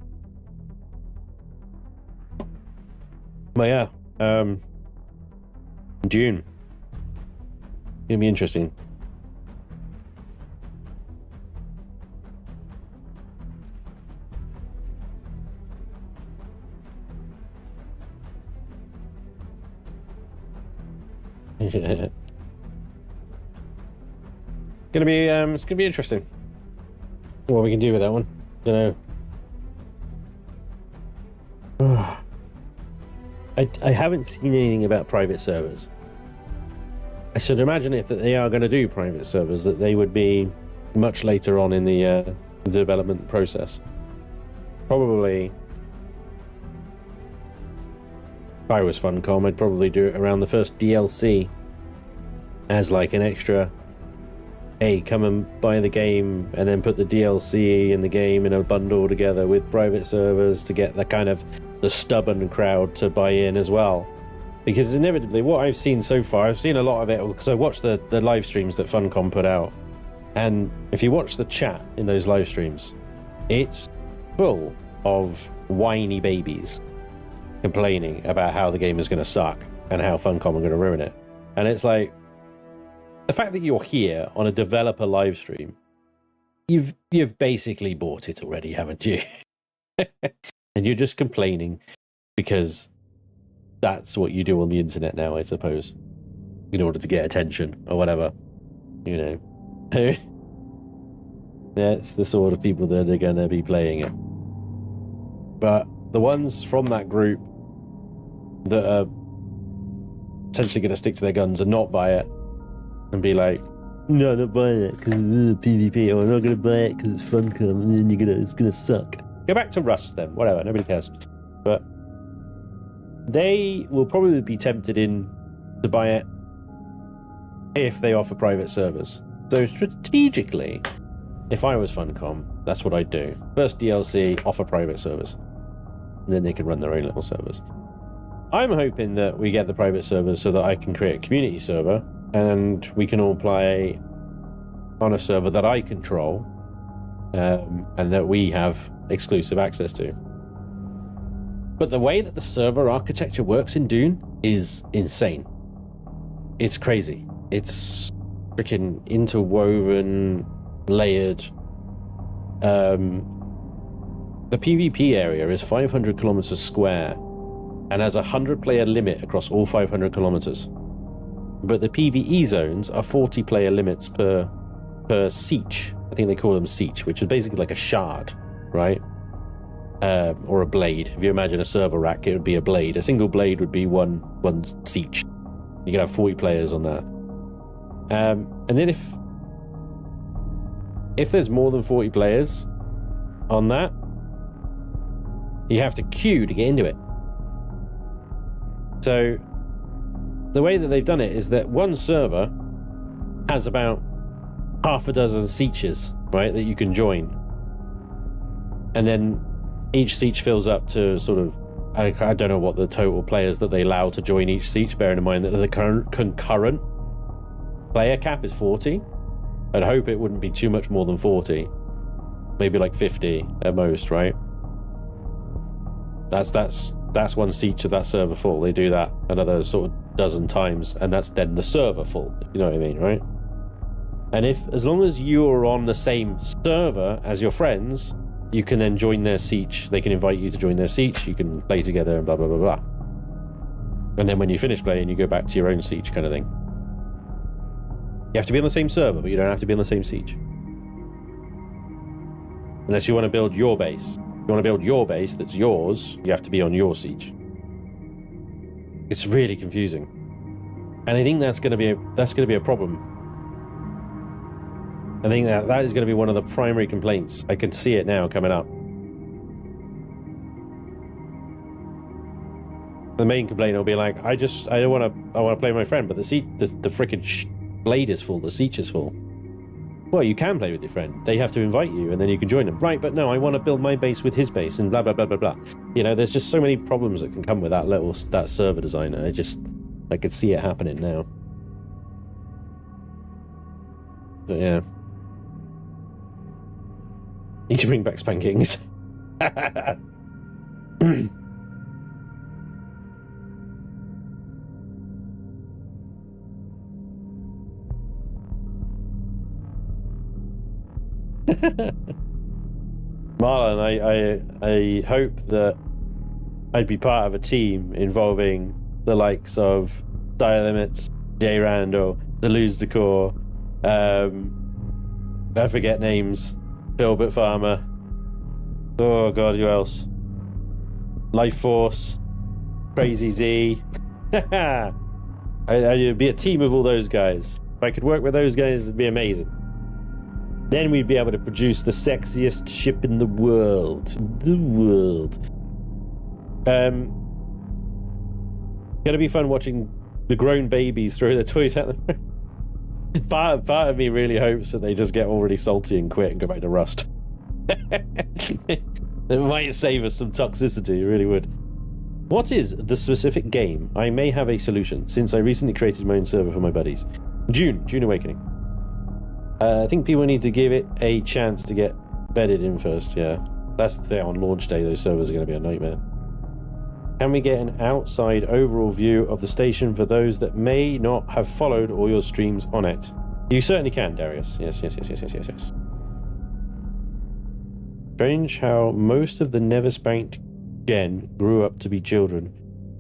But yeah, June. Gonna be interesting. It's gonna be interesting. What we can do with that one, don't know. I haven't seen anything about private servers. I should imagine if that they are going to do private servers, that they would be much later on in the development process. Probably, if I was Funcom, I'd probably do it around the first DLC as like an extra, hey, come and buy the game, and then put the DLC and the game in a bundle together with private servers to get the kind of the stubborn crowd to buy in as well. Because inevitably, what I've seen so far, I've seen a lot of it because I watched the live streams that Funcom put out. And if you watch the chat in those live streams, it's full of whiny babies complaining about how the game is going to suck and how Funcom are going to ruin it. And it's like, the fact that you're here on a developer live stream, you've basically bought it already, haven't you? And you're just complaining because that's what you do on the internet now, I suppose, in order to get attention or whatever, you know. That's the sort of people that are going to be playing it. But the ones from that group that are essentially going to stick to their guns and not buy it and be like, no, I'm not buying it because it's PvP, or I'm not going to buy it because it's Funcom, and then it's going to suck. Go back to Rust then, whatever, nobody cares. But they will probably be tempted in to buy it if they offer private servers. So strategically, if I was Funcom, that's what I'd do. First DLC, offer private servers. And then they can run their own little servers. I'm hoping that we get the private servers so that I can create a community server and we can all play on a server that I control and that we have exclusive access to. But the way that the server architecture works in Dune is insane. It's crazy. It's freaking interwoven, layered. The PvP area is 500 kilometers square and has a 100-player limit across all 500 kilometers. But the PvE zones are 40-player limits per siege. I think they call them siege, which is basically like a shard, right? Or a blade. If you imagine a server rack, it would be a blade. A single blade would be one siege. You can have 40 players on that. And then if there's more than 40 players on that, you have to queue to get into it. So the way that they've done it is that one server has about half a dozen sieges, right, that you can join. And then each siege fills up to sort of, I don't know what the total players that they allow to join each siege, bearing in mind that the current concurrent player cap is 40. I'd hope it wouldn't be too much more than 40. Maybe like 50 at most, right? That's one siege of that server full. They do that another sort of dozen times, and that's then the server full, if you know what I mean, right? And as long as you are on the same server as your friends, you can then join their siege. They can invite you to join their siege. You can play together and blah, blah, blah, blah. And then when you finish playing, you go back to your own siege kind of thing. You have to be on the same server, but you don't have to be on the same siege. Unless you want to build your base. If you want to build your base that's yours, you have to be on your siege. It's really confusing. And I think that's going to be a problem. I think that is going to be one of the primary complaints. I can see it now coming up. The main complaint will be like, I want to play with my friend, but the freaking blade is full, the siege is full. Well, you can play with your friend. They have to invite you, and then you can join them. Right, but no, I want to build my base with his base, and blah blah blah blah blah. You know, there's just so many problems that can come with that server designer. I could see it happening now. But yeah. Need to bring back spankings. Marlon, I hope that I'd be part of a team involving the likes of Dire Limits, J Randall, Deleuze Decor, I forget names, Philbert Farmer, oh god, who else? Life Force, Crazy Z. I'd be a team of all those guys. If I could work with those guys, it'd be amazing. Then we'd be able to produce the sexiest ship in the world. Gonna be fun watching the grown babies throw their toys at them. Part of me really hopes that they just get all really salty and quit and go back to Rust. It might save us some toxicity, it really would. What is the specific game? I may have a solution, since I recently created my own server for my buddies. June Awakening. I think people need to give it a chance to get bedded in first, yeah. That's the thing, on launch day, those servers are going to be a nightmare. Can we get an outside overall view of the station for those that may not have followed all your streams on it? You certainly can, Darius. Yes. Strange how most of the never spanked gen grew up to be children.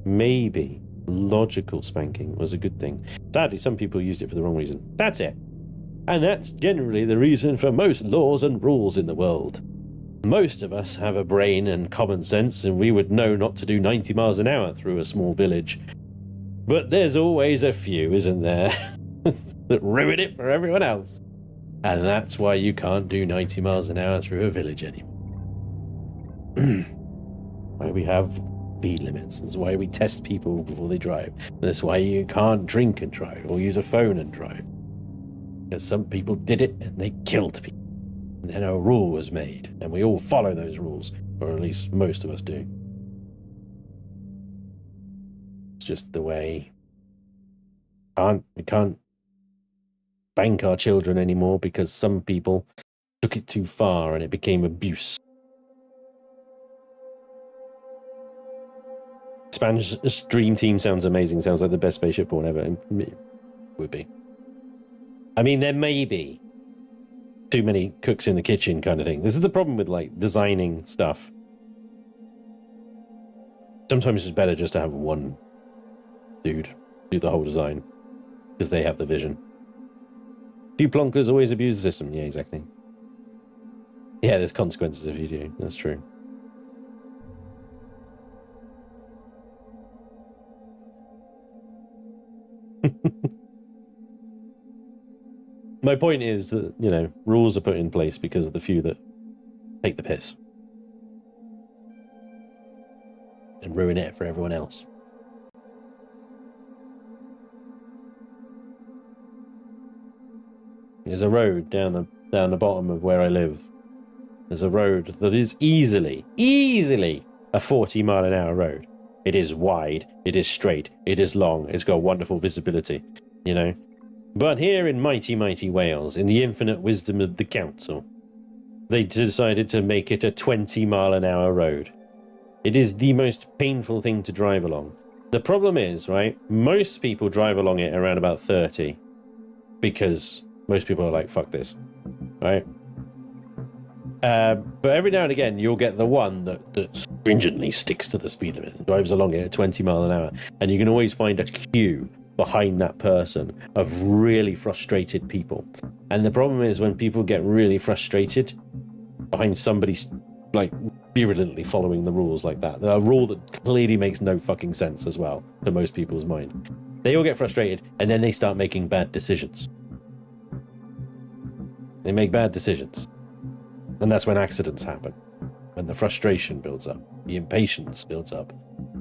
Maybe logical spanking was a good thing. Sadly, some people used it for the wrong reason. That's it. And that's generally the reason for most laws and rules in the world. Most of us have a brain and common sense, and we would know not to do 90 miles an hour through a small village. But there's always a few, isn't there, that ruin it for everyone else. And that's why you can't do 90 miles an hour through a village anymore. Why we have speed limits. That's why we test people before they drive. That's why you can't drink and drive or use a phone and drive. Because some people did it and they killed people. And then a rule was made, and we all follow those rules, or at least most of us do. It's just the way. We can't bank our children anymore because some people took it too far and it became abuse. Spanj's dream team sounds amazing. Sounds like the best spaceship porn ever. It would be. I mean, there may be too many cooks in the kitchen kind of thing. This is the problem with like designing stuff. Sometimes it's better just to have one dude do the whole design because they have the vision. Few plonkers always abuse the system. Yeah, exactly. Yeah, there's consequences if you do. That's true. My point is that, you know, rules are put in place because of the few that take the piss and ruin it for everyone else. There's a road down the bottom of where I live. There's a road that is easily a 40-mile-an-hour road. It is wide, it is straight, it is long, it's got wonderful visibility, you know. But here in mighty, mighty Wales, in the infinite wisdom of the council, they decided to make it a 20-mile-an-hour road. It is the most painful thing to drive along. The problem is, right, most people drive along it around about 30 because most people are like, fuck this, right? But every now and again, you'll get the one that stringently sticks to the speed limit and drives along it at 20 miles an hour. And you can always find a queue behind that person of really frustrated people. And the problem is when people get really frustrated behind somebody like virulently following the rules like that, a rule that clearly makes no fucking sense as well to most people's mind, they all get frustrated and then they start making bad decisions. They make bad decisions. And that's when accidents happen. When the frustration builds up, the impatience builds up.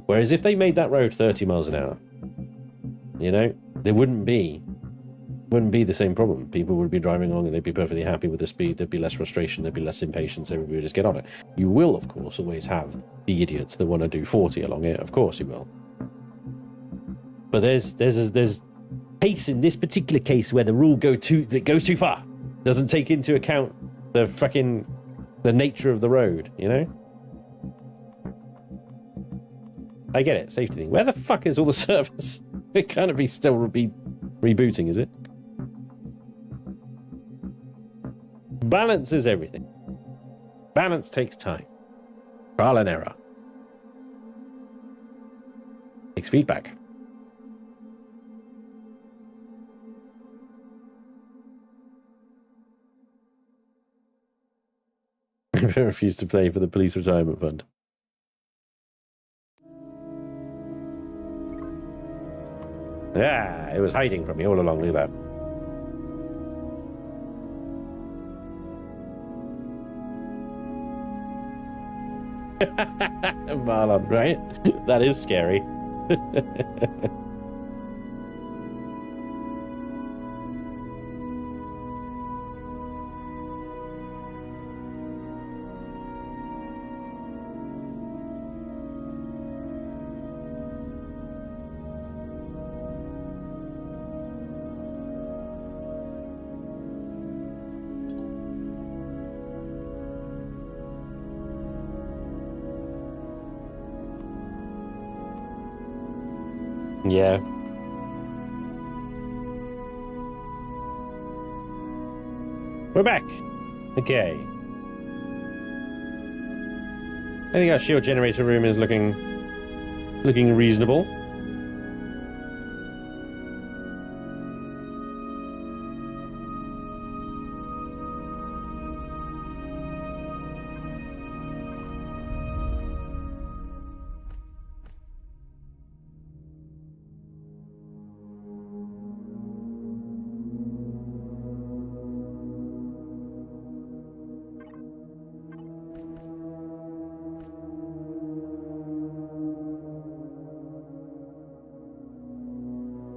Whereas if they made that road 30 miles an hour, you know, there wouldn't be the same problem. People would be driving along and they'd be perfectly happy with the speed. There'd be less frustration, there'd be less impatience, everybody would just get on it. You will, of course, always have the idiots that want to do 40 along it. Of course you will. But there's case in this particular case where the rule goes too far. Doesn't take into account the nature of the road, you know? I get it, safety thing. Where the fuck is all the servers? It can't be still rebooting, is it? Balance is everything. Balance takes time. Trial and error. Takes feedback. I refuse to pay for the police retirement fund. Yeah, it was hiding from me all along. Look at that. Marlon, right? That is scary. Yeah. We're back. Okay. I think our shield generator room is looking reasonable.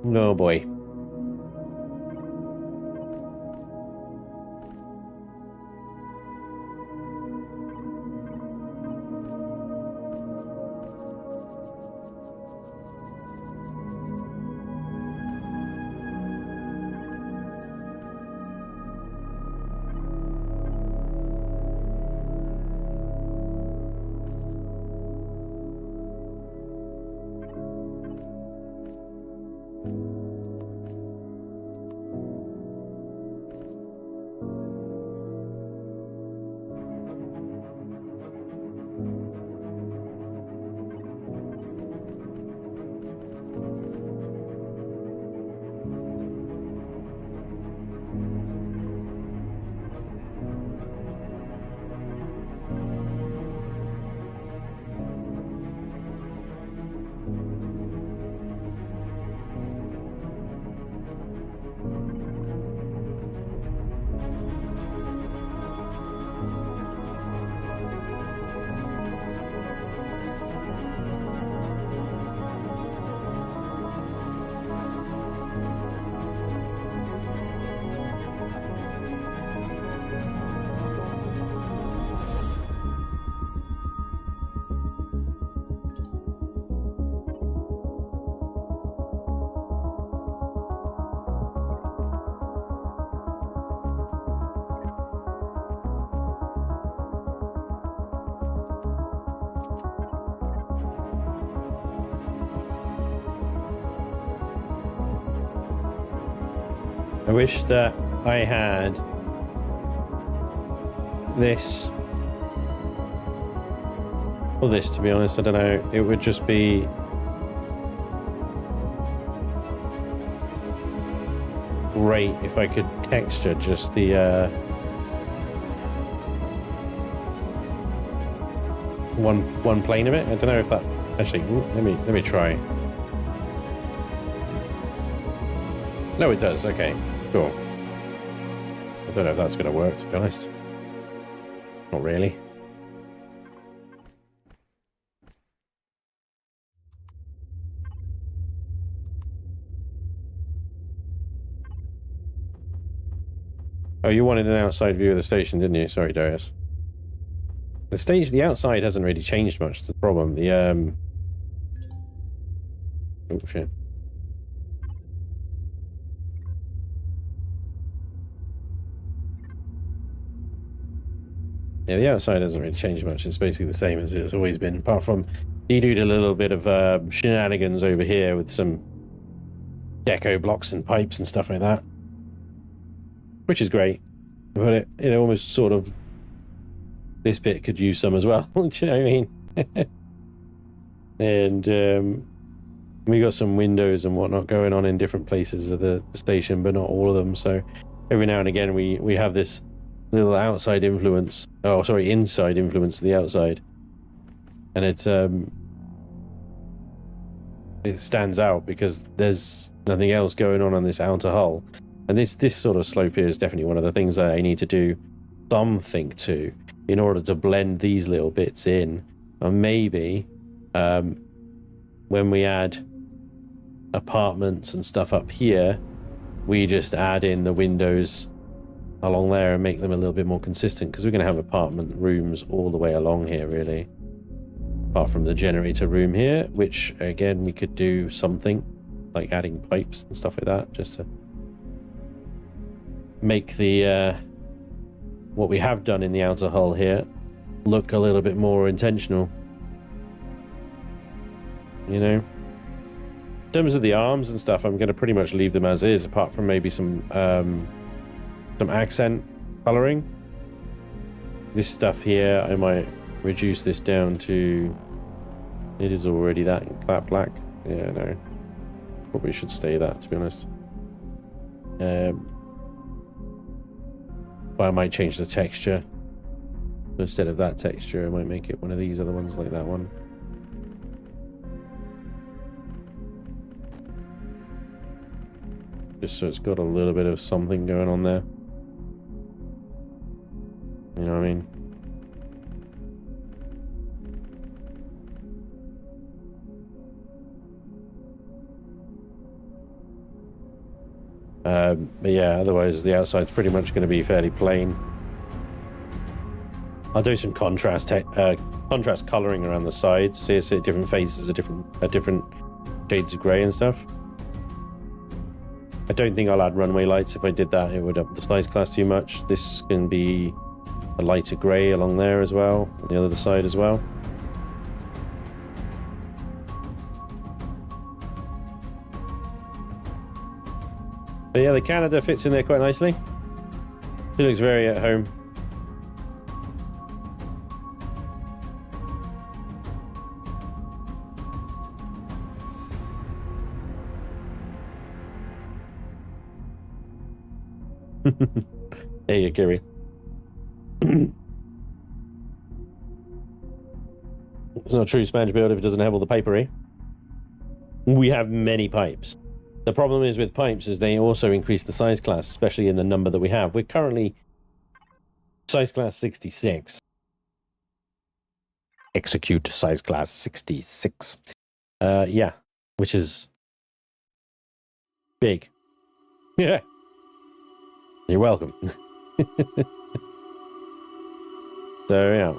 Oh boy. I wish that I had this, or this, to be honest. I don't know. It would just be great if I could texture just the one plane of it. I don't know if that actually. Let me try. No, it does. Okay, cool. I don't know if that's going to work, to be honest. Not really. Oh, you wanted an outside view of the station, didn't you? Sorry, Darius. The outside hasn't really changed much. That's the problem. The oh shit. Yeah, the outside hasn't really changed much. It's basically the same as it's always been, apart from you do a little bit of shenanigans over here with some deco blocks and pipes and stuff like that, which is great. But it almost sort of, this bit could use some as well. Do you know what I mean? And we got some windows and whatnot going on in different places of the station, but not all of them. So every now and again we have this little outside influence. Oh, sorry, inside influence to the outside, and it stands out because there's nothing else going on this outer hull. And this sort of slope here is definitely one of the things that I need to do something to in order to blend these little bits in. And maybe when we add apartments and stuff up here, we just add in the windows along there and make them a little bit more consistent, because we're going to have apartment rooms all the way along here, really, apart from the generator room here, which again we could do something like adding pipes and stuff like that, just to make the what we have done in the outer hull here look a little bit more intentional, you know. In terms of the arms and stuff, I'm going to pretty much leave them as is, apart from maybe some accent coloring. This stuff here, I might reduce this down to, it is already that black. Yeah, no, probably should stay that, to be honest. But I might change the texture. So instead of that texture, I might make it one of these other ones, like that one. Just so it's got a little bit of something going on there. You know what I mean? But yeah, otherwise the outside's pretty much going to be fairly plain. I'll do some contrast coloring around the sides, see at different faces, at different shades of grey and stuff. I don't think I'll add runway lights. If I did that, it would up the size class too much. This can be a lighter grey along there as well, on the other side as well. But yeah, the Canada fits in there quite nicely. It looks very at home. There you go, Kiri. It's not a true Spanj build if it doesn't have all the pipery. We have many pipes. The problem is with pipes is they also increase the size class, especially in the number that we have. We're currently size class 66. Execute size class 66. Yeah, which is big. Yeah. You're welcome. So, yeah.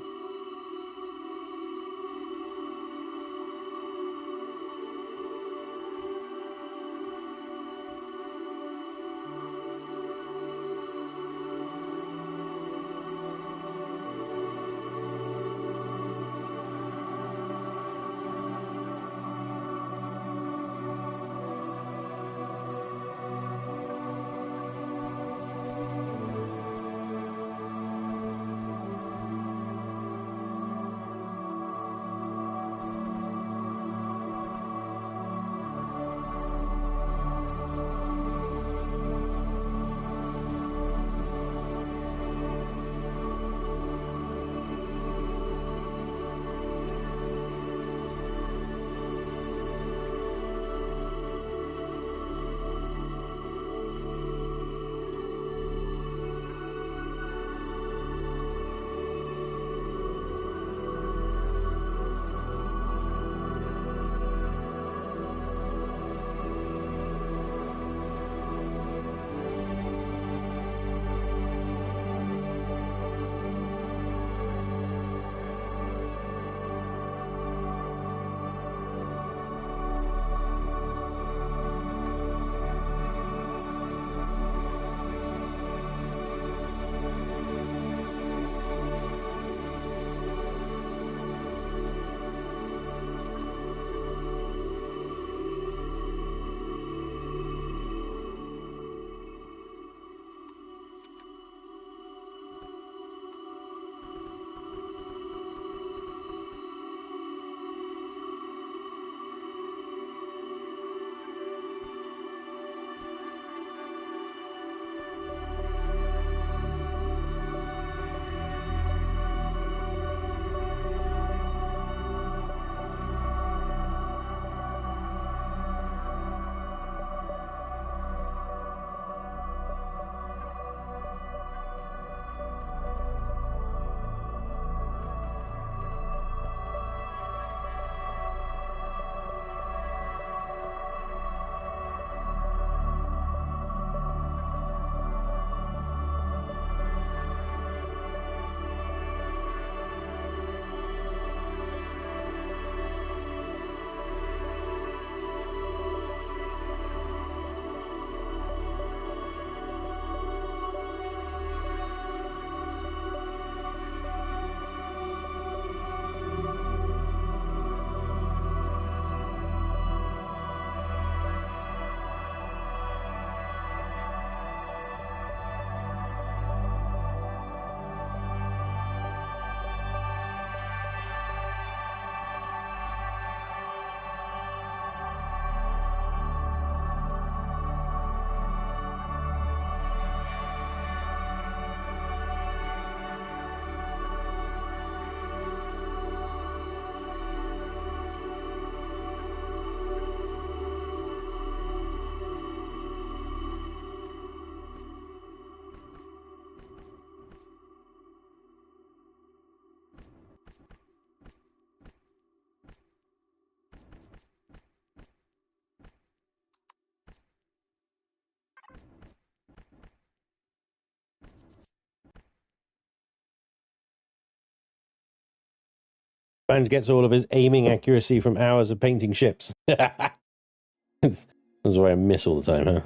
Spanj gets all of his aiming accuracy from hours of painting ships. That's why I miss all the time, huh?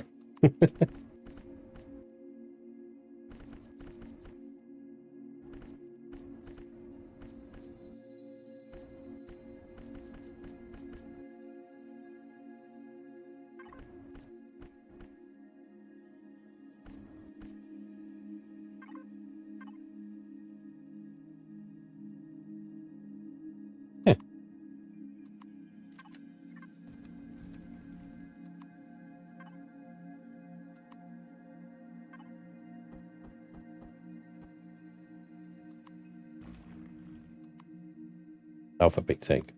Alpha big take.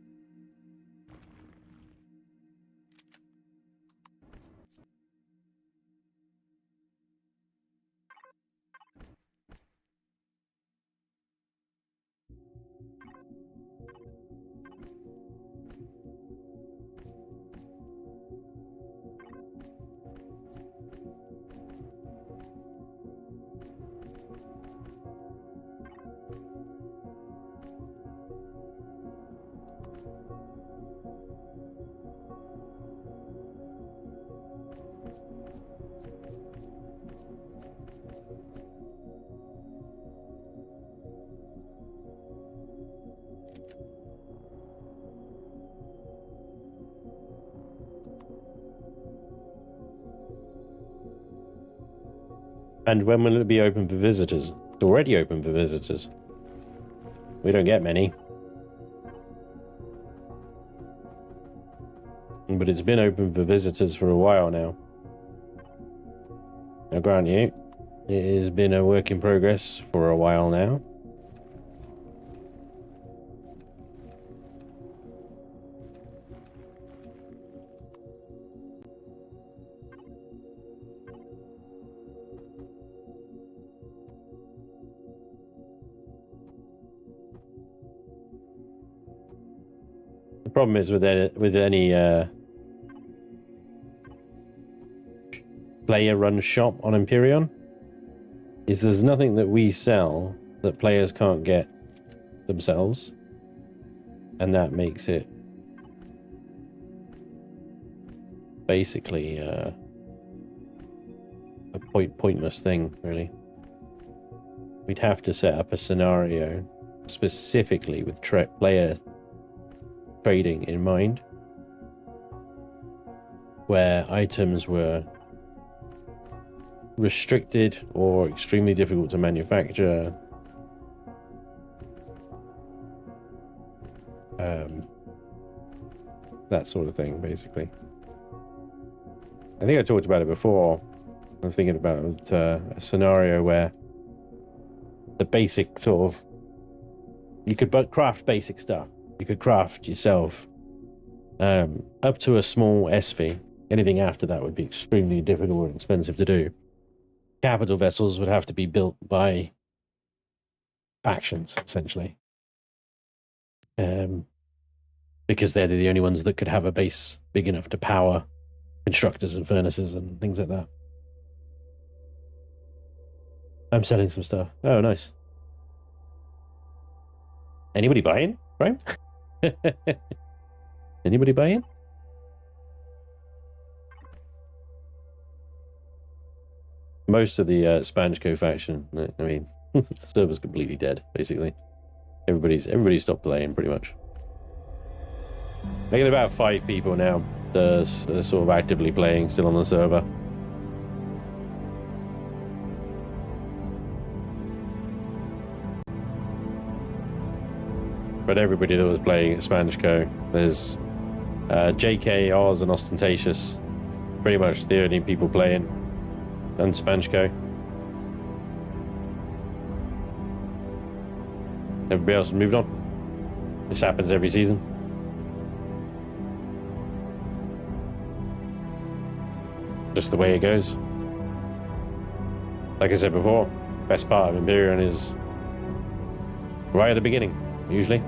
And when will it be open for visitors? It's already open for visitors. We don't get many. But it's been open for visitors for a while now. Now, grant you, it has been a work in progress for a while now. The problem is with any player-run shop on Empyrion is there's nothing that we sell that players can't get themselves, and that makes it basically a pointless thing, really. We'd have to set up a scenario specifically with player trading in mind, where items were restricted or extremely difficult to manufacture. That sort of thing, basically. I think I talked about it before. I was thinking about a scenario where the basic sort of... You could craft basic stuff. You could craft yourself up to a small SV. Anything after that would be extremely difficult and expensive to do. Capital vessels would have to be built by factions, essentially. Because they're the only ones that could have a base big enough to power constructors and furnaces and things like that. I'm selling some stuff. Oh, nice. Anybody buying, right? Anybody buying? Most of the SpanjCo faction, I mean, the server's completely dead, basically. Everybody's stopped playing, pretty much. I get about 5 people now that are sort of actively playing, still on the server. But everybody that was playing at SpanjCo, there's JK, Oz, and Ostentatious, pretty much the only people playing on SpanjCo. Everybody else has moved on. This happens every season. Just the way it goes. Like I said before, best part of Empyrion is right at the beginning, usually.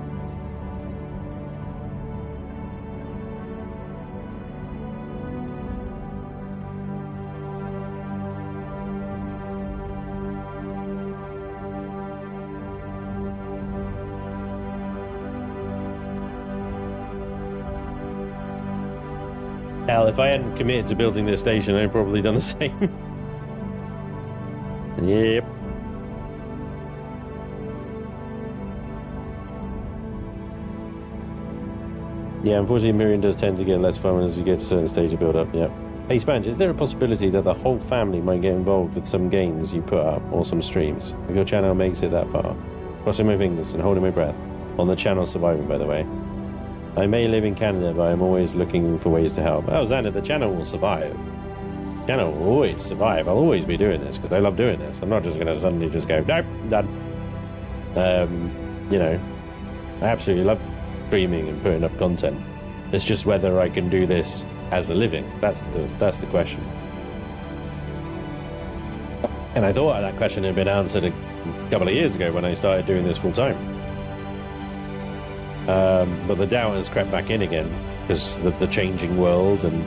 Hell, if I hadn't committed to building this station, I'd probably done the same. Yep. Yeah, unfortunately, Empyrion does tend to get less fun as you get to a certain stage of build-up. Yep. Hey, Spanj, is there a possibility that the whole family might get involved with some games you put up or some streams? If your channel makes it that far. Crossing my fingers and holding my breath. On the channel surviving, by the way. I may live in Canada, but I'm always looking for ways to help. Oh, Xander, the channel will survive. The channel will always survive. I'll always be doing this because I love doing this. I'm not just going to suddenly just go, nope, done. You know, I absolutely love streaming and putting up content. It's just whether I can do this as a living. That's the question. And I thought that question had been answered a couple of years ago when I started doing this full time. But the doubt has crept back in again because of the changing world and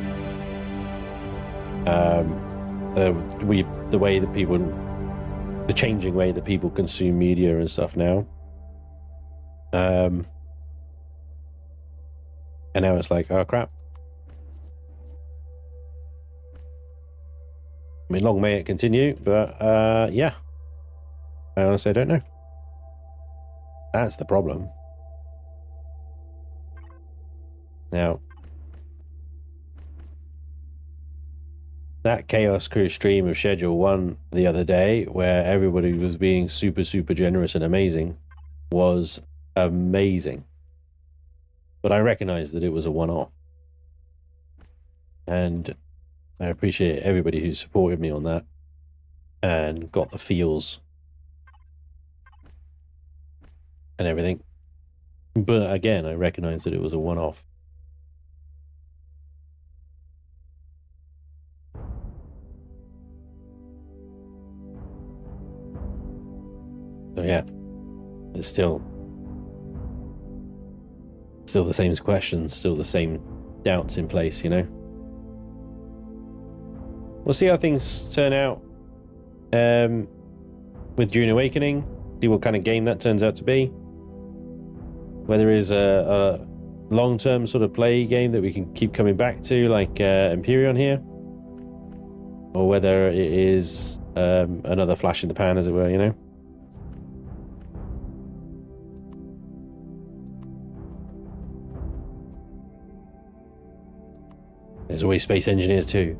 the changing way that people consume media and stuff now. And now it's like, oh crap. I mean, long may it continue, but yeah. I honestly don't know. That's the problem. Now, that Chaos Crew stream of Schedule 1 the other day, where everybody was being super, super generous and amazing, was amazing. But I recognize that it was a one-off. And I appreciate everybody who supported me on that and got the feels and everything. But again, I recognize that it was a one-off. So yeah, it's still the same questions, still the same doubts in place, you know. We'll see how things turn out with Dune Awakening, see what kind of game that turns out to be. Whether it's a long-term sort of play game that we can keep coming back to, like Empyrion here, or whether it is another flash in the pan, as it were, you know. There's always space engineers too.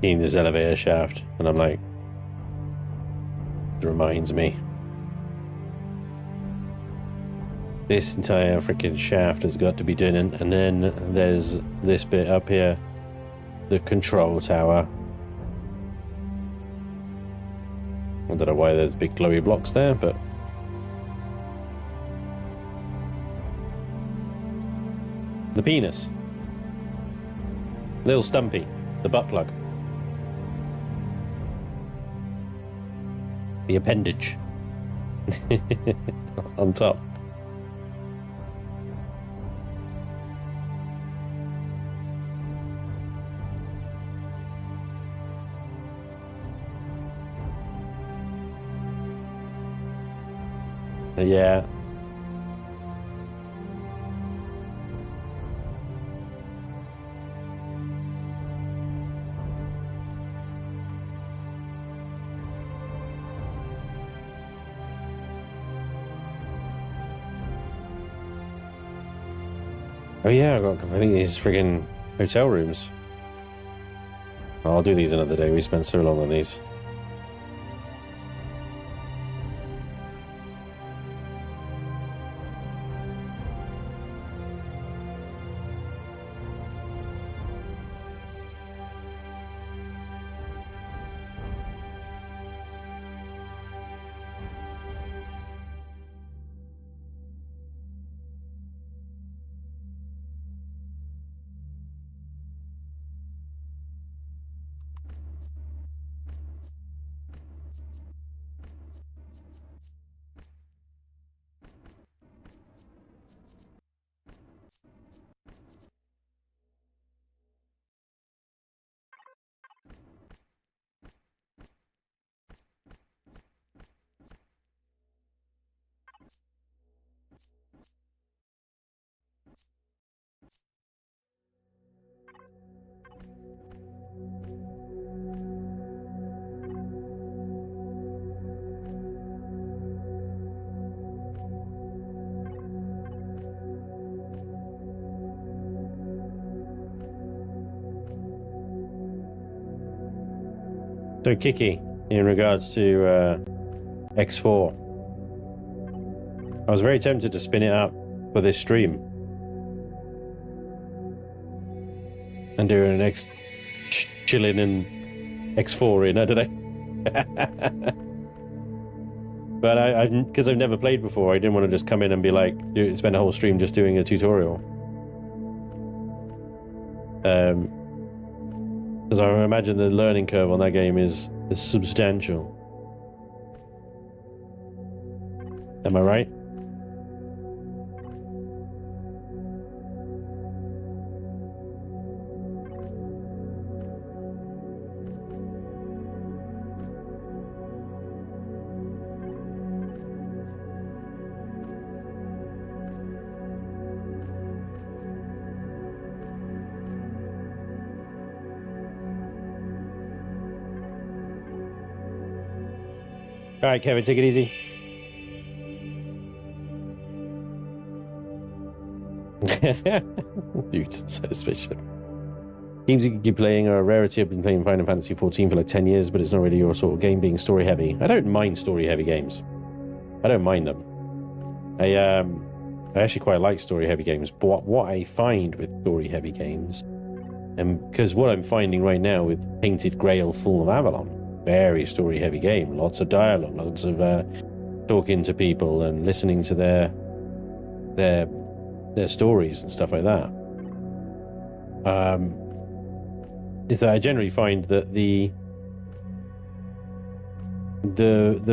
In this elevator shaft, and I'm like, it reminds me, this entire freaking shaft has got to be done, and then there's this bit up here, the control tower. I don't know why there's big glowy blocks there, but the penis, little Stumpy, the butt plug. The appendage on top. Yeah. Oh yeah, I think these friggin' hotel rooms. I'll do these another day. We spent so long on these. So Kiki, in regards to X4, I was very tempted to spin it up for this stream and do an Chillin and X4 in, I don't know. But I because I've never played before, I didn't want to just come in and be like, spend a whole stream just doing a tutorial. Because I imagine the learning curve on that game is substantial. Am I right? All right, Kevin, take it easy. Dude, satisfaction. Games you can keep playing are a rarity. I've been playing Final Fantasy 14 for like 10 years, but it's not really your sort of game, being story heavy. I don't mind story heavy games. I don't mind them. I actually quite like story heavy games, but what I find with story heavy games, and because what I'm finding right now with Painted Grail Fall of Avalon, very story heavy game, lots of dialogue, lots of talking to people and listening to their stories and stuff like that, is that I generally find that the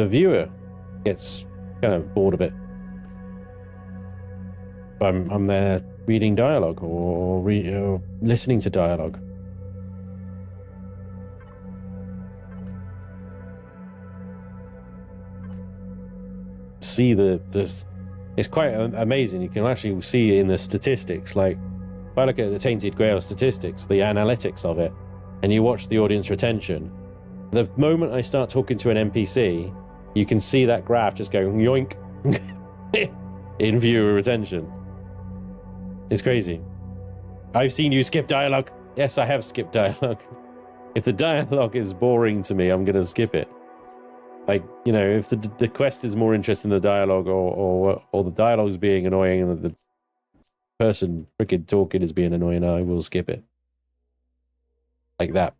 viewer gets kind of bored of it. I'm there reading dialogue or listening to dialogue. See this, it's quite amazing. You can actually see in the statistics, like if I look at the Tainted Grail statistics, the analytics of it, and you watch the audience retention, the moment I start talking to an NPC, you can see that graph just go yoink in viewer retention. It's crazy. I've seen you skip dialogue. Yes, I have skipped dialogue. If the dialogue is boring to me, I'm gonna skip it. Like, you know, if the quest is more interesting than the dialogue, or the dialogue's being annoying and the person freaking talking is being annoying, I will skip it. Like that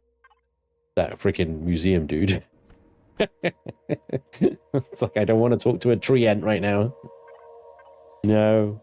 freaking museum dude. It's like, I don't want to talk to a tree ant right now. No.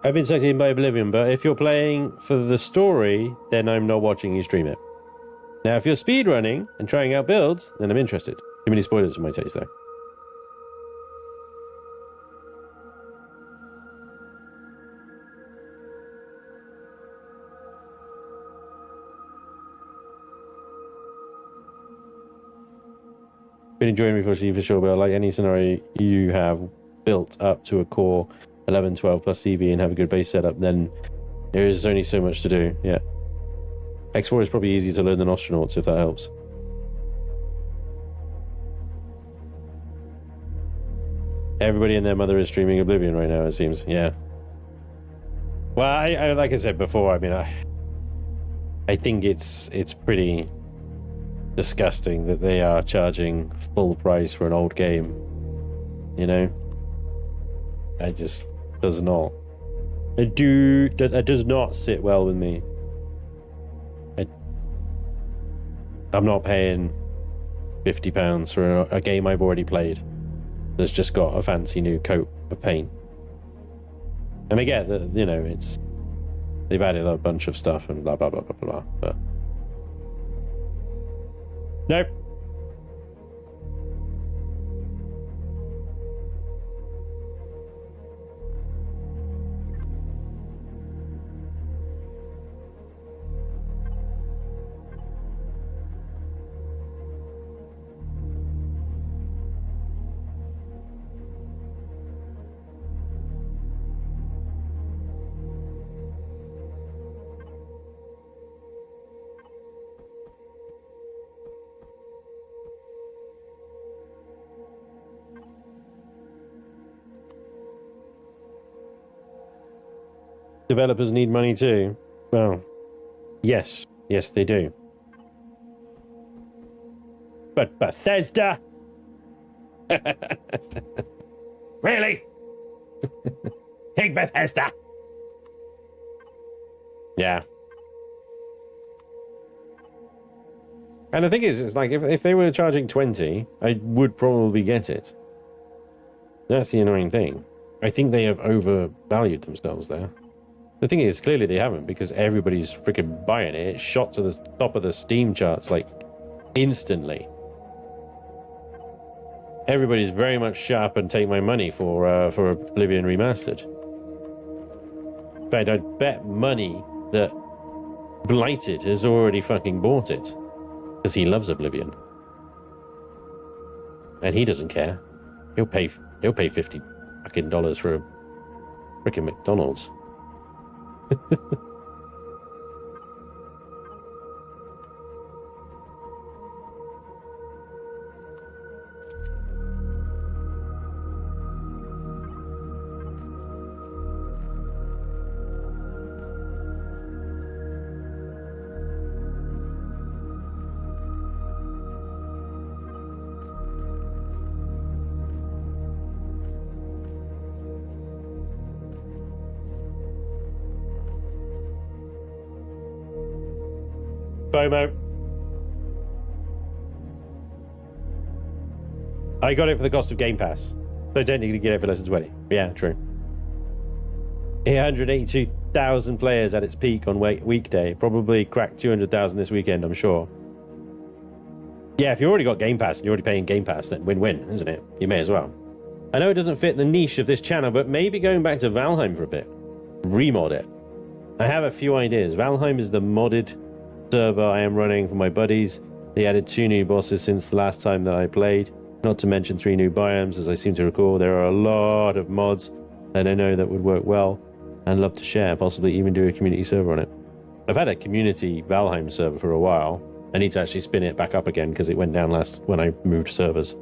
I've been sucked in by Oblivion, but if you're playing for the story, then I'm not watching you stream it. Now, if you're speedrunning and trying out builds, then I'm interested. Too many spoilers for my taste, though. Been enjoying Reforged for sure, but like any scenario you have built up to a core 11, 12 plus CV and have a good base setup, then there is only so much to do. Yeah. X4 is probably easier to learn than Astronauts, if that helps. Everybody and their mother is streaming Oblivion right now, it seems. Yeah. Well, I like I said before, I mean, I think it's pretty disgusting that they are charging full price for an old game. You know? I just does not. That does not sit well with me. I'm not paying £50 for a game I've already played that's just got a fancy new coat of paint. And I get that, you know, they've added a bunch of stuff and blah blah blah blah blah, but nope. developers need money too. Well, yes. Yes, they do. But Bethesda? Really? Big Bethesda? Yeah. And the thing is, it's like, if they were charging 20, I would probably get it. That's the annoying thing. I think they have overvalued themselves there. The thing is, clearly they haven't, because everybody's freaking buying it. It shot to the top of the Steam charts, like, instantly. Everybody's very much shut up and take my money for Oblivion Remastered. In fact, I'd bet money that Blighted has already fucking bought it. Because he loves Oblivion. And he doesn't care. He'll pay $50 fucking dollars for a freaking McDonald's. FOMO. I got it for the cost of Game Pass. So technically get it for less than 20. Yeah, true. 882,000 players at its peak on weekday. Probably cracked 200,000 this weekend, I'm sure. Yeah, if you already got Game Pass and you're already paying Game Pass, then win-win, isn't it? You may as well. I know it doesn't fit the niche of this channel, but maybe going back to Valheim for a bit. Remod it. I have a few ideas. Valheim is the modded server I am running for my buddies. They added 2 new bosses since the last time that I played, not to mention 3 new biomes, as I seem to recall. There are a lot of mods that I know that would work well and love to share, possibly even do a community server on it. I've had a community Valheim server for a while. I need to actually spin it back up again because it went down last when I moved servers.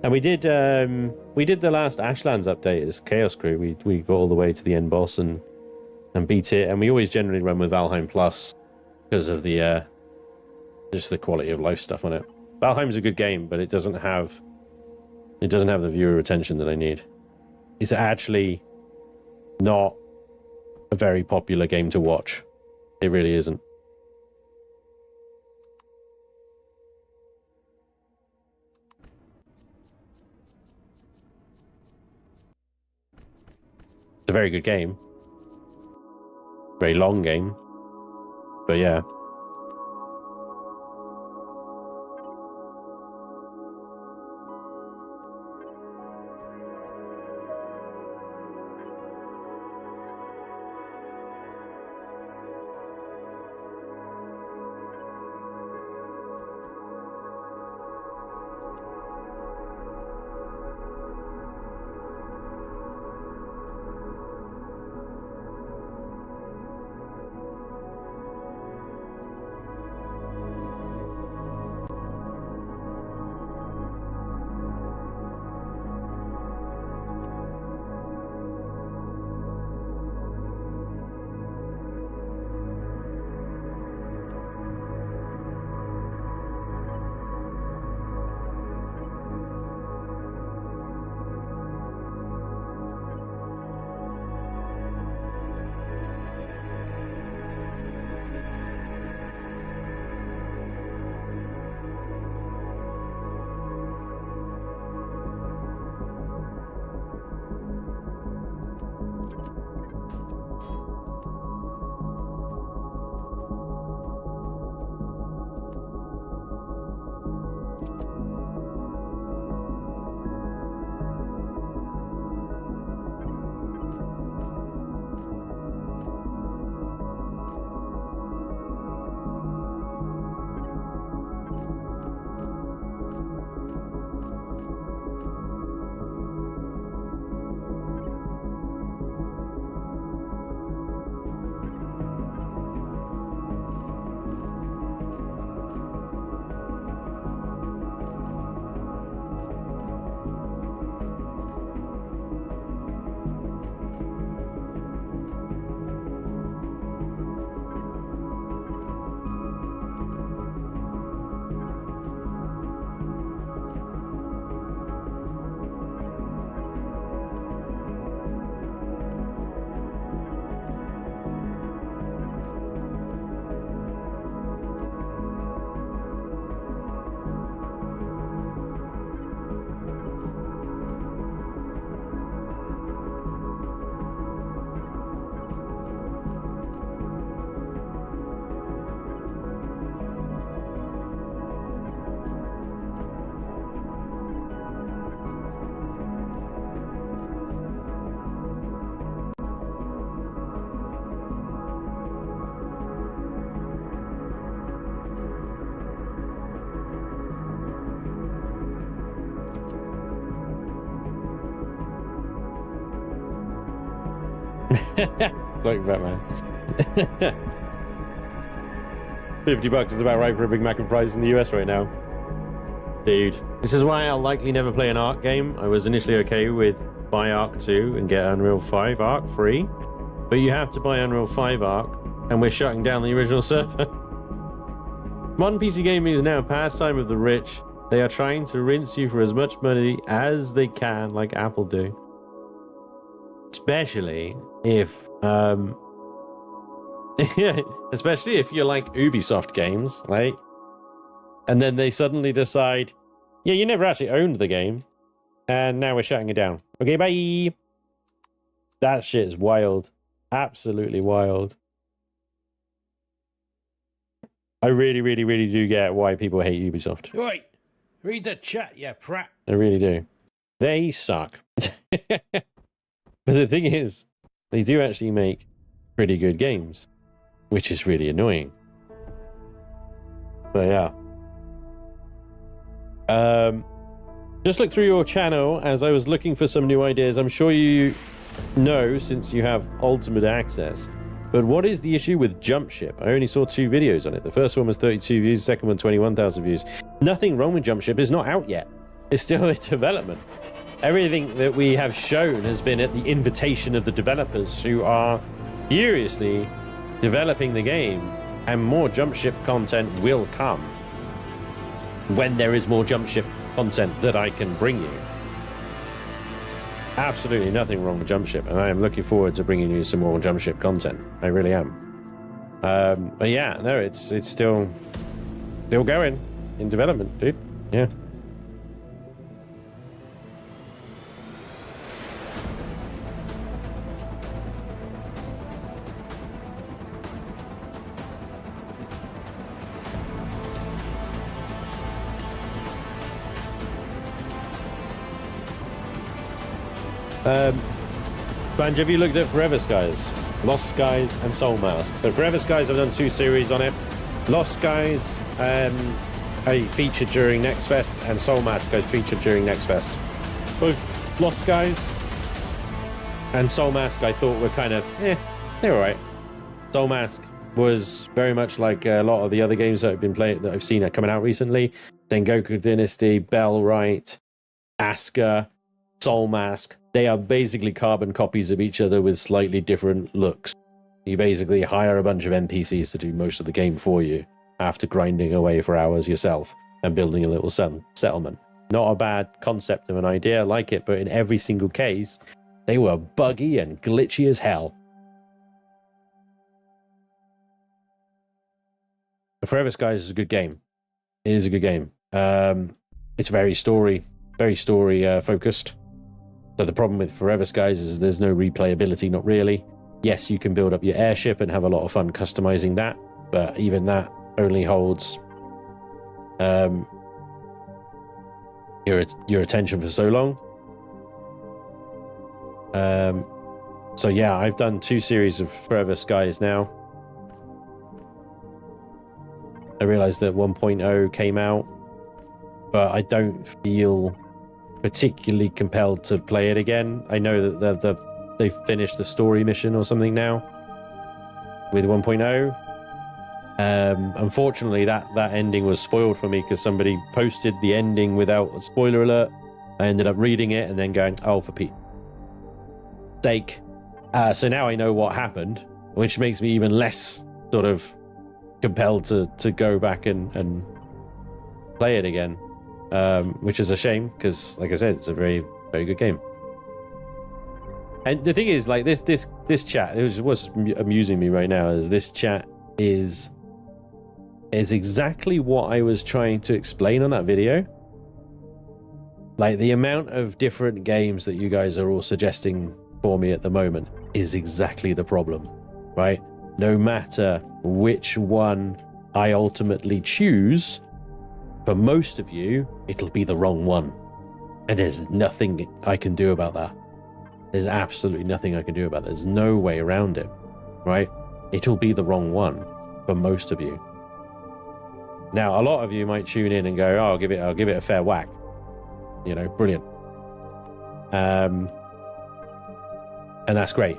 And we did the last Ashlands update as Chaos Crew. We got all the way to the end boss and beat it, and we always generally run with Valheim Plus because of the just the quality of life stuff on it. Valheim's a good game, but it doesn't have the viewer retention that I need. It's actually not a very popular game to watch. It really isn't. It's a very good game. Very long game. But yeah. Like that, man. $50 is about right for a Big Mac and fries in the US right now. Dude. This is why I'll likely never play an Arc game. I was initially okay with buy Arc 2 and get Unreal 5 Arc free. But you have to buy Unreal 5 Arc, and we're shutting down the original server. Modern PC gaming is now a pastime of the rich. They are trying to rinse you for as much money as they can, like Apple do. Especially if, especially if you're like Ubisoft games, right? And then they suddenly decide, yeah, you never actually owned the game, and now we're shutting it down. Okay, bye. That shit is wild. Absolutely wild. I really, really, really do get why people hate Ubisoft. Right. Read the chat, yeah, prat. I really do. They suck. But the thing is, they do actually make pretty good games, which is really annoying. But yeah. Just look through your channel as I was looking for some new ideas. I'm sure you know since you have ultimate access. But what is the issue with Jump Ship? I only saw 2 videos on it. The first one was 32 views, the second one 21,000 views. Nothing wrong with Jump Ship. It's not out yet. It's still in development. Everything that we have shown has been at the invitation of the developers who are furiously developing the game, and more Jump Ship content will come when there is more Jump Ship content that I can bring you. Absolutely nothing wrong with Jump Ship, and I am looking forward to bringing you some more Jump Ship content. I really am. But yeah, no, it's still going in development, dude. Yeah. Spanj, have you looked at Forever Skies, Lost Skies, and Soul Mask? So Forever Skies, I've done 2 series on it. Lost Skies, I featured during Next Fest, and Soul Mask I featured during Next Fest. Both Lost Skies and Soul Mask I thought were kind of, they're alright. Soul Mask was very much like a lot of the other games that I've been playing, that I've seen coming out recently. Sengoku Dynasty, Bellwright, Asuka, Soul Mask. They are basically carbon copies of each other with slightly different looks. You basically hire a bunch of NPCs to do most of the game for you after grinding away for hours yourself and building a little settlement. Not a bad concept of an idea, I like it, but in every single case, they were buggy and glitchy as hell. Forever Skies is a good game. It is a good game. It's very story focused. So the problem with Forever Skies is there's no replayability, not really. Yes, you can build up your airship and have a lot of fun customizing that, but even that only holds your attention for so long. So yeah, I've done 2 series of Forever Skies now. I realized that 1.0 came out, but I don't feel particularly compelled to play it again. I know that they've finished the story mission or something now with 1.0. Unfortunately, that ending was spoiled for me because somebody posted the ending without a spoiler alert. I ended up reading it and then going, oh, for Pete's sake. So now I know what happened, which makes me even less sort of compelled to go back and play it again. Which is a shame because, like I said, it's a very, very good game. And the thing is, like this chat, it was what's amusing me right now is this chat is exactly what I was trying to explain on that video. Like the amount of different games that you guys are all suggesting for me at the moment is exactly the problem, right? No matter which one I ultimately choose, for most of you, it'll be the wrong one. And there's nothing I can do about that. There's absolutely nothing I can do about that. There's no way around it, right? It'll be the wrong one for most of you. Now, a lot of you might tune in and go, oh, I'll give it a fair whack. You know, brilliant. And that's great.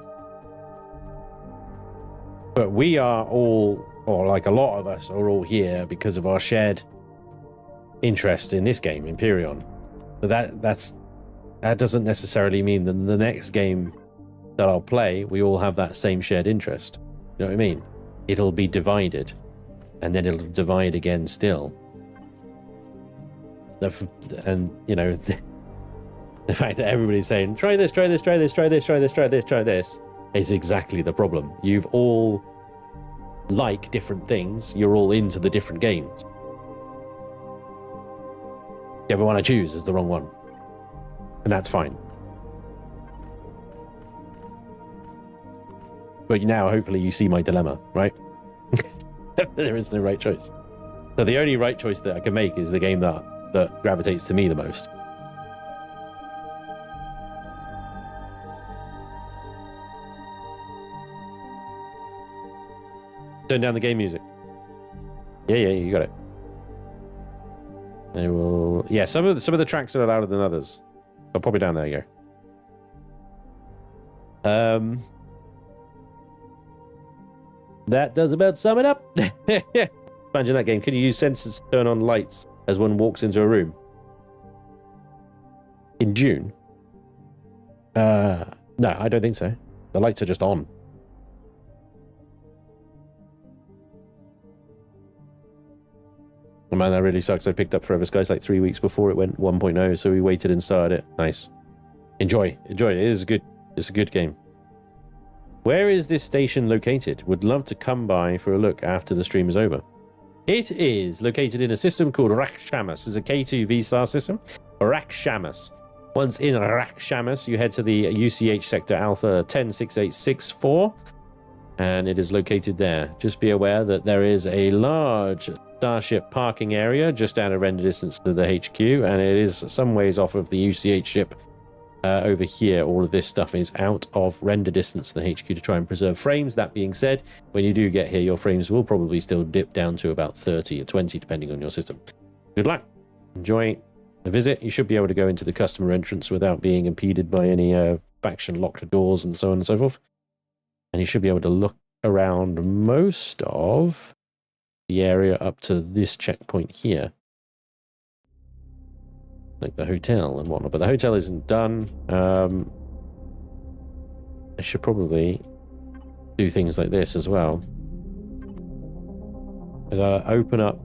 But we are all, or like a lot of us, are all here because of our shared interest in this game, Empyrion. But that doesn't necessarily mean that the next game that I'll play, we all have that same shared interest. You know what I mean? It'll be divided, and then it'll divide again still. And, you know, the fact that everybody's saying, try this, try this, try this, try this, try this, try this, try this, is exactly the problem. You've all like different things. You're all into the different games. Whichever one I choose is the wrong one. And that's fine. But now, hopefully, you see my dilemma, right? There is no right choice. So the only right choice that I can make is the game that gravitates to me the most. Turn down the game music. Yeah, you got it. They will. Yeah, some of the tracks are louder than others. I'll pop it down. There you go. That does about sum it up. Spanj, in that game, can you use sensors to turn on lights as one walks into a room? In June? No, I don't think so. The lights are just on. Oh man, that really sucks. I picked up Forever Skies like 3 weeks before it went 1.0, so we waited and started it. Nice. Enjoy. It is good. It's a good game. Where is this station located? Would love to come by for a look after the stream is over. It is located in a system called Rakshamas. It's a K2 V-Star system. Rakshamas. Once in Rakshamas, you head to the UCH sector Alpha 106864, and it is located there. Just be aware that there is a large Starship parking area just out of render distance to the HQ, and it is some ways off of the UCH ship. Over here, all of this stuff is out of render distance to the HQ to try and preserve frames. That being said, when you do get here, your frames will probably still dip down to about 30 or 20, depending on your system. Good luck. Enjoy the visit. You should be able to go into the customer entrance without being impeded by any faction locked doors and so on and so forth. And you should be able to look around most of the area up to this checkpoint here. Like the hotel and whatnot, but the hotel isn't done. I should probably do things like this as well. I gotta open up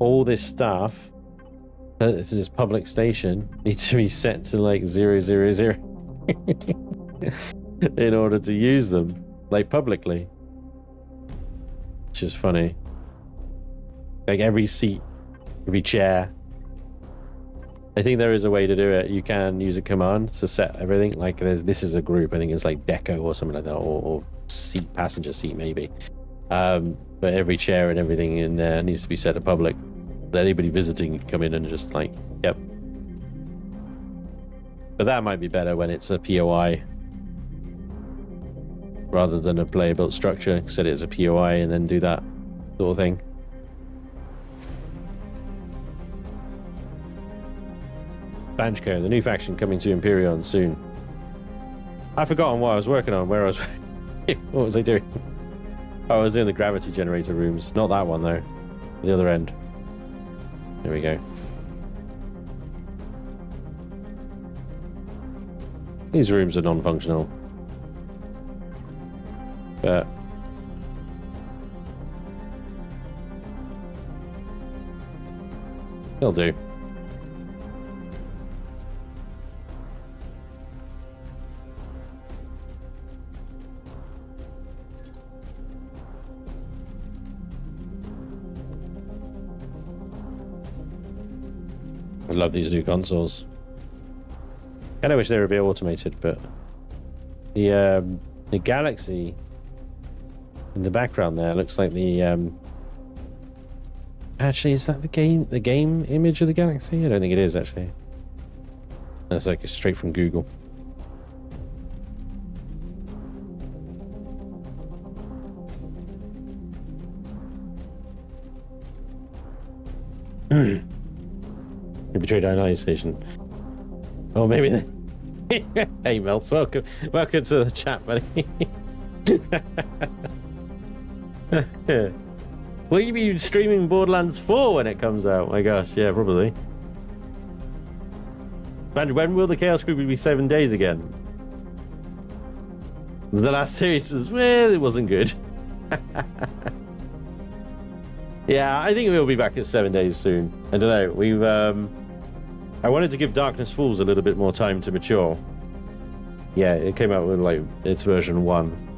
all this stuff. This is public station. Needs to be set to like 000 in order to use them, like publicly. Which is funny. Like every seat, every chair. I think there is a way to do it. You can use a command to set everything. Like this is a group. I think it's like deco or something like that, or seat, passenger seat maybe. But every chair and everything in there needs to be set to public. That anybody visiting can come in and just like, yep. But that might be better when it's a POI rather than a player built structure. Set it as a POI and then do that sort of thing. SpanjCo, the new faction coming to Empyrion soon. I've forgotten what I was working on, where I was... What was I doing? Oh, I was doing the gravity generator rooms. Not that one, though. The other end. There we go. These rooms are non-functional. But... they'll do. I love these new consoles. Kind of wish they were a bit automated, but the Galaxy in the background there looks like the actually, is that the game image of the Galaxy? I don't think it is actually. That's like straight from Google. You betrayed our night station. Oh, maybe. Hey, Melts, welcome to the chat, buddy. Will you be streaming Borderlands 4 when it comes out? My gosh, yeah, probably. Man, when will the Chaos Group be 7 days again? The last series was, well, it wasn't good. Yeah, I think we'll be back at 7 days soon. I don't know. We've I wanted to give Darkness Falls a little bit more time to mature. Yeah, it came out with like its version 1.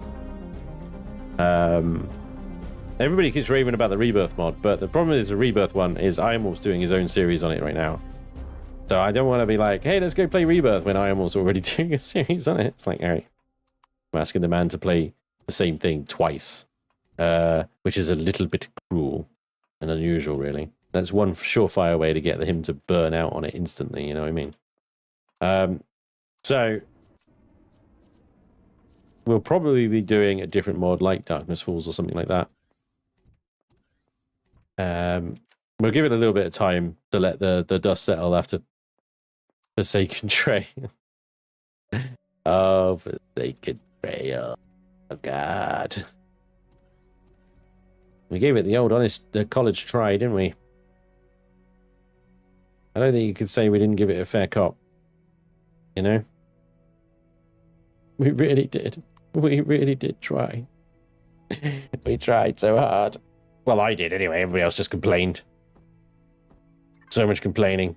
Everybody keeps raving about the Rebirth mod, but the problem is the Rebirth one is Ironwolf's doing his own series on it right now. So I don't want to be like, hey, let's go play Rebirth when Ironwolf's already doing a series on it. It's like, all right, I'm asking the man to play the same thing twice, which is a little bit cruel and unusual, really. That's one surefire way to get him to burn out on it instantly, you know what I mean? So we'll probably be doing a different mod like Darkness Falls or something like that. We'll give it a little bit of time to let the dust settle after Forsaken Trail. Oh, Forsaken Trail. Oh, God. We gave it the old honest college try, didn't we? I don't think you could say we didn't give it a fair cop. You know? We really did. We really did try. We tried so hard. Well, I did anyway. Everybody else just complained. So much complaining.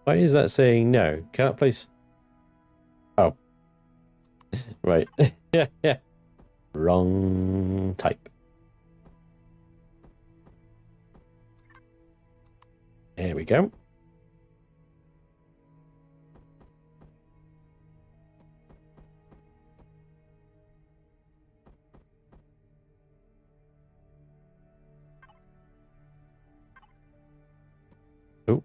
Why is that saying no? Cannot place... Oh. Right. Yeah, yeah. Wrong type. There we go. Oh.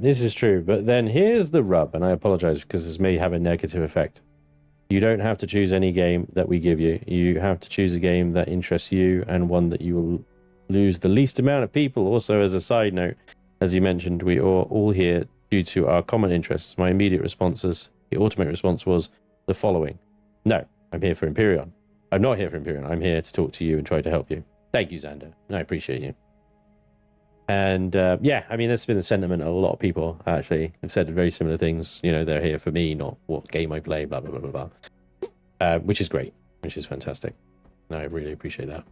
This is true, but then here's the rub, and I apologize because this may have a negative effect. You don't have to choose any game that we give you. You have to choose a game that interests you and one that you will lose the least amount of people. Also, as a side note, as you mentioned, we are all here due to our common interests. My immediate responses, the automated response was the following. No, I'm here for Empyrion. I'm not here for Empyrion. I'm here to talk to you and try to help you. Thank you, Xander. I appreciate you. And yeah, I mean, that's been the sentiment of a lot of people, actually. Have said very similar things. You know, they're here for me, not what game I play, blah, blah, blah, blah, blah. Which is great, which is fantastic. And I really appreciate that.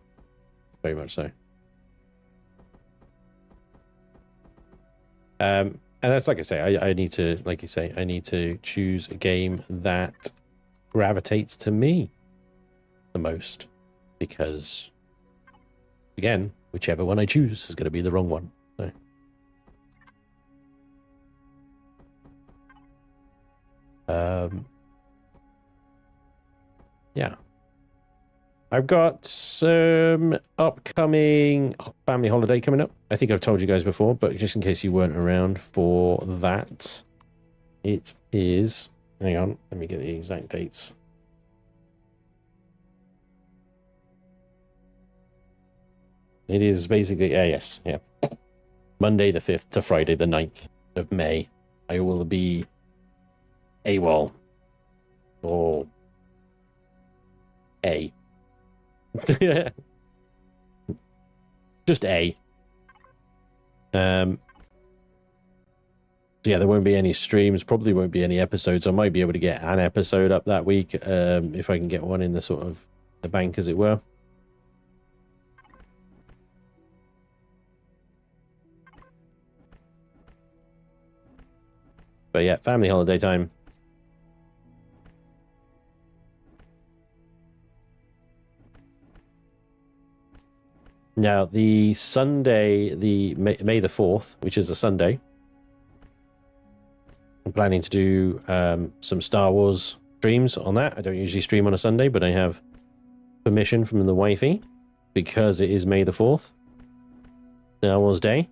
Very much so. And that's like I say, I need to, like you say, I need to choose a game that gravitates to me the most. Because, again, whichever one I choose is going to be the wrong one. So. yeah. I've got some upcoming family holiday coming up. I think I've told you guys before, but just in case you weren't around for that, it is... Hang on, let me get the exact dates. It is basically... yes, yeah. Monday the 5th to Friday the 9th of May. I will be AWOL. Or... A. Just A. So yeah, there won't be any streams, probably won't be any episodes. I might be able to get an episode up that week, if I can get one in the sort of the bank, as it were. But yeah, family holiday time. Now, the Sunday, the May the 4th, which is a Sunday, I'm planning to do some Star Wars streams on that. I don't usually stream on a Sunday, but I have permission from the wifey because it is May the 4th, Star Wars Day.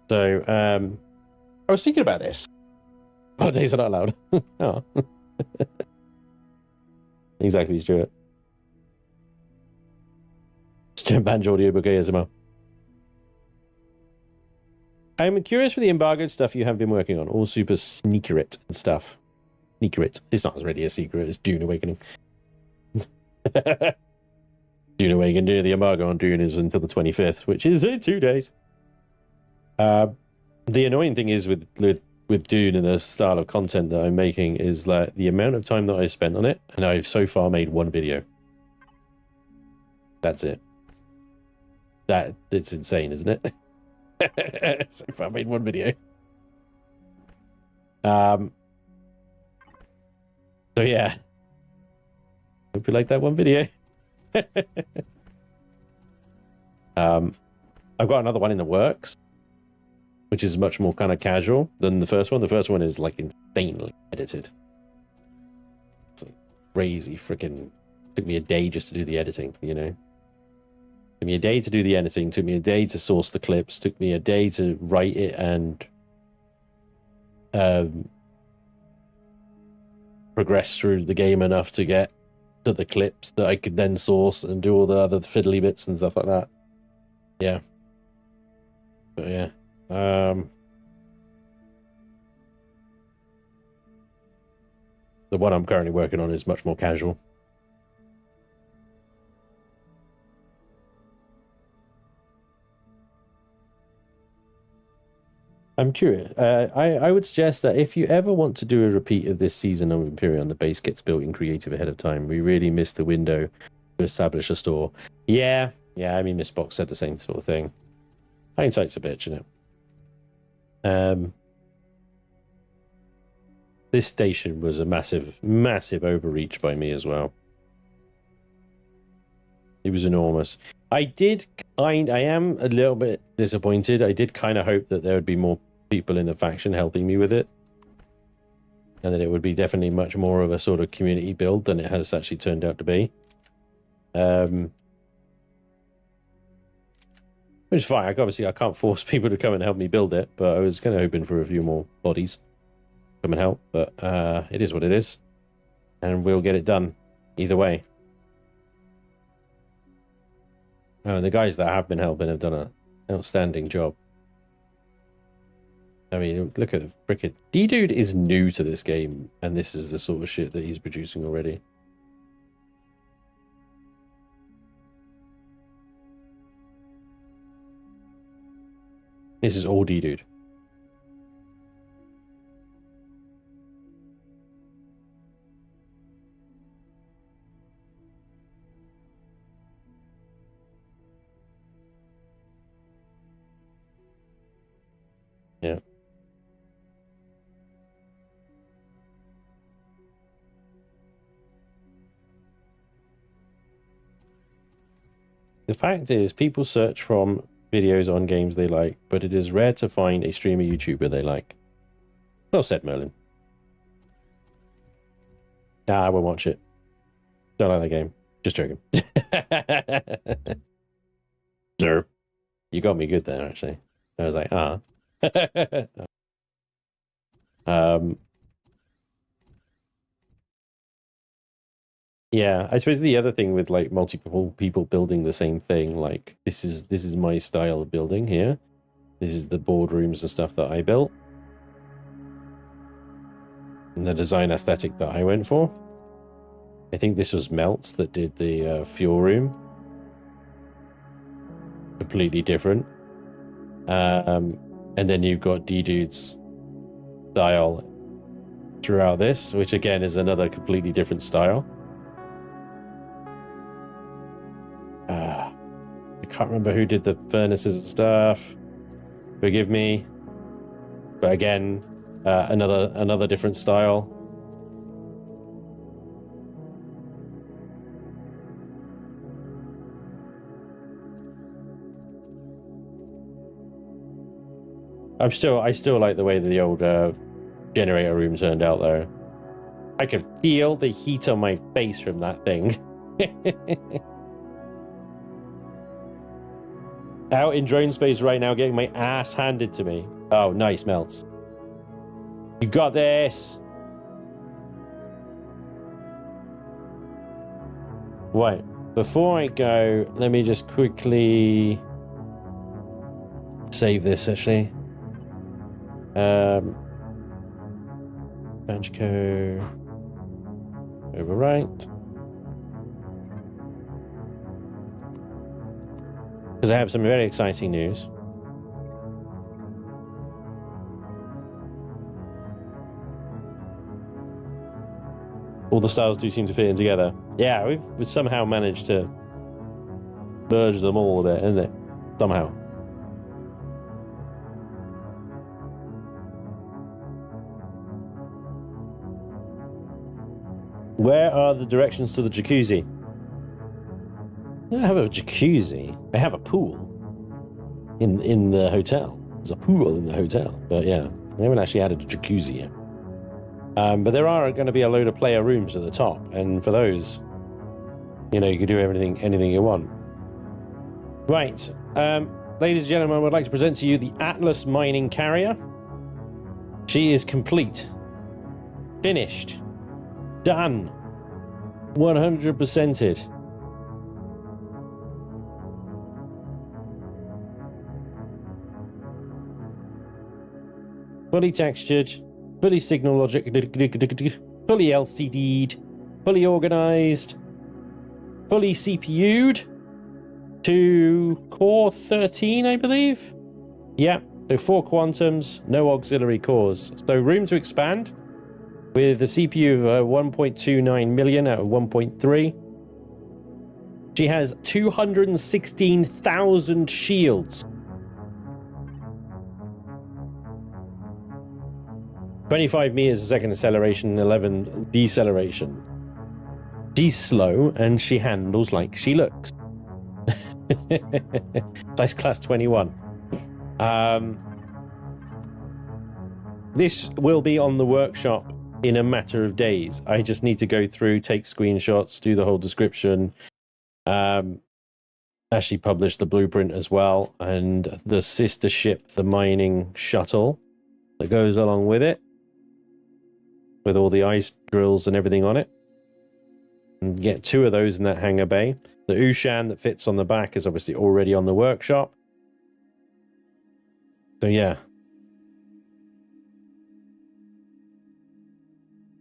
So, I was thinking about this. Holidays are not allowed. Oh. Exactly, Stuart. Spanj audiobook ASMR. I'm curious for the embargoed stuff you have been working on. All super sneakerite and stuff. Sneakerite. It's not really a secret. It's Dune Awakening. Dune Awakening. The embargo on Dune is until the 25th, which is in 2 days. The annoying thing is with Dune and the style of content that I'm making is like the amount of time that I spent on it, and I've so far made one video. That's it. It's insane, isn't it? So far I made one video. So yeah. Hope you like that one video. I've got another one in the works, which is much more kind of casual than the first one. The first one is like insanely edited. It's like crazy freaking... Took me a day just to do the editing, you know? Took me a day to do the editing, took me a day to source the clips, took me a day to write it and progress through the game enough to get to the clips that I could then source and do all the other fiddly bits and stuff like that. Yeah. But yeah. The one I'm currently working on is much more casual. I'm curious. I would suggest that if you ever want to do a repeat of this season of Empyrion, the base gets built in creative ahead of time. We really missed the window to establish a store. Yeah, I mean, Miss Box said the same sort of thing. Hindsight's a bitch, isn't it? This station was a massive overreach by me as well. It was enormous. I am a little bit disappointed. I did kind of hope that there would be more people in the faction helping me with it, and that it would be definitely much more of a sort of community build than it has actually turned out to be. Which is fine. Obviously, I can't force people to come and help me build it, but I was kind of hoping for a few more bodies to come and help. But it is what it is, and we'll get it done either way. Oh, and the guys that have been helping have done an outstanding job. I mean, look at the frickin'... D-Dude is new to this game, and this is the sort of shit that he's producing already. This is all D-Dude. Yeah. The fact is, people search from videos on games they like, but it is rare to find a streamer YouTuber they like. Well said, Merlin. Nah, I won't watch it. Don't like that game. Just joking. Derp. You got me good there, actually. I was like, yeah, I suppose the other thing with like multiple people building the same thing, like this is my style of building here. This is the boardrooms and stuff that I built. And the design aesthetic that I went for. I think this was Melts that did the fuel room. Completely different. And then you've got D-Dude's style throughout this, which again is another completely different style. I can't remember who did the furnaces and stuff. Forgive me. But again, another different style. I still like the way that the old generator room turned out though. I can feel the heat on my face from that thing. Out in drone space right now, getting my ass handed to me. Oh, nice, Melts. You got this. Right. Before I go, let me just quickly save this, actually. SpanjCo overwrite. Because I have some very exciting news. All the styles do seem to fit in together. Yeah, we've somehow managed to merge them all a bit, isn't it? Somehow. Where are the directions to the jacuzzi? I don't have a jacuzzi. I have a pool in the hotel. There's a pool in the hotel, but yeah, I haven't actually added a jacuzzi yet. But there are going to be a load of player rooms at the top, and for those, you know, you can do anything you want. Right, ladies and gentlemen, I would like to present to you the Atlas mining carrier. She is complete, finished, done, 100%ed. Fully textured, fully signal logic, fully LCD'd, fully organized, fully CPU'd to core 13, I believe. Yeah, so 4 quantums, no auxiliary cores. So room to expand with a CPU of 1.29 million out of 1.3. She has 216,000 shields. 25 meters a second acceleration, 11 deceleration. She's slow and she handles like she looks. Size class 21. This will be on the workshop in a matter of days. I just need to go through, take screenshots, do the whole description. Actually publish the blueprint as well, and the sister ship, the mining shuttle that goes along with it, with all the ice drills and everything on it. And get 2 of those in that hangar bay. The Ushan that fits on the back is obviously already on the workshop. So yeah.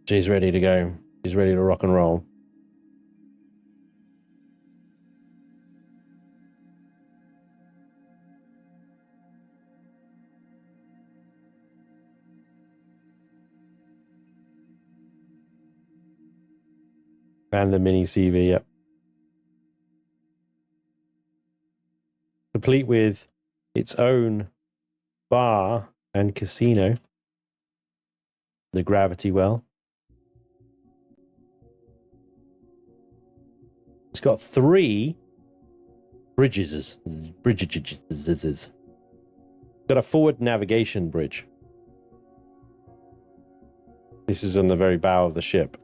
She's ready to go. She's ready to rock and roll. And the mini CV, yep. Complete with its own bar and casino. The gravity well. It's got 3 bridges. Got a forward navigation bridge. This is on the very bow of the ship.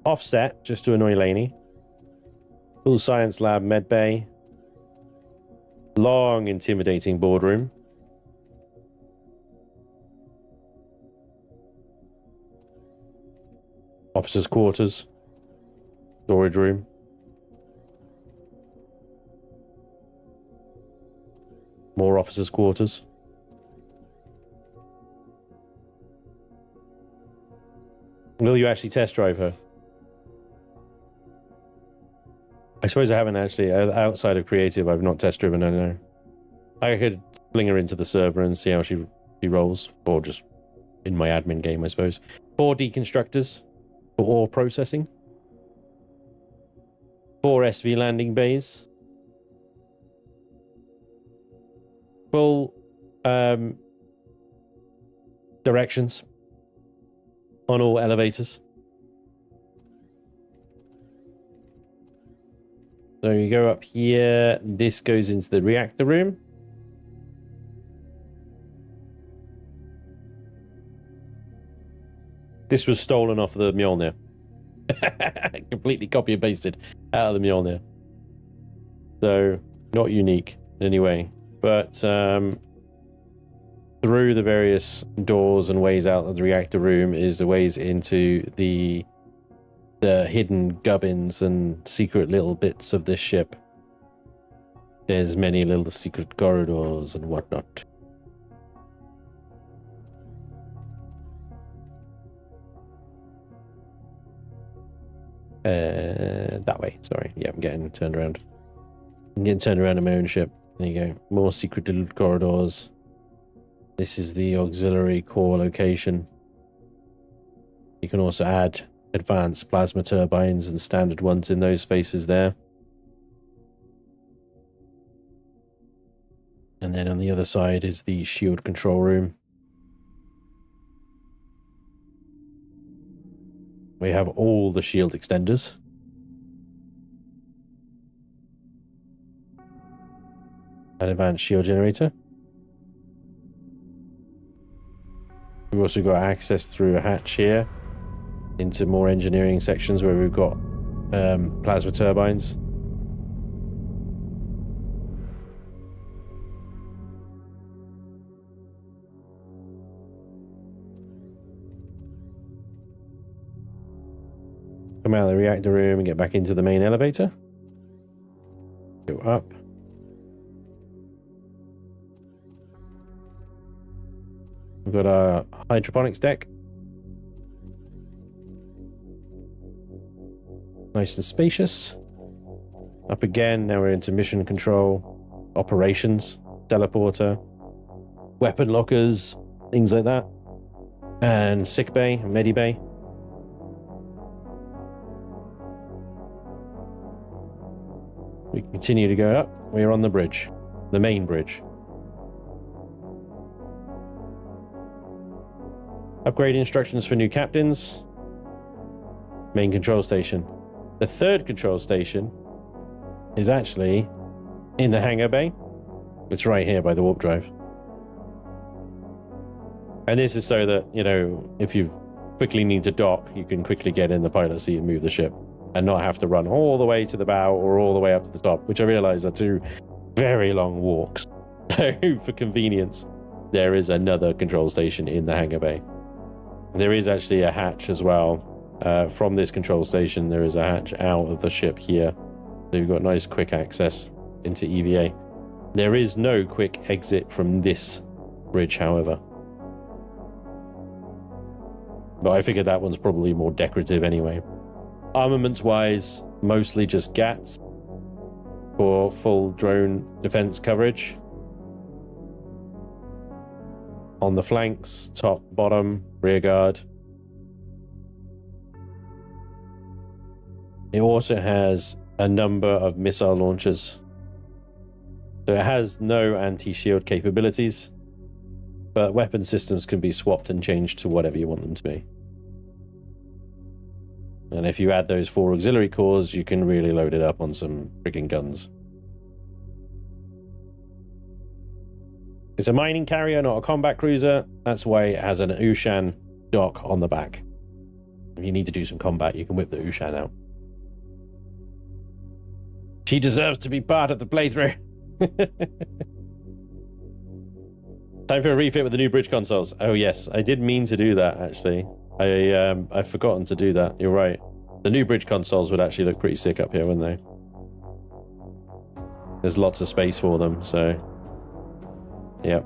offset just to annoy Laney. Full science lab med bay. Long, intimidating boardroom. Officers' quarters. Storage room. More officers' quarters. Will you actually test drive her? I suppose I haven't actually. Outside of creative, I've not test driven her, no. I could fling her into the server and see how she rolls. Or just in my admin game, I suppose. 4 deconstructors for ore processing. 4 SV landing bays. Full directions on all elevators. So you go up here, this goes into the reactor room. This was stolen off the Mjolnir. Completely copy and pasted out of the Mjolnir. So, not unique in any way. But through the various doors and ways out of the reactor room is the ways into the hidden gubbins and secret little bits of this ship. There's many little secret corridors and whatnot. That way, sorry. Yeah, I'm getting turned around. I'm getting turned around in my own ship. There you go. More secret little corridors. This is the auxiliary core location. You can also add advanced plasma turbines and standard ones in those spaces there. And then on the other side is the shield control room. We have all the shield extenders. An advanced shield generator. We've also got access through a hatch here into more engineering sections where we've got plasma turbines. Come out of the reactor room and get back into the main elevator. Go up. We've got our hydroponics deck. Nice and spacious. Up again, now we're into mission control, operations, teleporter, weapon lockers, things like that. And sick bay, medi bay. We continue to go up. We're on the bridge, the main bridge. Upgrade instructions for new captains. Main control station. The third control station is actually in the hangar bay. It's right here by the warp drive. And this is so that, you know, if you quickly need to dock, you can quickly get in the pilot seat and move the ship and not have to run all the way to the bow or all the way up to the top, which I realize are 2 very long walks. So for convenience, there is another control station in the hangar bay. There is actually a hatch as well. From this control station, there is a hatch out of the ship here. So you've got nice quick access into EVA. There is no quick exit from this bridge, however. But I figured that one's probably more decorative anyway. Armaments-wise, mostly just GATs for full drone defense coverage. On the flanks, top, bottom, rear guard. It also has a number of missile launchers. So it has no anti-shield capabilities, but weapon systems can be swapped and changed to whatever you want them to be. And if you add those 4 auxiliary cores, you can really load it up on some friggin' guns. It's a mining carrier, not a combat cruiser. That's why it has an Ushan dock on the back. If you need to do some combat, you can whip the Ushan out. She deserves to be part of the playthrough. Time for a refit with the new bridge consoles. Oh yes, I did mean to do that actually. I've forgotten to do that. You're right. The new bridge consoles would actually look pretty sick up here, wouldn't they? There's lots of space for them, so yeah.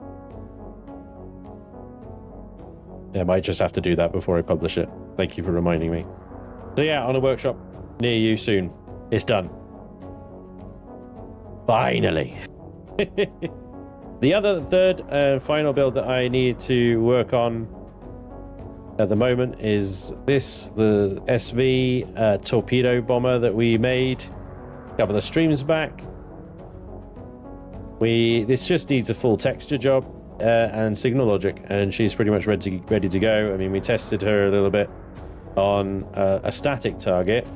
I might just have to do that before I publish it. Thank you for reminding me. So yeah, on a workshop near you soon. It's done. Finally. The other third and final build that I need to work on at the moment is this, the SV torpedo bomber that we made a couple of streams back. This just needs a full texture job and signal logic, and she's pretty much ready to go. I mean, we tested her a little bit on a static target,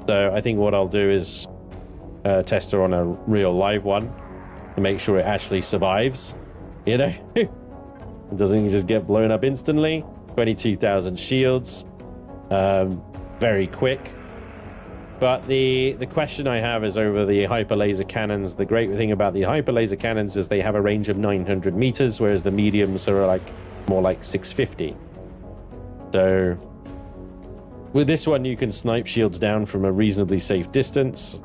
so I think what I'll do is test her on a real live one to make sure it actually survives, you know. It doesn't just get blown up instantly. 22,000 shields, very quick. But the question I have is over the hyper laser cannons. The great thing about the hyper laser cannons is they have a range of 900 meters, whereas the mediums are like more like 650. So with this one, you can snipe shields down from a reasonably safe distance,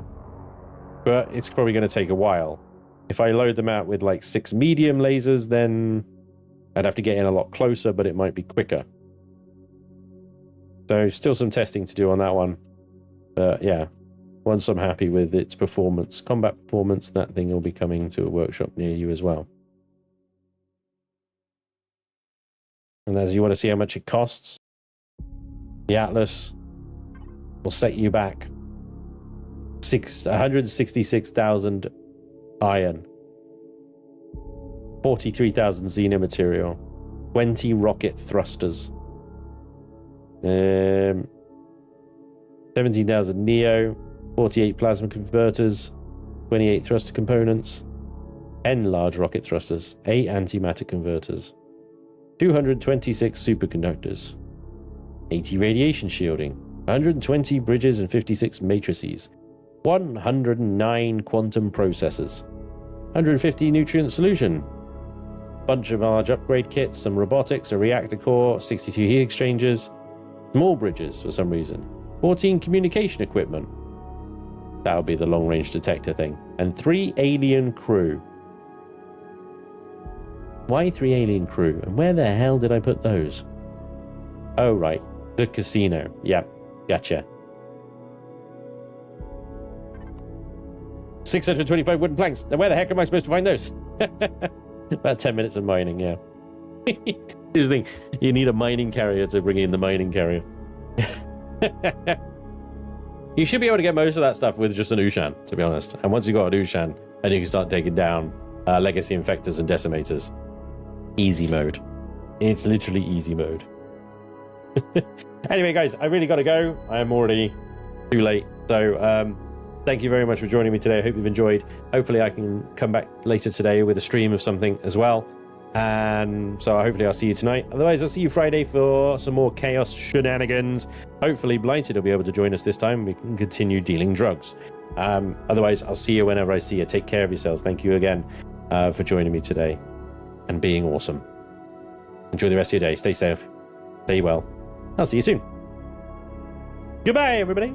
but it's probably going to take a while. If I load them out with like 6 medium lasers, then I'd have to get in a lot closer, but it might be quicker. So still some testing to do on that one. But yeah, once I'm happy with its performance, combat performance, that thing will be coming to a workshop near you as well. And as you want to see how much it costs, the Atlas will set you back 166,000 iron, 43,000 Xena material, 20 rocket thrusters, 17,000 Neo, 48 plasma converters, 28 thruster components, 10 large rocket thrusters, 8 antimatter converters, 226 superconductors, 80 radiation shielding, 120 bridges and 56 matrices, 109 quantum processors, 150 nutrient solution, bunch of large upgrade kits, some robotics, a reactor core, 62 heat exchangers, small bridges for some reason, 14 communication equipment, that'll be the long range detector thing, and 3 alien crew. Why 3 alien crew? And where the hell did I put those? Oh right, the casino. Yep, gotcha. 625 wooden planks. Now where the heck am I supposed to find those? About 10 minutes of mining, yeah. Here's the thing, you need a mining carrier to bring in the mining carrier. You should be able to get most of that stuff with just an Ushan, to be honest. And once you've got an Ushan, then you can start taking down legacy infectors and decimators. Easy mode. It's literally easy mode. Anyway, guys, I really got to go. I am already too late. So thank you very much for joining me today. I hope you've enjoyed. Hopefully I can come back later today with a stream of something as well. And so hopefully I'll see you tonight. Otherwise, I'll see you Friday for some more chaos shenanigans. Hopefully Blighted will be able to join us this time. We can continue dealing drugs. Otherwise, I'll see you whenever I see you. Take care of yourselves. Thank you again for joining me today and being awesome. Enjoy the rest of your day. Stay safe. Stay well. I'll see you soon. Goodbye, everybody.